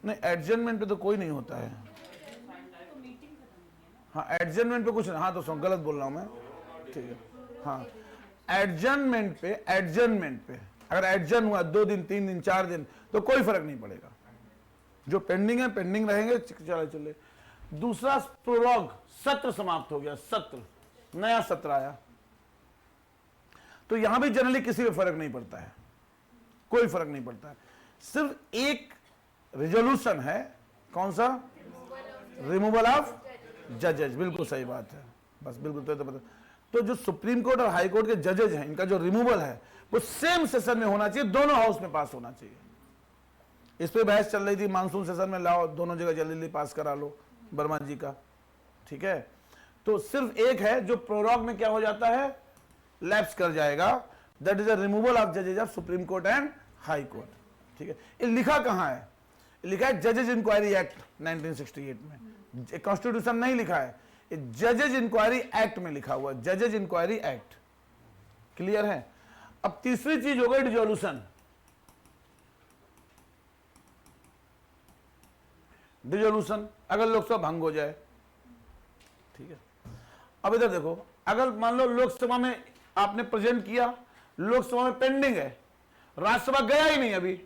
Speaker 1: नहीं एडजर्नमेंट पे तो कोई नहीं होता है। हाँ एडजर्नमेंट पे कुछ नहीं, हाँ तो सुन, गलत बोल रहा हूं मैं, ठीक है। हाँ एडजर्नमेंट पे, एडजर्नमेंट पे अगर एडजर्न हुआ 2 दिन 3 दिन 4 दिन तो कोई फर्क नहीं पड़ेगा, जो पेंडिंग है पेंडिंग रहेंगे, चले चले। दूसरा प्रोरॉग, सत्र समाप्त हो गया, सत्र, नया सत्र आया, तो यहां भी जनरली किसी पे फर्क नहीं पड़ता है, कोई फर्क नहीं पड़ता है। सिर्फ एक रिजोल्यूशन है, कौन सा? रिमूवल ऑफ जजेज, बिल्कुल सही बात है, बस बिल्कुल तो पता। तो जो सुप्रीम कोर्ट और हाई कोर्ट के जजेज हैं, इनका जो रिमूवल है वो सेम सेशन में होना चाहिए, दोनों हाउस में पास होना चाहिए। इस पे बहस चल रही थी, मानसून सेशन में लाओ, दोनों जगह जल्दी पास करा लो वर्मा जी का, ठीक है। तो सिर्फ एक है जो प्रोरॉग में क्या हो जाता है, लैप्स कर जाएगा, that is the removal of जजेज of supreme court and high court, ठीक है। ये लिखा कहां है? लिखा है जजेज इंक्वायरी एक्ट 1968 में, कॉन्स्टिट्यूशन नहीं लिखा है, जजेज इंक्वायरी एक्ट में लिखा हुआ, जजेज इंक्वायरी एक्ट, क्लियर है। अब तीसरी चीज हो गई डिसोल्यूशन। डिसोल्यूशन अगर लोकसभा भंग हो जाए, ठीक है। अब इधर देखो, अगर मान लो लोकसभा में आपने प्रेजेंट किया, लोकसभा में पेंडिंग है, राज्यसभा गया ही नहीं अभी,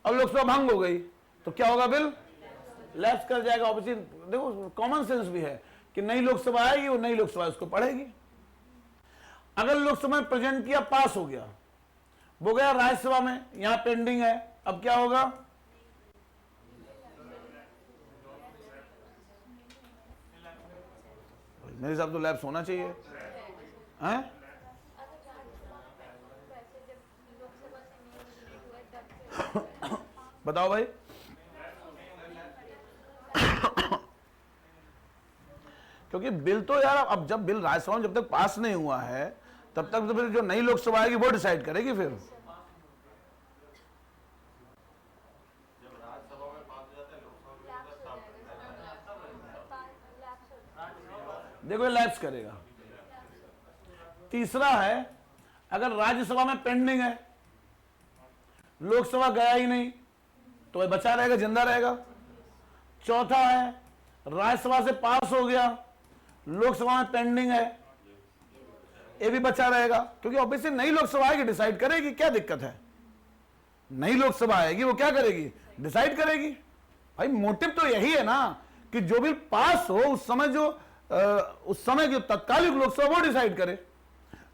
Speaker 1: और लोकसभा भंग हो गई, तो क्या होगा? बिल लैप्स कर जाएगा। ऑब्वियसली देखो कॉमन सेंस भी है कि नई लोकसभा आएगी, वो नई लोकसभा उसको पढ़ेगी। अगर लोकसभा में प्रेजेंट किया, पास हो गया, वो गया राज्यसभा में, यहां पेंडिंग है, अब क्या होगा? मेरे हिसाब तो लैप्स होना चाहिए, हैं? बताओ भाई। क्योंकि बिल तो यार, अब जब बिल राज्यसभा में जब तक पास नहीं हुआ है तब तक तो फिर जो नई लोकसभा आएगी वो डिसाइड करेगी। फिर देखो लैप्स करेगा। तीसरा है, अगर राज्यसभा में पेंडिंग है, लोकसभा गया ही नहीं, तो वह बचा रहेगा, जिंदा रहेगा। चौथा है, राज्यसभा से पास हो गया, लोकसभा में पेंडिंग है, ये भी बचा रहेगा, क्योंकि ऑब्वियसली नई लोकसभा आएगी, डिसाइड करेगी। क्या दिक्कत है? नई लोकसभा आएगी, वो क्या करेगी? डिसाइड करेगी। भाई मोटिव तो यही है ना कि जो बिल पास हो उस समय जो तत्कालिक लोकसभा वो डिसाइड करे।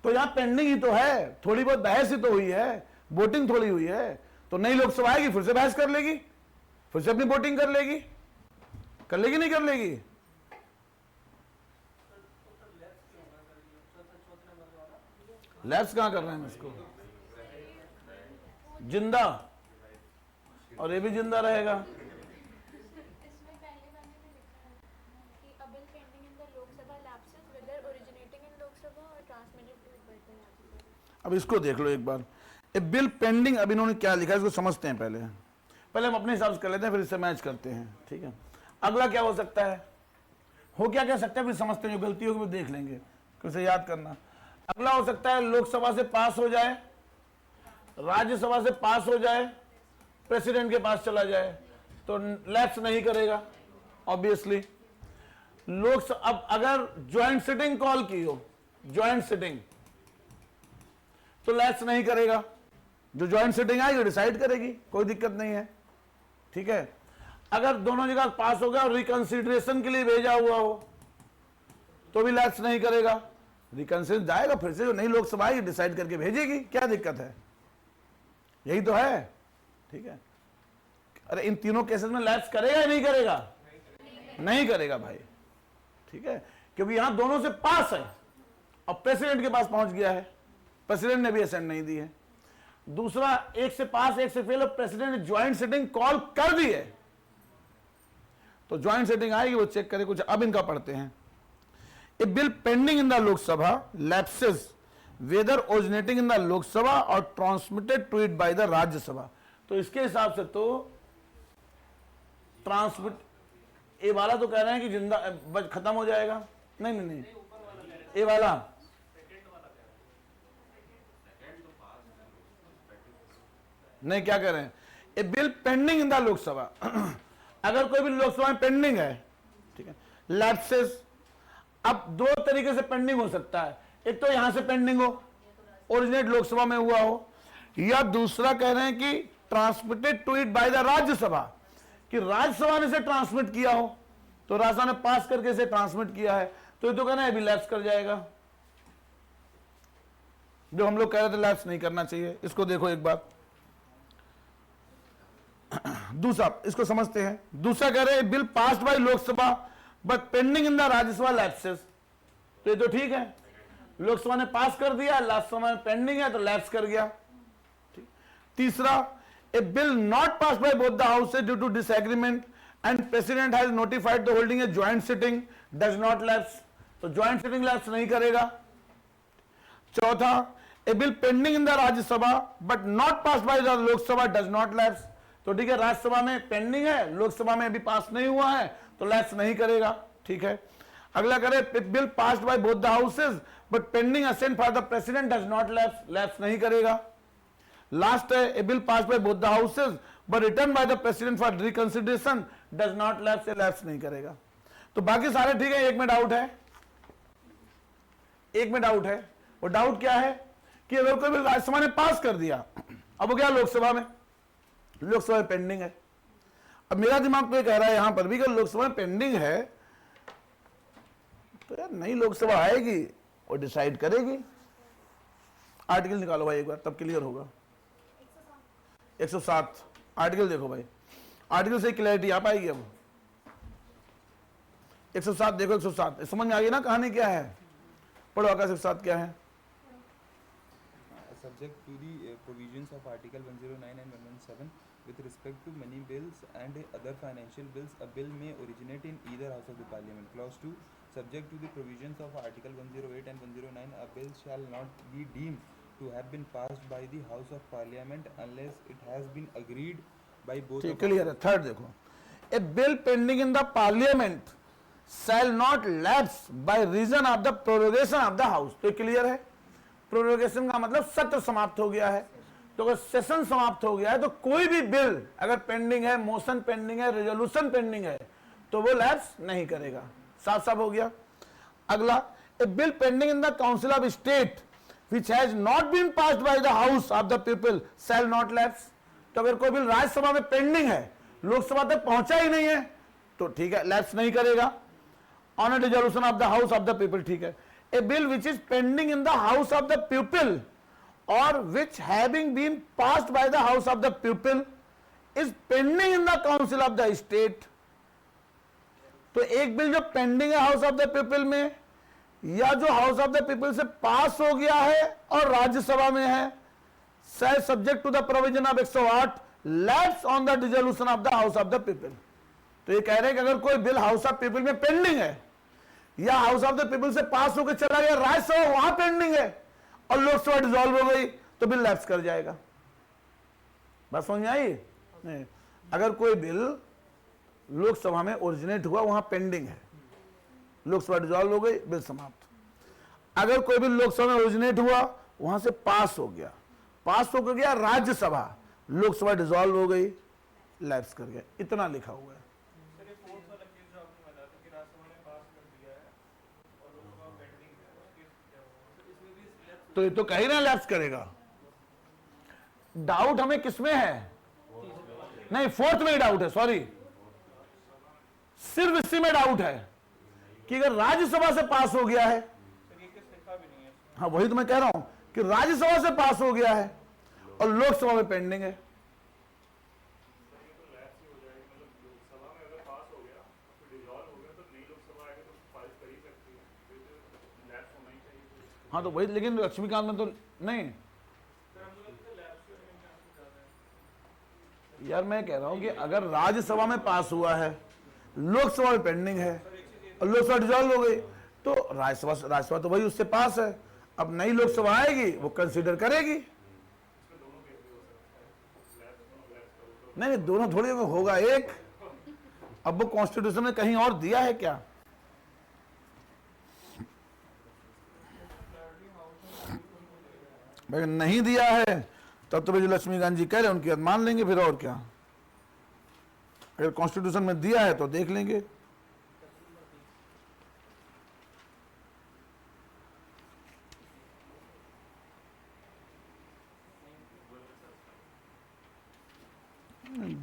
Speaker 1: तो यहां पेंडिंग ही तो है, थोड़ी बहुत बहस ही तो हुई है, वोटिंग थोड़ी हुई है, तो नई लोकसभा आएगी, फिर से बहस कर लेगी, फिर से अपनी वोटिंग कर लेगी, नहीं कर लेगी? लैप्स कहां कर रहे हैं इसको? जिंदा, और ये भी जिंदा रहेगा।
Speaker 3: इसमें पहले वाले में लिखा है कि a bill pending in the Lok Sabha lapses whether originating in Lok Sabha or transmitted to it by the Rajya Sabha।
Speaker 1: अब इसको देख लो एक बार, ए बिल पेंडिंग, अब इन्होंने क्या लिखा है इसको समझते हैं। पहले हम अपने हिसाब से कर लेते हैं, फिर इससे मैच करते हैं, ठीक है। अगला क्या हो सकता है, हो क्या कह सकते हैं, फिर समझते हैं, जो गलती होगी वो देख लेंगे, उसे याद करना। अगला हो सकता है लोकसभा से पास हो जाए, राज्यसभा से पास हो जाए, प्रेसिडेंट के पास चला जाए, तो लैप्स नहीं करेगा ऑब्वियसली। अब अगर ज्वाइंट सिटिंग कॉल की हो, ज्वाइंट सिटिंग, तो लैप्स नहीं करेगा। जो ज्वाइंट सिटिंग आएगी डिसाइड करेगी, कोई दिक्कत नहीं है, ठीक है। अगर दोनों जगह पास हो गया और रिकंसिडरेशन के लिए भेजा हुआ हो तो भी लैप्स नहीं करेगा। रिकंसिडर जाएगा फिर से, जो नई लोकसभा आएगी डिसाइड करके भेजेगी, क्या दिक्कत है, यही तो है, ठीक है। अरे इन तीनों केसेस में लैप्स करेगा या नहीं करेगा, नहीं करेगा भाई, ठीक है, क्योंकि यहां दोनों से पास है और प्रेसिडेंट के पास पहुंच गया है, प्रेसिडेंट ने भी असेंट नहीं दी है। दूसरा, एक से पास एक से फेल, और प्रेसिडेंट ने ज्वाइंट सिटिंग कॉल कर दी है, तो ज्वाइंट सिटिंग आएगी, वो चेक करे कुछ। अब इनका पढ़ते हैं। A bill pending in the Lok Sabha lapses whether originating in the Lok Sabha और transmitted to it by the Rajya Sabha. तो इसके हिसाब से तो ट्रांसमिट, ए वाला तो कह रहे हैं कि जिंदा खत्म हो जाएगा, नहीं, ए वाला नहीं, क्या कह रहे हैं, a bill pending in the Lok Sabha अगर कोई भी लोकसभा में पेंडिंग है, ठीक है, लैप्सेस। अब दो तरीके से पेंडिंग हो सकता है, एक तो यहां से पेंडिंग हो, ओरिजिनेट लोकसभा में हुआ हो, या दूसरा कह रहे हैं कि transmitted to it by the Rajya Sabha, कि राज्यसभा ने इसे ट्रांसमिट किया हो, तो राज्यसभा ने पास करके इसे ट्रांसमिट किया है, तो ये तो कहना है अभी लैप्स कर जाएगा। जो हम लोग कह रहे थे लैप्स नहीं करना चाहिए, इसको देखो एक बार। दूसरा, इसको समझते हैं। दूसरा कह रहे हैं bill passed bye Lok Sabha but pending in the Rajya Sabha lapses, तो ये तो ठीक है, लोकसभा ने पास कर दिया, राज्यसभा में पेंडिंग है तो लैप्स कर गया। तीसरा, a bill not pass by both the houses due to disagreement and president has notified the holding a joint sitting does not lapse, तो ज्वाइंट सिटिंग लैप्स नहीं करेगा। चौथा, a bill pending in the Rajya Sabha but not pass by the Lok Sabha does not lapse, तो ठीक है, राज्यसभा में पेंडिंग है, लोकसभा में अभी पास नहीं हुआ है, तो लैप्स नहीं करेगा, ठीक है। अगला करे bill passed by both the houses but pending assent for the president does not lapse, lapse नहीं करेगा। लास्ट है, a bill passed by both the houses but return by the president for reconsideration does not lapse, lapse नहीं करेगा। तो बाकी सारे ठीक है, एक में डाउट है, एक में डाउट है। वो डाउट क्या है कि अगर कोई बिल राज्यसभा ने पास कर दिया, अब वो क्या लोकसभा में, लोकसभा में पेंडिंग है। अब मेरा दिमाग तो ये कह रहा है यहां पर भी कि लोकसभा में पेंडिंग है, तो यार नई लोकसभा आएगी और डिसाइड करेगी। आर्टिकल निकालो भाई एक बार, तब क्लियर होगा। 107 आर्टिकल देखो भाई, आर्टिकल से क्लैरिटी आ पाएगी। अब 107 देखो, 107 समझ में आ गई ना कहानी क्या है, पढ़ो आकाश 107 क्या है।
Speaker 5: Subject to the provisions of Article 109 and 117 with respect to money bills and other financial bills, a bill may originate in either house of the Parliament. Clause 2. Subject to the provisions of Article 108 and 109, a bill shall not be deemed to have been passed by the House of Parliament unless it has been agreed by both.
Speaker 1: ठीक, क्लियर है। थर्ड देखो, a bill pending in the parliament shall not lapse by reason of the prorogation of the house, तो क्लियर है। प्रोरोगेशन का मतलब सत्र समाप्त हो गया है, तो अगर सेशन समाप्त हो गया है तो कोई भी बिल अगर पेंडिंग है, मोशन पेंडिंग है, रेजोल्यूशन पेंडिंग है, तो वो लैप्स नहीं करेगा। साफ साफ हो गया। अगला, a bill pending in the council of state which has not been passed by the house of the people shall not lapse, तो अगर कोई बिल राज्यसभा में पेंडिंग है, लोकसभा तक पहुंचा ही नहीं है, तो ठीक है, लैप्स नहीं करेगा। On a resolution of the house of the people, ठीक है। A bill which is pending in the house of the people or which having been passed by the house of the people is pending in the council of the state, तो एक बिल जो पेंडिंग है हाउस ऑफ द पीपल में, या जो हाउस ऑफ द पीपल से पास हो गया है और राज्यसभा में है, subject to the provision of 108 lapse on the dissolution of the house of the people. तो ये कह रहे हैं कि अगर कोई बिल हाउस ऑफ पीपल में पेंडिंग है या हाउस ऑफ द पीपल से पास होकर चला गया, राज्यसभा वहां पेंडिंग है और लोकसभा डिसॉल्व हो गई, तो बिल लैप्स कर जाएगा। बात समझ में आई? नहीं, अगर कोई बिल लोकसभा में ओरिजिनेट हुआ, वहां पेंडिंग है, लोकसभा डिसॉल्व हो गई, बिल समाप्त। अगर कोई बिल लोकसभा में ओरिजिनेट हुआ, वहां से पास हो गया, पास होकर गया राज्यसभा, लोकसभा डिसॉल्व हो गई, लैप्स कर गया, इतना लिखा हुआ है।
Speaker 2: सर ये फोर्थ वाला केस जो आपने बताया था कि राज्यसभा ने पास कर दिया है और लोकसभा पेंडिंग है, उस केस क्या होगा? सर इसमें भी lapse
Speaker 1: तो ये तो कहीं ना लैप्स करेगा। डाउट हमें किसमें है? नहीं, फोर्थ में डाउट है, सॉरी, सिर्फ इसी में डाउट है कि अगर राज्यसभा से पास हो गया है,
Speaker 2: सर ये केस लिखा भी नहीं है।
Speaker 1: हाँ वही तो मैं कह रहा हूं कि राज्यसभा से पास हो गया है और लोकसभा में पेंडिंग है, हाँ तो वही, लेकिन लक्ष्मीकांत में तो नहीं। यार मैं कह रहा हूं कि अगर राज्यसभा में पास हुआ है, लोकसभा में पेंडिंग है और लोकसभा डिसॉल्व हो गई, तो राज्यसभा तो वही उससे पास है, अब नई लोकसभा आएगी वो कंसीडर करेगी। नहीं दोनों थोड़ी होगा एक। अब वो कॉन्स्टिट्यूशन में कहीं और दिया है क्या? भाई नहीं दिया है तब तो जो लक्ष्मीकांत जी कह रहे हैं उनकी बात मान लेंगे, फिर और क्या। अगर कॉन्स्टिट्यूशन में दिया है तो देख लेंगे।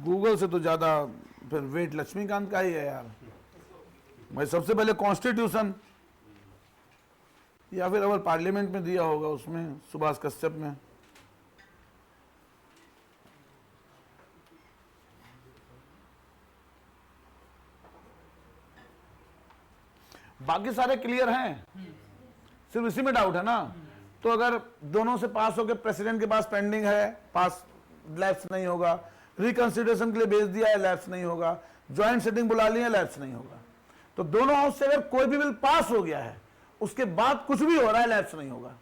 Speaker 1: गूगल से तो ज्यादा फिर वेट लक्ष्मीकांत का ही है यार। भाई सबसे पहले कॉन्स्टिट्यूशन, या फिर अगर पार्लियामेंट में दिया होगा उसमें, सुभाष कश्यप में। बाकी सारे क्लियर हैं, सिर्फ इसी में डाउट है ना। तो अगर दोनों से पास होकर प्रेसिडेंट के पास पेंडिंग है, पास लैप्स नहीं होगा, रिकंसिडरेशन के लिए भेज दिया है, लैप्स नहीं होगा, ज्वाइंट सेटिंग बुला ली है, लैप्स नहीं होगा। तो दोनों हाउस से अगर कोई भी बिल पास हो गया है, उसके बाद कुछ भी हो रहा है, लैप्स नहीं होगा,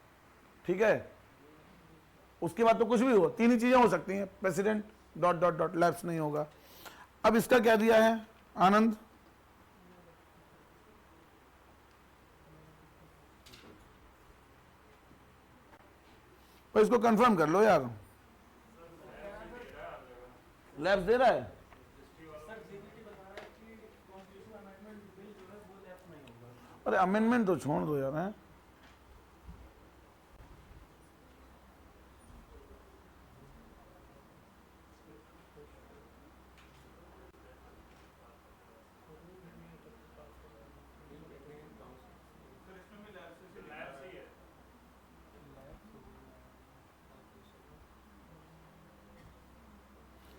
Speaker 1: ठीक है। उसके बाद तो कुछ भी हो, तीन ही चीजें हो सकती हैं, president dot dot dot, lapse नहीं होगा। अब इसका क्या दिया है आनंद? तो इसको कंफर्म कर लो यार, लैप्स दे रहा है।
Speaker 2: सर जीबीटी बता रहा है कि कॉन्स्टिट्यूशन अमेंडमेंट बिल जो है वो लैप्स नहीं होगा।
Speaker 1: अरे अमेंडमेंट तो छोड़ दो यार, हैं?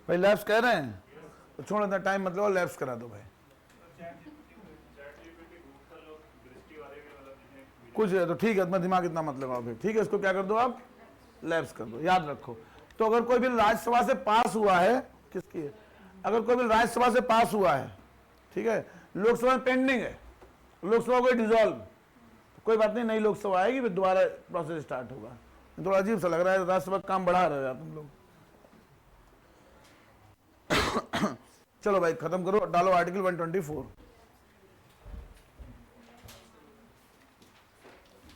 Speaker 1: भाई लैप्स कह रहे हैं तो छोड़, इतना टाइम मतलब लैप्स करा दो भाई। कुछ है तो ठीक है, इतना दिमाग इतना मत लगाओ फिर, ठीक है। इसको क्या कर दो आप, लैप्स कर दो, याद रखो। तो अगर कोई बिल राज्यसभा से पास हुआ है, किसकी है, अगर कोई बिल राज्यसभा से पास हुआ है, ठीक है, लोकसभा में पेंडिंग है, लोकसभा को डिसॉल्व, तो कोई बात नहीं, नई लोकसभा आएगी, फिर दोबारा प्रोसेस स्टार्ट होगा। थोड़ा अजीब सा लग रहा है, राज्यसभा काम बढ़ा रहे हो तुम लोग। चलो भाई खत्म करो, डालो आर्टिकल 124,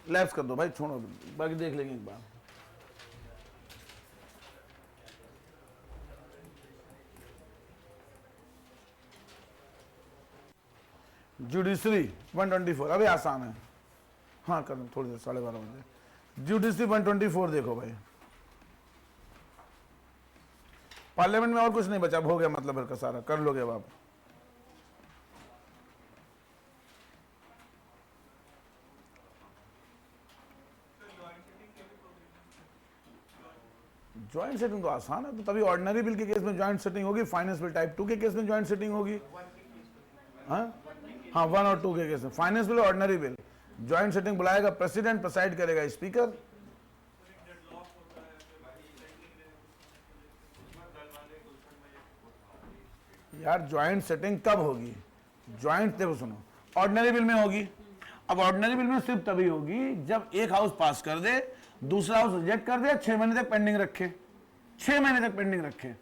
Speaker 1: लैप्स कर दो भाई, छोड़ो, बाकी देख लेंगे एक बार। जुडिशरी 124, अभी आसान है, हाँ कर दो थोड़ी देर, 12:30 बजे। जुडिशरी 124 देखो भाई, पार्लियामेंट में और कुछ नहीं बचा, हो गया मतलब भर का सारा, कर लोगे अब आप। ज्वाइंट सेटिंग तो आसान है, तो तभी ऑर्डिनरी बिल के केस में ज्वाइंट सेटिंग होगी, फाइनेंस बिल टाइप 2 के केस में ज्वाइंट सेटिंग होगी, हाँ 1 और 2 के केस में। Finance bill ordinary bill joint sitting बुलाएगा प्रेसिडेंट, प्रेसाइड करेगा स्पीकर। यार ज्वाइंट सेटिंग कब होगी, ज्वाइंट देखो सुनो, ऑर्डिनरी बिल में होगी। अब ऑर्डिनरी बिल में सिर्फ तभी होगी जब एक हाउस पास कर दे दूसरा हाउस रिजेक्ट कर दिया, 6 महीने तक पेंडिंग रखे, 6 महीने तक पेंडिंग रखे,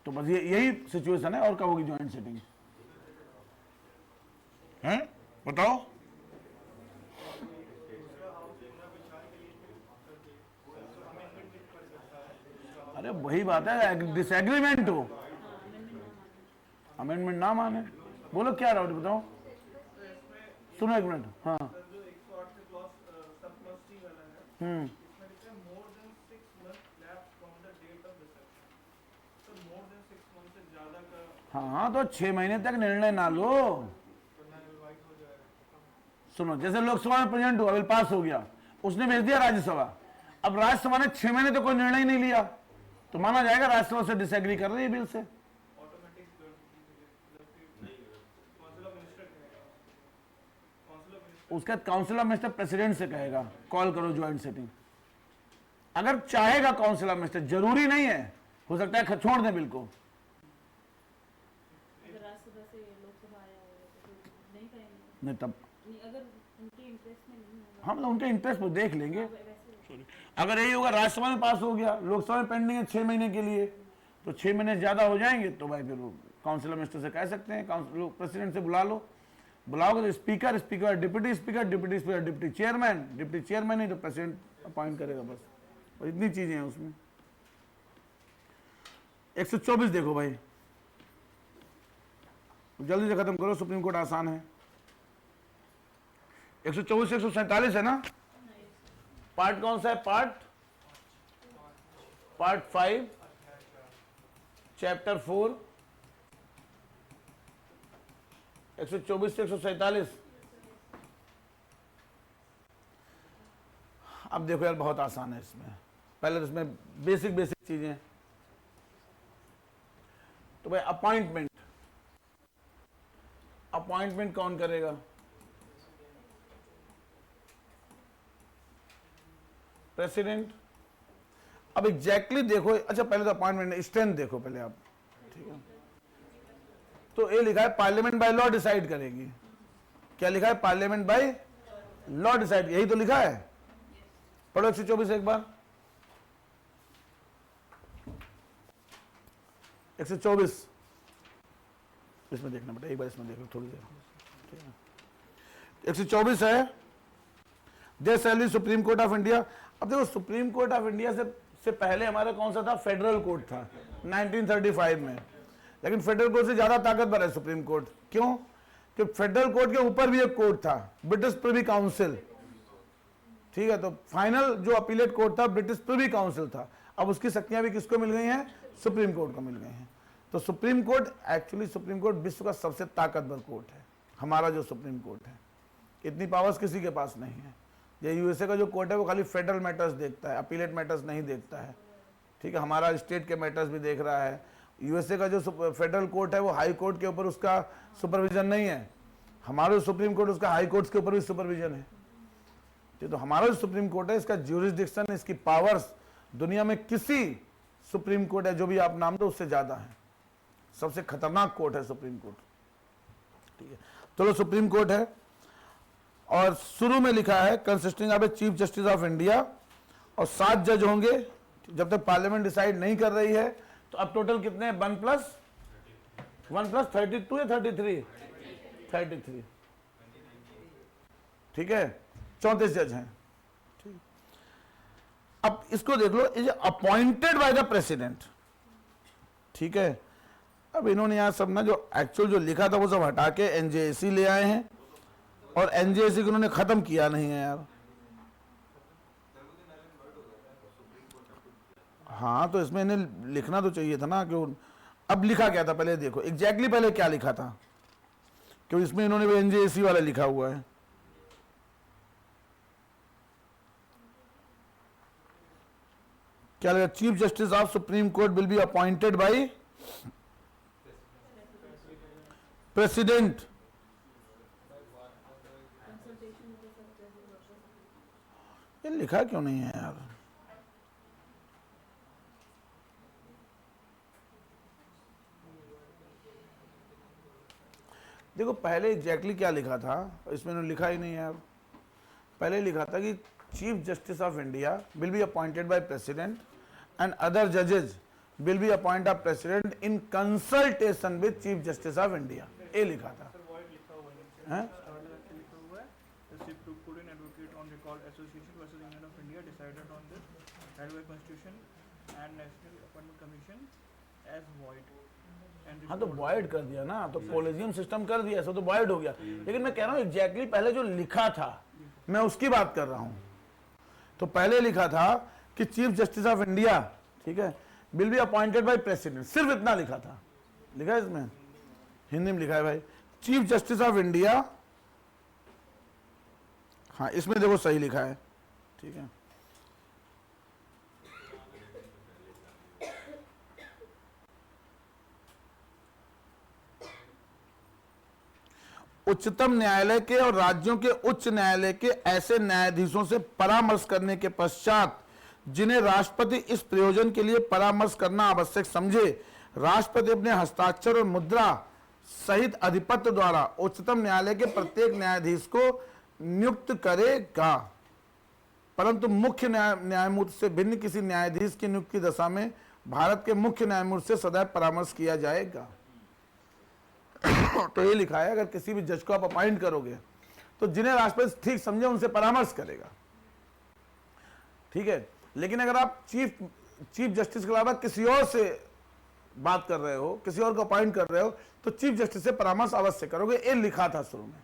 Speaker 1: तो बस यही सिचुएशन है। और कब होगी ज्वाइंट सेटिंग है, बताओ। अरे वही बात है, डिसएग्रीमेंट हो, अमेंडमेंट ना माने। बोलो क्या डाउट बताओ, सुनो एक मिनट। हाँ
Speaker 2: जो 108 से क्लॉज सब क्लॉज सी वाला है, इसमें लिखा है more than 6 month lapse from the date of dissension. तो मोर देन 6 मंथ से ज्यादा का
Speaker 1: हाँ, तो 6 महीने तक निर्णय ना लो।
Speaker 2: करना वाइट हो जाएगा।
Speaker 1: सुनो, जैसे लोकसभा में प्रेजेंट हुआ, बिल पास हो गया, उसने भेज दिया राज्यसभा, अब राज्यसभा ने 6 महीने तक कोई निर्णय ही नहीं लिया, तो माना जाएगा राज्यसभा से डिसएग्री कर रही है बिल से।
Speaker 2: ऑटोमेटिक काउंसिल ऑफ मिनिस्टर कहेगा, काउंसिल ऑफ मिनिस्टर
Speaker 1: उसका काउंसिल ऑफ मिनिस्टर प्रेसिडेंट से कहेगा कॉल करो ज्वाइंट सेटिंग, अगर चाहेगा काउंसिल ऑफ मिनिस्टर, जरूरी नहीं है, हो सकता है छोड़ दें बिल को।
Speaker 6: अगर राज्यसभा से लोकसभा आया होगा तो नहीं करेंगे,
Speaker 1: नहीं तब
Speaker 6: अगर उनके इंटरेस्ट में नहीं होगा
Speaker 1: हम लोग उनके इंटरेस्ट पर देख लेंगे।
Speaker 6: वैसे
Speaker 1: अगर यही होगा राज्यसभा में पास हो गया, लोकसभा में पेंडिंग है 6 महीने के लिए, तो 6 महीने ज्यादा हो जाएंगे, तो भाई फिर काउंसिल ऑफ मिनिस्टर से कह सकते हैं, काउंसिल प्रेसिडेंट से बुला लो, बुलाओगे तो speaker, speaker deputy speaker, deputy speaker deputy chairman, deputy chairman नहीं तो प्रेसिडेंट अपॉइंट करेगा बस। और इतनी चीजें हैं उसमें। 124 देखो भाई, जल्दी से खत्म करो, सुप्रीम कोर्ट आसान है। 124 से 147 है ना, पार्ट कौन सा है, पार्ट 5 चैप्टर 4, 124 से 147। अब देखो यार, बहुत आसान है इसमें, पहले तो इसमें बेसिक चीजें। तो भाई अपॉइंटमेंट कौन करेगा, प्रेसिडेंट। अब एग्जैक्टली देखो, अच्छा पहले तो अपॉइंटमेंट स्ट्रेंथ देखो पहले आप, ठीक है। तो ये लिखा है पार्लियामेंट बाय लॉ डिसाइड करेगी, क्या लिखा है, पार्लियामेंट बाय लॉ डिसाइड, यही तो लिखा है। पढ़ो 124 एक बार, 124 इसमें देखना बेटा, एक बार इसमें देख लो थोड़ी देर, ठीक है। 124 है, they shall be Supreme Court of India. अब देखो, सुप्रीम कोर्ट ऑफ इंडिया से पहले हमारा कौन सा था, फेडरल कोर्ट था 1935 में, लेकिन फेडरल कोर्ट से ज्यादा ताकतवर है सुप्रीम कोर्ट। क्यों? कि फेडरल कोर्ट के ऊपर भी एक कोर्ट था, ब्रिटिश प्रिवी काउंसिल, ठीक है। तो फाइनल जो अपीलेट कोर्ट था ब्रिटिश प्रिवी काउंसिल था, अब उसकी शक्तियां भी किसको मिल गई हैं, सुप्रीम कोर्ट को मिल गई हैं। तो supreme court, actually supreme court विश्व का सबसे ताकतवर कोर्ट है, हमारा जो सुप्रीम कोर्ट है। इतनी पावर्स किसी के पास नहीं है। ये यूएसए का जो कोर्ट है वो खाली फेडरल मैटर्स देखता है, अपीलेट मैटर्स नहीं देखता है, ठीक है। हमारा स्टेट के मैटर्स भी देख रहा है। यूएसए का जो फेडरल कोर्ट है वो हाई कोर्ट के ऊपर उसका सुपरविजन नहीं है, हमारा सुप्रीम कोर्ट उसका हाई कोर्ट के ऊपर भी सुपरविजन है। तो हमारा जो सुप्रीम कोर्ट है, इसका ज्यूरिसडिक्शन, इसकी पावर्स दुनिया में किसी सुप्रीम कोर्ट है जो भी आप नाम दो उससे ज्यादा है। सबसे खतरनाक कोर्ट है सुप्रीम कोर्ट, ठीक है। चलो सुप्रीम कोर्ट है, और शुरू में लिखा है consisting of a chief justice of India, और 7 जज होंगे जब तक पार्लियामेंट डिसाइड नहीं कर रही है। तो अब टोटल कितने हैं, 1 प्लस 32 या 33, ठीक है। 34 जज हैं, ठीक। अब इसको देख लो, is appointed by the president, ठीक है। अब इन्होंने यहां सब ना जो एक्चुअल जो लिखा था वो सब हटा के एनजेएसी ले आए हैं, और एनजेएसी को उन्होंने खत्म किया नहीं है यार। हाँ, तो इसमें इन्हें लिखना तो चाहिए था ना कि अब लिखा क्या था, पहले देखो एग्जैक्टली पहले क्या लिखा था, क्योंकि इसमें इन्होंने भी एनजेएसी वाला लिखा हुआ है। क्या लगा, chief justice of supreme court will be appointed by president. ये लिखा क्यों नहीं है यार, देखो पहले एग्जैक्टली क्या लिखा था, इसमें इन्होंने लिखा ही नहीं है यार। पहले लिखा था कि Chief Justice of India will be appointed by President and other judges will be appointed by President in consultation with Chief Justice of India. ये लिखा था
Speaker 2: सर वॉइड लिखा हुआ है नीचे
Speaker 1: हैं?
Speaker 2: स्टार्ट करके लिखा हुआ है the supreme advocate on record association versus union of India decided on this head by constitution and national appointment commission as void and
Speaker 1: हाँ तो वॉइड कर दिया ना, तो कोलेजियम सिस्टम कर दिया, ऐसा तो वॉइड हो गया। लेकिन मैं कह रहा हूँ एग्जैक्टली पहले जो लिखा था मैं उसकी बात कर रहा हूँ। तो पहले लिखा था कि चीफ जस्टिस ऑफ इंडिया, ठीक है, will be appointed by president, सिर्फ इतना लिखा था। लिखा है इसमें, हिंदी में लिखा है भाई, चीफ जस्टिस ऑफ इंडिया। हाँ इसमें देखो सही लिखा है, ठीक है। उच्चतम न्यायालय के और राज्यों के उच्च न्यायालय के ऐसे न्यायाधीशों से परामर्श करने के पश्चात जिन्हें राष्ट्रपति इस प्रयोजन के लिए परामर्श करना आवश्यक समझे, राष्ट्रपति अपने हस्ताक्षर और मुद्रा सहित अधिपत्र द्वारा उच्चतम न्यायालय के प्रत्येक न्यायाधीश को नियुक्त करेगा। परंतु मुख्य न्यायमूर्ति से भिन्न किसी न्यायाधीश की नियुक्ति दशा में भारत के मुख्य न्यायमूर्ति से सदैव परामर्श किया जाएगा। तो ये लिखा है अगर किसी भी जज को आप अपॉइंट करोगे तो जिन्हें राष्ट्रपति ठीक समझे उनसे परामर्श करेगा, ठीक है। लेकिन अगर आप चीफ जस्टिस के अलावा किसी और से बात कर रहे हो, किसी और को अपॉइंट कर रहे हो, तो चीफ जस्टिस से परामर्श अवश्य करोगे। ये लिखा था शुरू में,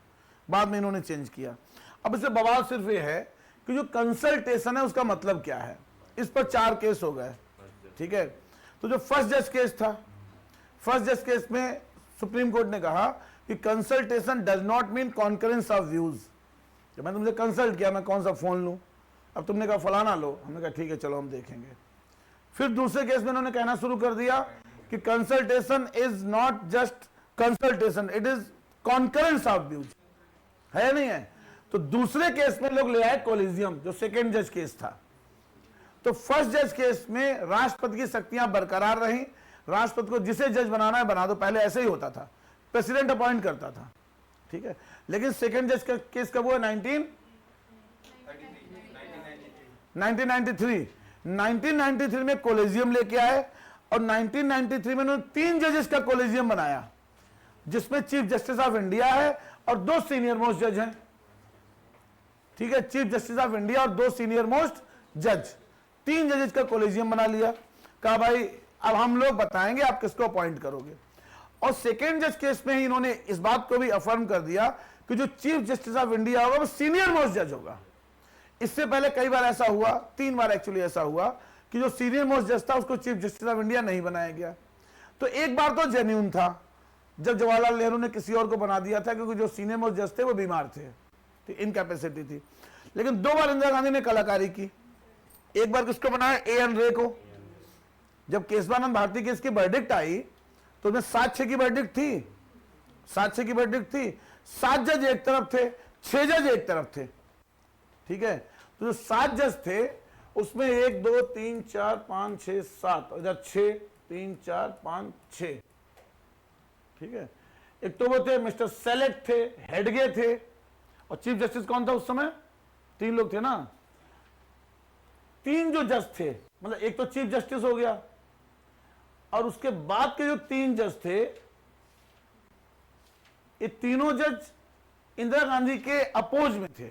Speaker 1: बाद में इन्होंने चेंज किया। अब इससे बवाल सिर्फ ये है कि जो कंसल्टेशन है उसका मतलब क्या है। इस पर 4 केस हो गए, ठीक है। तो जो फर्स्ट जज केस था, फर्स्ट जज केस में सुप्रीम कोर्ट ने कहा कि consultation does not mean concurrence of views. जब मैंने तुमसे कंसल्ट किया, मैं कौन सा फोन लूं, अब तुमने कहा फलाना लो, हमने कहा ठीक है चलो हम देखेंगे। फिर दूसरे केस में उन्होंने कहना शुरू कर दिया कि consultation is not just consultation, it is concurrence of views, है नहीं है। तो दूसरे केस में लोग ले आए कोलिजियम, जो सेकेंड जज केस था। तो फर्स्ट जज केस में राष्ट्रपति की शक्तियां बरकरार रहीं, राष्ट्रपति को जिसे जज बनाना है बना दो, पहले ऐसे ही होता था, प्रेसिडेंट अपॉइंट करता था, ठीक है। लेकिन सेकेंड जज का केस कब हुआ? 1993 में कोलेजियम लेके आए और 1993 में उन्होंने 3 जजेस का कोलेजियम बनाया, जिसमें चीफ जस्टिस ऑफ इंडिया है और 2 सीनियर मोस्ट जज हैं, ठीक है। चीफ जस्टिस ऑफ इंडिया और 2 सीनियर मोस्ट जज, 3 जजेस का कोलेजियम बना लिया। कहा भाई अब हम लोग बताएंगे आप किसको अपॉइंट करोगे। और सेकेंड जज केस में ही इन्होंने इस बात को भी अफर्म कर दिया कि जो चीफ जस्टिस ऑफ इंडिया होगा वो सीनियर मोस्ट जज होगा। इससे पहले कई बार ऐसा हुआ, 3 बार एक्चुअली ऐसा हुआ कि जो सीनियर मोस्ट जज था उसको चीफ जस्टिस ऑफ इंडिया नहीं बनाया गया। तो एक बार तो जेन्युइन था जब जवाहरलाल नेहरू ने किसी और को बना दिया था, क्योंकि जो सीनियर मोस्ट जज थे वो बीमार थे, तो इनकैपेसिटी थी। लेकिन 2 बार इंदिरा गांधी ने कलाकारी की। एक बार किसको बनाया? A.N. रे को। जब केशवानंद भारती केस की वर्डिक्ट आई तो उसमें 7-6 की वर्डिक्ट थी, 7-6 की वर्डिक्ट थी। 7 जज एक तरफ थे, 6 जज एक तरफ थे, ठीक है। तो जो 7 जज थे उसमें 1 2 3 4 5 6 7 इधर 6 3 4 5 6, ठीक है। एक तो वो थे मिस्टर सेलेक्ट थे, हेडगे थे, और चीफ जस्टिस कौन था उस समय? 3 लोग थे ना। 3 जो जज थे, मतलब एक तो चीफ जस्टिस हो गया और उसके बाद के जो 3 जज थे, ये तीनों जज इंदिरा गांधी के अपोज में थे।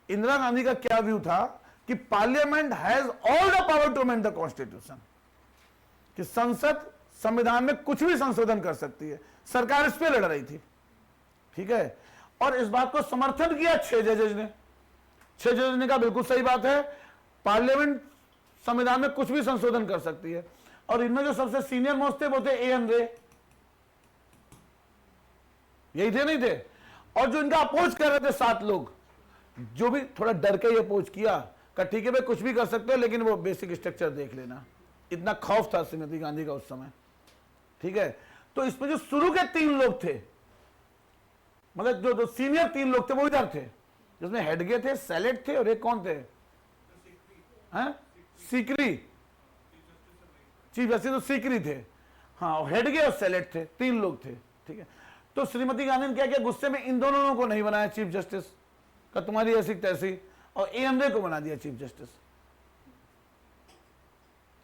Speaker 1: इंदिरा गांधी का क्या व्यू था कि parliament has all the power to amend the constitution, कि संसद संविधान में कुछ भी संशोधन कर सकती है। सरकार इस पे लड़ रही थी, ठीक है। और इस बात को समर्थन किया 6 जजेज ने। 6 जजेज ने कहा बिल्कुल सही बात है, पार्लियामेंट संविधान में कुछ भी संशोधन कर सकती है। और इनमें जो सबसे सीनियर मोस्ट थे वो थे A.N. रे, यही थे नहीं थे। और जो इनका अपोज कर रहे थे 7 लोग, जो भी थोड़ा डर के ही अपोज किया, कहा ठीक है भाई कुछ भी कर सकते हो लेकिन वो बेसिक स्ट्रक्चर देख लेना। इतना खौफ था श्रीमती गांधी का उस समय, ठीक है। तो इसमें जो शुरू के 3 लोग थे, मतलब जो सीनियर 3 लोग थे वो इधर थे, जिसमें हेडगे थे, सेलेक्ट थे और एक कौन थे? सीकरी, चीफ जस्टिस तो सीकरी थे, हाँ, हेडगे और सेलेक्ट थे, 3 लोग थे, ठीक है। तो श्रीमती गांधी ने क्या किया, गुस्से में इन दोनों को नहीं बनाया चीफ जस्टिस का, तुम्हारी ऐसी तैसी, और एएमजे को बना दिया चीफ जस्टिस।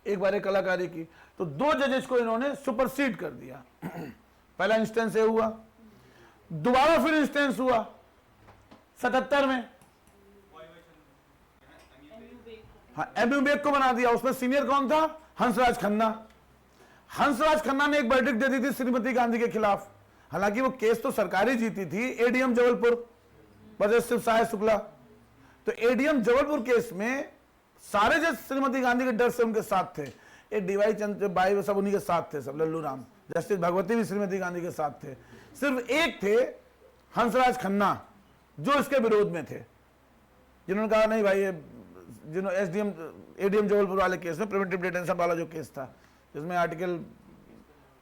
Speaker 1: एक बार एक कलाकारी की, तो 2 जजेस को इन्होंने सुपरसीड कर दिया। पहला इंस्टेंस ये हुआ, दोबारा फिर इंस्टेंस हुआ 77 में, हाँ एमयू बेग को बना दिया। उसमें सीनियर कौन था? हंसराज खन्ना। हंसराज खन्ना ने एक वर्डिक्ट दे दी थी श्रीमती गांधी के खिलाफ। हालांकि वो केस तो सरकारी जीती थी, एडीएम जबलपुर बजट शिव सहाय शुक्ला। तो एडीएम जबलपुर केस में सारे जज श्रीमती गांधी के डर से उनके साथ थे। ये डीवाई चंद्र बाई सब उन्हीं के साथ थे, सब लल्लू राम, जस्टिस भगवती भी श्रीमती गांधी के साथ थे। सिर्फ एक थे हंसराज खन्ना जो इसके विरोध में थे, जिन्होंने कहा नहीं भाई, ये जिन्होंने एडीएम जबलपुर वाले केस में प्रिवेंटिव डिटेंशन वाला जो केस था, जिसमें आर्टिकल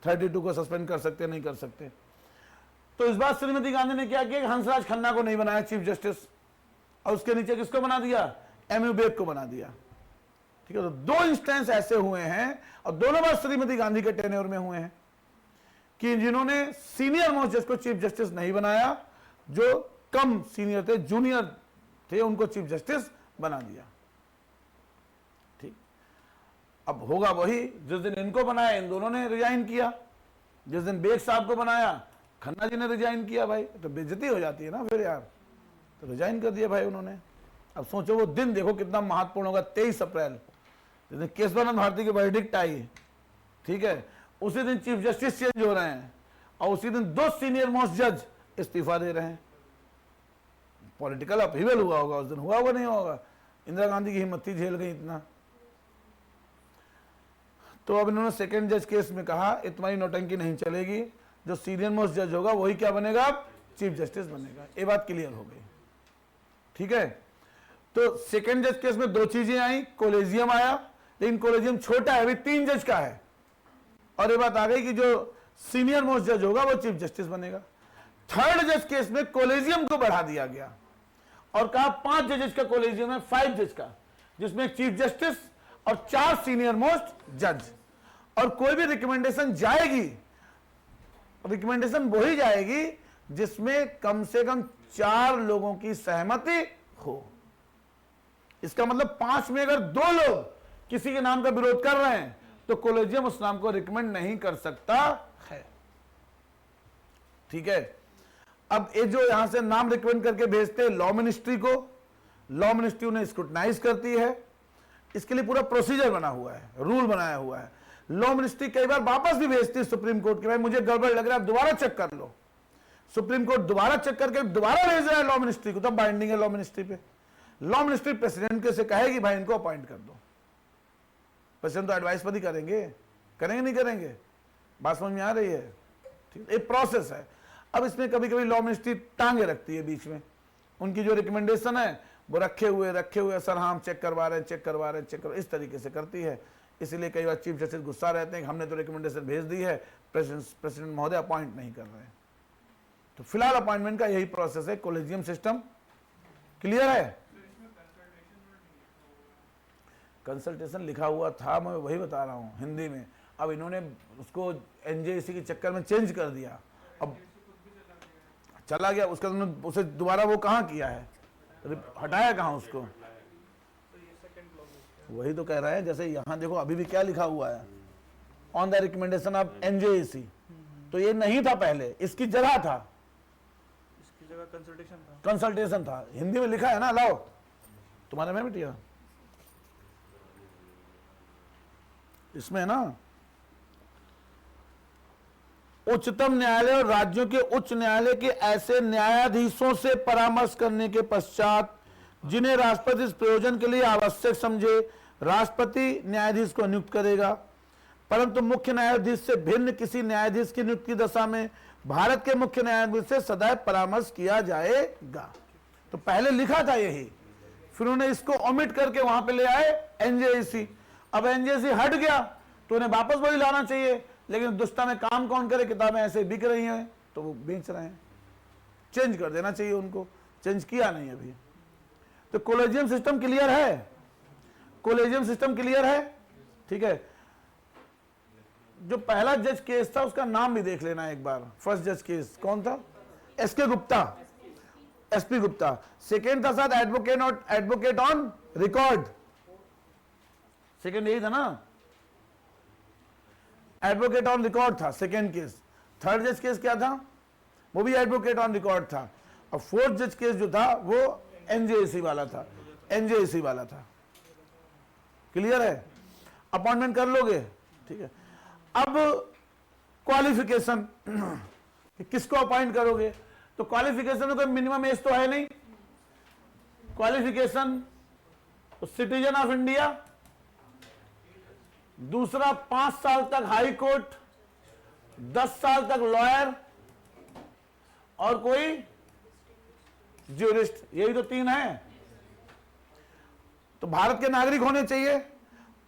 Speaker 1: 32 को सस्पेंड कर सकते नहीं कर सकते, तो इस बार श्रीमती गांधी ने क्या किया, हंसराज खन्ना को नहीं बनाया चीफ जस्टिस, और उसके नीचे किसको बना दिया? एमयू बेग को बना दिया। ठीक है, तो 2 इंस्टेंस ऐसे हुए हैं, और दोनों बार श्रीमती गांधी के टेन्योर में हुए हैं कि जिन्होंने सीनियर मोस्ट जज को चीफ जस्टिस नहीं बनाया, जो कम सीनियर थे, जूनियर थे, उनको चीफ जस्टिस बना दिया। ठीक, अब होगा वही, जिस दिन इनको बनाया इन दोनों ने रिजाइन किया, जिस दिन बेग साहब को बनाया खन्ना जी ने रिजाइन किया। भाई तो बेइज्जती हो जाती है ना फिर यार, तो रिजाइन कर दिया भाई उन्होंने। अब सोचो वो दिन देखो कितना महत्वपूर्ण होगा, 23 अप्रैल जिस दिन केशवानंद भारती की वर्डिक्ट आई, ठीक है, उसी दिन चीफ जस्टिस चेंज हो रहे हैं, और उसी दिन 2 सीनियर मोस्ट जज इस्तीफा दे रहे हैं। पॉलिटिकल अपहीवल हुआ होगा उस दिन, हुआ होगा नहीं होगा? इंदिरा गांधी की हिम्मत थी, झेल गई इतना। तो अब इन्होंने सेकंड जज केस में कहा इतनी नौटंकी नहीं चलेगी, जो सीनियर मोस्ट जज होगा वही क्या बनेगा? चीफ जस्टिस बनेगा। ये बात क्लियर हो गई। ठीक है, तो सेकंड जज केस में 2 चीजें आई, कोलेजियम आया, लेकिन कोलेजियम छोटा है, अभी 3 जज का है, और ये बात आ गई कि जो सीनियर मोस्ट जज होगा वो चीफ जस्टिस बनेगा। थर्ड जज केस में कोलेजियम को बढ़ा दिया गया और कहा 5 जजेस का कोलेजियम है, 5 जज का, जिसमें चीफ जस्टिस और 4 सीनियर मोस्ट जज, और कोई भी रिकमेंडेशन जाएगी, रिकमेंडेशन वही जाएगी जिसमें कम से कम 4 लोगों की सहमति हो। इसका मतलब 5 में अगर 2 लोग किसी के नाम का विरोध कर रहे हैं तो कॉलेजियम उस नाम को रिकमेंड नहीं कर सकता है। ठीक है, अब ये जो यहां से नाम रिकमेंड करके भेजते हैं लॉ मिनिस्ट्री को, लॉ मिनिस्ट्री उन्हें स्क्रूटनाइज करती है। इसके लिए पूरा प्रोसीजर बना हुआ है, रूल बनाया हुआ है। लॉ मिनिस्ट्री कई बार वापस भी भेजती है सुप्रीम कोर्ट के, भाई मुझे गड़बड़ लग रहा है, दोबारा चेक कर लो। सुप्रीम कोर्ट दोबारा चेक करके दोबारा भेज रहा है लॉ मिनिस्ट्री को, तब बाइंडिंग है लॉ मिनिस्ट्री पे। लॉ मिनिस्ट्री प्रेसिडेंट के से कहेगी भाई इनको अपॉइंट कर दो, प्रेसिडेंट तो एडवाइस पर ही करेंगे नहीं करेंगे? बात समझ में आ रही है? ठीक, एक प्रोसेस है। अब इसमें कभी कभी लॉ मिनिस्ट्री टांगे रखती है बीच में, उनकी जो रिकमेंडेशन है वो रखे हुए सर हाँ हम चेक करवा रहे हैं, इस तरीके से करती है। इसीलिए कई बार चीफ जस्टिस गुस्सा रहते हैं कि हमने तो रिकमेंडेशन भेज दी है, प्रेसिडेंट महोदय अपॉइंट नहीं कर रहे हैं। तो फिलहाल अपॉइंटमेंट का यही प्रोसेस है, कोलेजियम सिस्टम। क्लियर है? कंसल्टेशन लिखा हुआ था, मैं वही बता रहा हूँ हिंदी में। अब इन्होंने उसको एनजेसी के चक्कर में चेंज कर दिया, अब चला गया उसका, उसे दोबारा वो कहाँ किया है, हटाया कहाँ उसको? वही तो कह रहा है, जैसे यहाँ देखो अभी भी क्या लिखा हुआ है, on the recommendation of NJC, तो ये नहीं था पहले, इसकी जगह था,
Speaker 2: इसकी जगह
Speaker 1: कंसल्टेशन था। हिंदी में लिखा है ना, लाओ तुम्हारे में बिटिया, इसमें है ना, उच्चतम न्यायालय और राज्यों के उच्च न्यायालय के ऐसे न्यायाधीशों से परामर्श करने के पश्चात जिन्हें राष्ट्रपति इस प्रयोजन के लिए आवश्यक समझे, राष्ट्रपति न्यायाधीश को नियुक्त करेगा। परंतु मुख्य न्यायाधीश से भिन्न किसी न्यायाधीश की नियुक्ति की दशा में भारत के मुख्य न्यायाधीश से सदैव परामर्श किया जाएगा। तो पहले लिखा था यही, फिर उन्होंने इसको ओमिट करके वहां पे ले आए एनजेसी। अब एनजेसी हट गया तो उन्हें वापस वही लाना चाहिए, लेकिन दुष्टा में काम कौन करे, किताबें ऐसे बिक रही हैं तो वो बेच रहे हैं, चेंज कर देना चाहिए उनको, चेंज किया नहीं अभी। तो कोलेजियम सिस्टम क्लियर है? कोलेजियम सिस्टम क्लियर है? ठीक है, जो पहला जज केस था उसका नाम भी देख लेना एक बार। फर्स्ट जज केस कौन था? SK Gupta. SP Gupta. Second था शायद एडवोकेट ऑन रिकॉर्ड, सेकेंड यही था ना, एडवोकेट ऑन रिकॉर्ड था सेकेंड केस। थर्ड जज केस क्या था, वो भी एडवोकेट ऑन रिकॉर्ड था। और फोर्थ जज केस जो था वो एनजेएसी वाला था, एनजेएसी वाला था। क्लियर है, अपॉइंटमेंट कर लोगे, ठीक है। अब क्वालिफिकेशन किसको अपॉइंट करोगे, तो क्वालिफिकेशन में कोई मिनिमम एज तो है नहीं। क्वालिफिकेशन तो सिटीजन ऑफ इंडिया, दूसरा 5 साल तक हाई कोर्ट, 10 साल तक लॉयर और कोई ज्यूरिस्ट, यही तो 3 है। तो भारत के नागरिक होने चाहिए,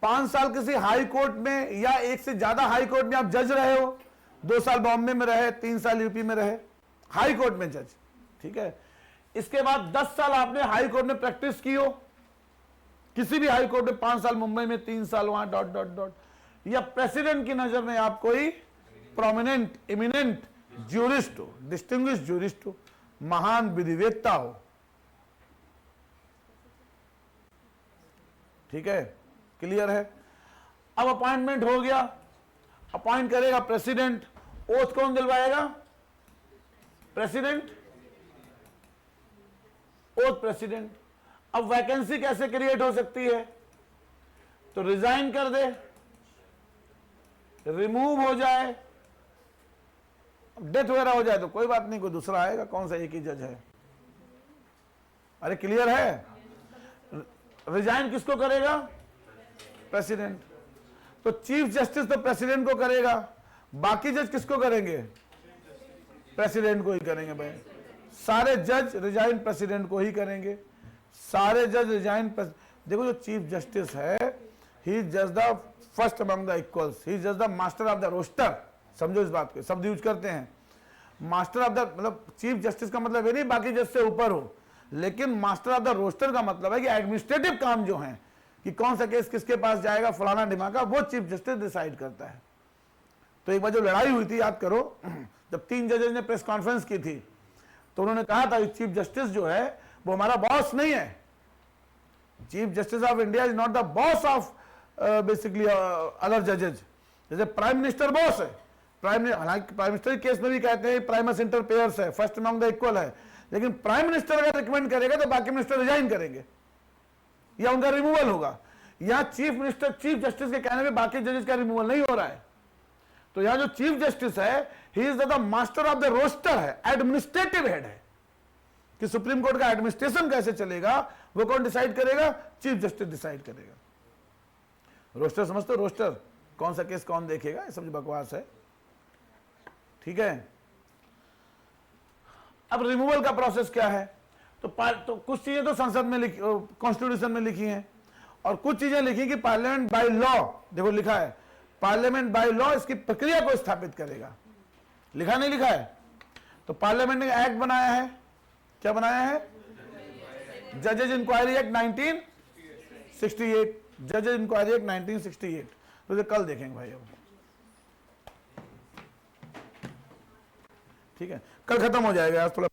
Speaker 1: 5 साल किसी हाई कोर्ट में या एक से ज्यादा हाई कोर्ट में आप जज रहे हो, 2 साल बॉम्बे में रहे, 3 साल यूपी में रहे, हाई कोर्ट में जज, ठीक है। इसके बाद 10 साल आपने हाई कोर्ट में प्रैक्टिस की हो, किसी भी हाई कोर्ट में 5 साल मुंबई में, 3 साल वहां डॉट डॉट डॉट, या प्रेसिडेंट की नजर में आप कोई प्रोमिनेंट इमिनेंट ज्यूरिस्ट हो, डिस्टिंग्विश ज्यूरिस्ट हो, महान विधिवेत्ता हो, ठीक है। क्लियर है। अब अपॉइंटमेंट हो गया, अपॉइंट करेगा प्रेसिडेंट, ओथ कौन दिलवाएगा, प्रेसिडेंट, ओथ प्रेसिडेंट। अब वैकेंसी कैसे क्रिएट हो सकती है, तो रिजाइन कर दे, रिमूव हो जाए, डेथ वगैरह हो जाए तो कोई बात नहीं, कोई दूसरा आएगा, कौन सा एक ही जज है। अरे क्लियर है, रिजाइन किसको करेगा, प्रेसिडेंट। तो चीफ जस्टिस तो प्रेसिडेंट को करेगा, बाकी जज किसको करेंगे, प्रेसिडेंट को ही करेंगे भाई। सारे जज रिजाइन प्रेसिडेंट को ही करेंगे, सारे जज रिजाइन। देखो जो चीफ जस्टिस है, he is just the first among the equals, he is just the master of the roster. समझो इस बात को, शब्द यूज करते हैं मास्टर ऑफ द, मतलब चीफ जस्टिस का मतलब ये नहीं बाकी जज से ऊपर हो, लेकिन मास्टर ऑफ द रोस्टर का मतलब है कि एडमिनिस्ट्रेटिव काम जो है, कि कौन सा केस किसके पास जाएगा, फलाना ढिमाका, वो चीफ जस्टिस डिसाइड करता है। तो एक बार जो लड़ाई हुई थी याद करो, जब 3 जजेस ने प्रेस कॉन्फ्रेंस की थी, तो उन्होंने कहा था कि चीफ जस्टिस जो है वो हमारा बॉस नहीं है, chief justice of India is not the boss of basically other जजेज। जैसे प्राइम मिनिस्टर बॉस है, हालांकि प्राइम मिनिस्टर के केस में भी कहते हैं प्राइमस इंटर पेयर्स है, फर्स्ट अमंग द इक्वल है, लेकिन प्राइम मिनिस्टर अगर रिकमेंड करेगा तो बाकी मिनिस्टर रिजाइन करेंगे या उनका रिमूवल होगा। यहां चीफ मिनिस्टर, चीफ जस्टिस के कहने में बाकी जजेस का रिमूवल नहीं हो रहा है। तो यहां जो चीफ जस्टिस है, he is the master of the roster है, एडमिनिस्ट्रेटिव हेड है, कि सुप्रीम कोर्ट का एडमिनिस्ट्रेशन कैसे चलेगा वो कौन डिसाइड करेगा, चीफ जस्टिस डिसाइड करेगा। रोस्टर समझते हो, रोस्टर, कौन सा केस कौन देखेगा, ये सब बकवास है, ठीक है। अब रिमूवल का प्रोसेस क्या है, तो कुछ चीजें तो संसद में कॉन्स्टिट्यूशन में लिखी हैं, और कुछ चीजें लिखी कि पार्लियामेंट बाय लॉ, देखो लिखा है पार्लियामेंट बाय लॉ इसकी प्रक्रिया को स्थापित करेगा, लिखा नहीं लिखा है। तो पार्लियामेंट ने एक्ट बनाया है, क्या बनाया है, जजेज इंक्वायरी एक्ट 1968, जजेज इंक्वायरी एक्ट 1968। तो ये कल देखेंगे भाई, अब ठीक है, कल खत्म हो जाएगा, आज थोड़ा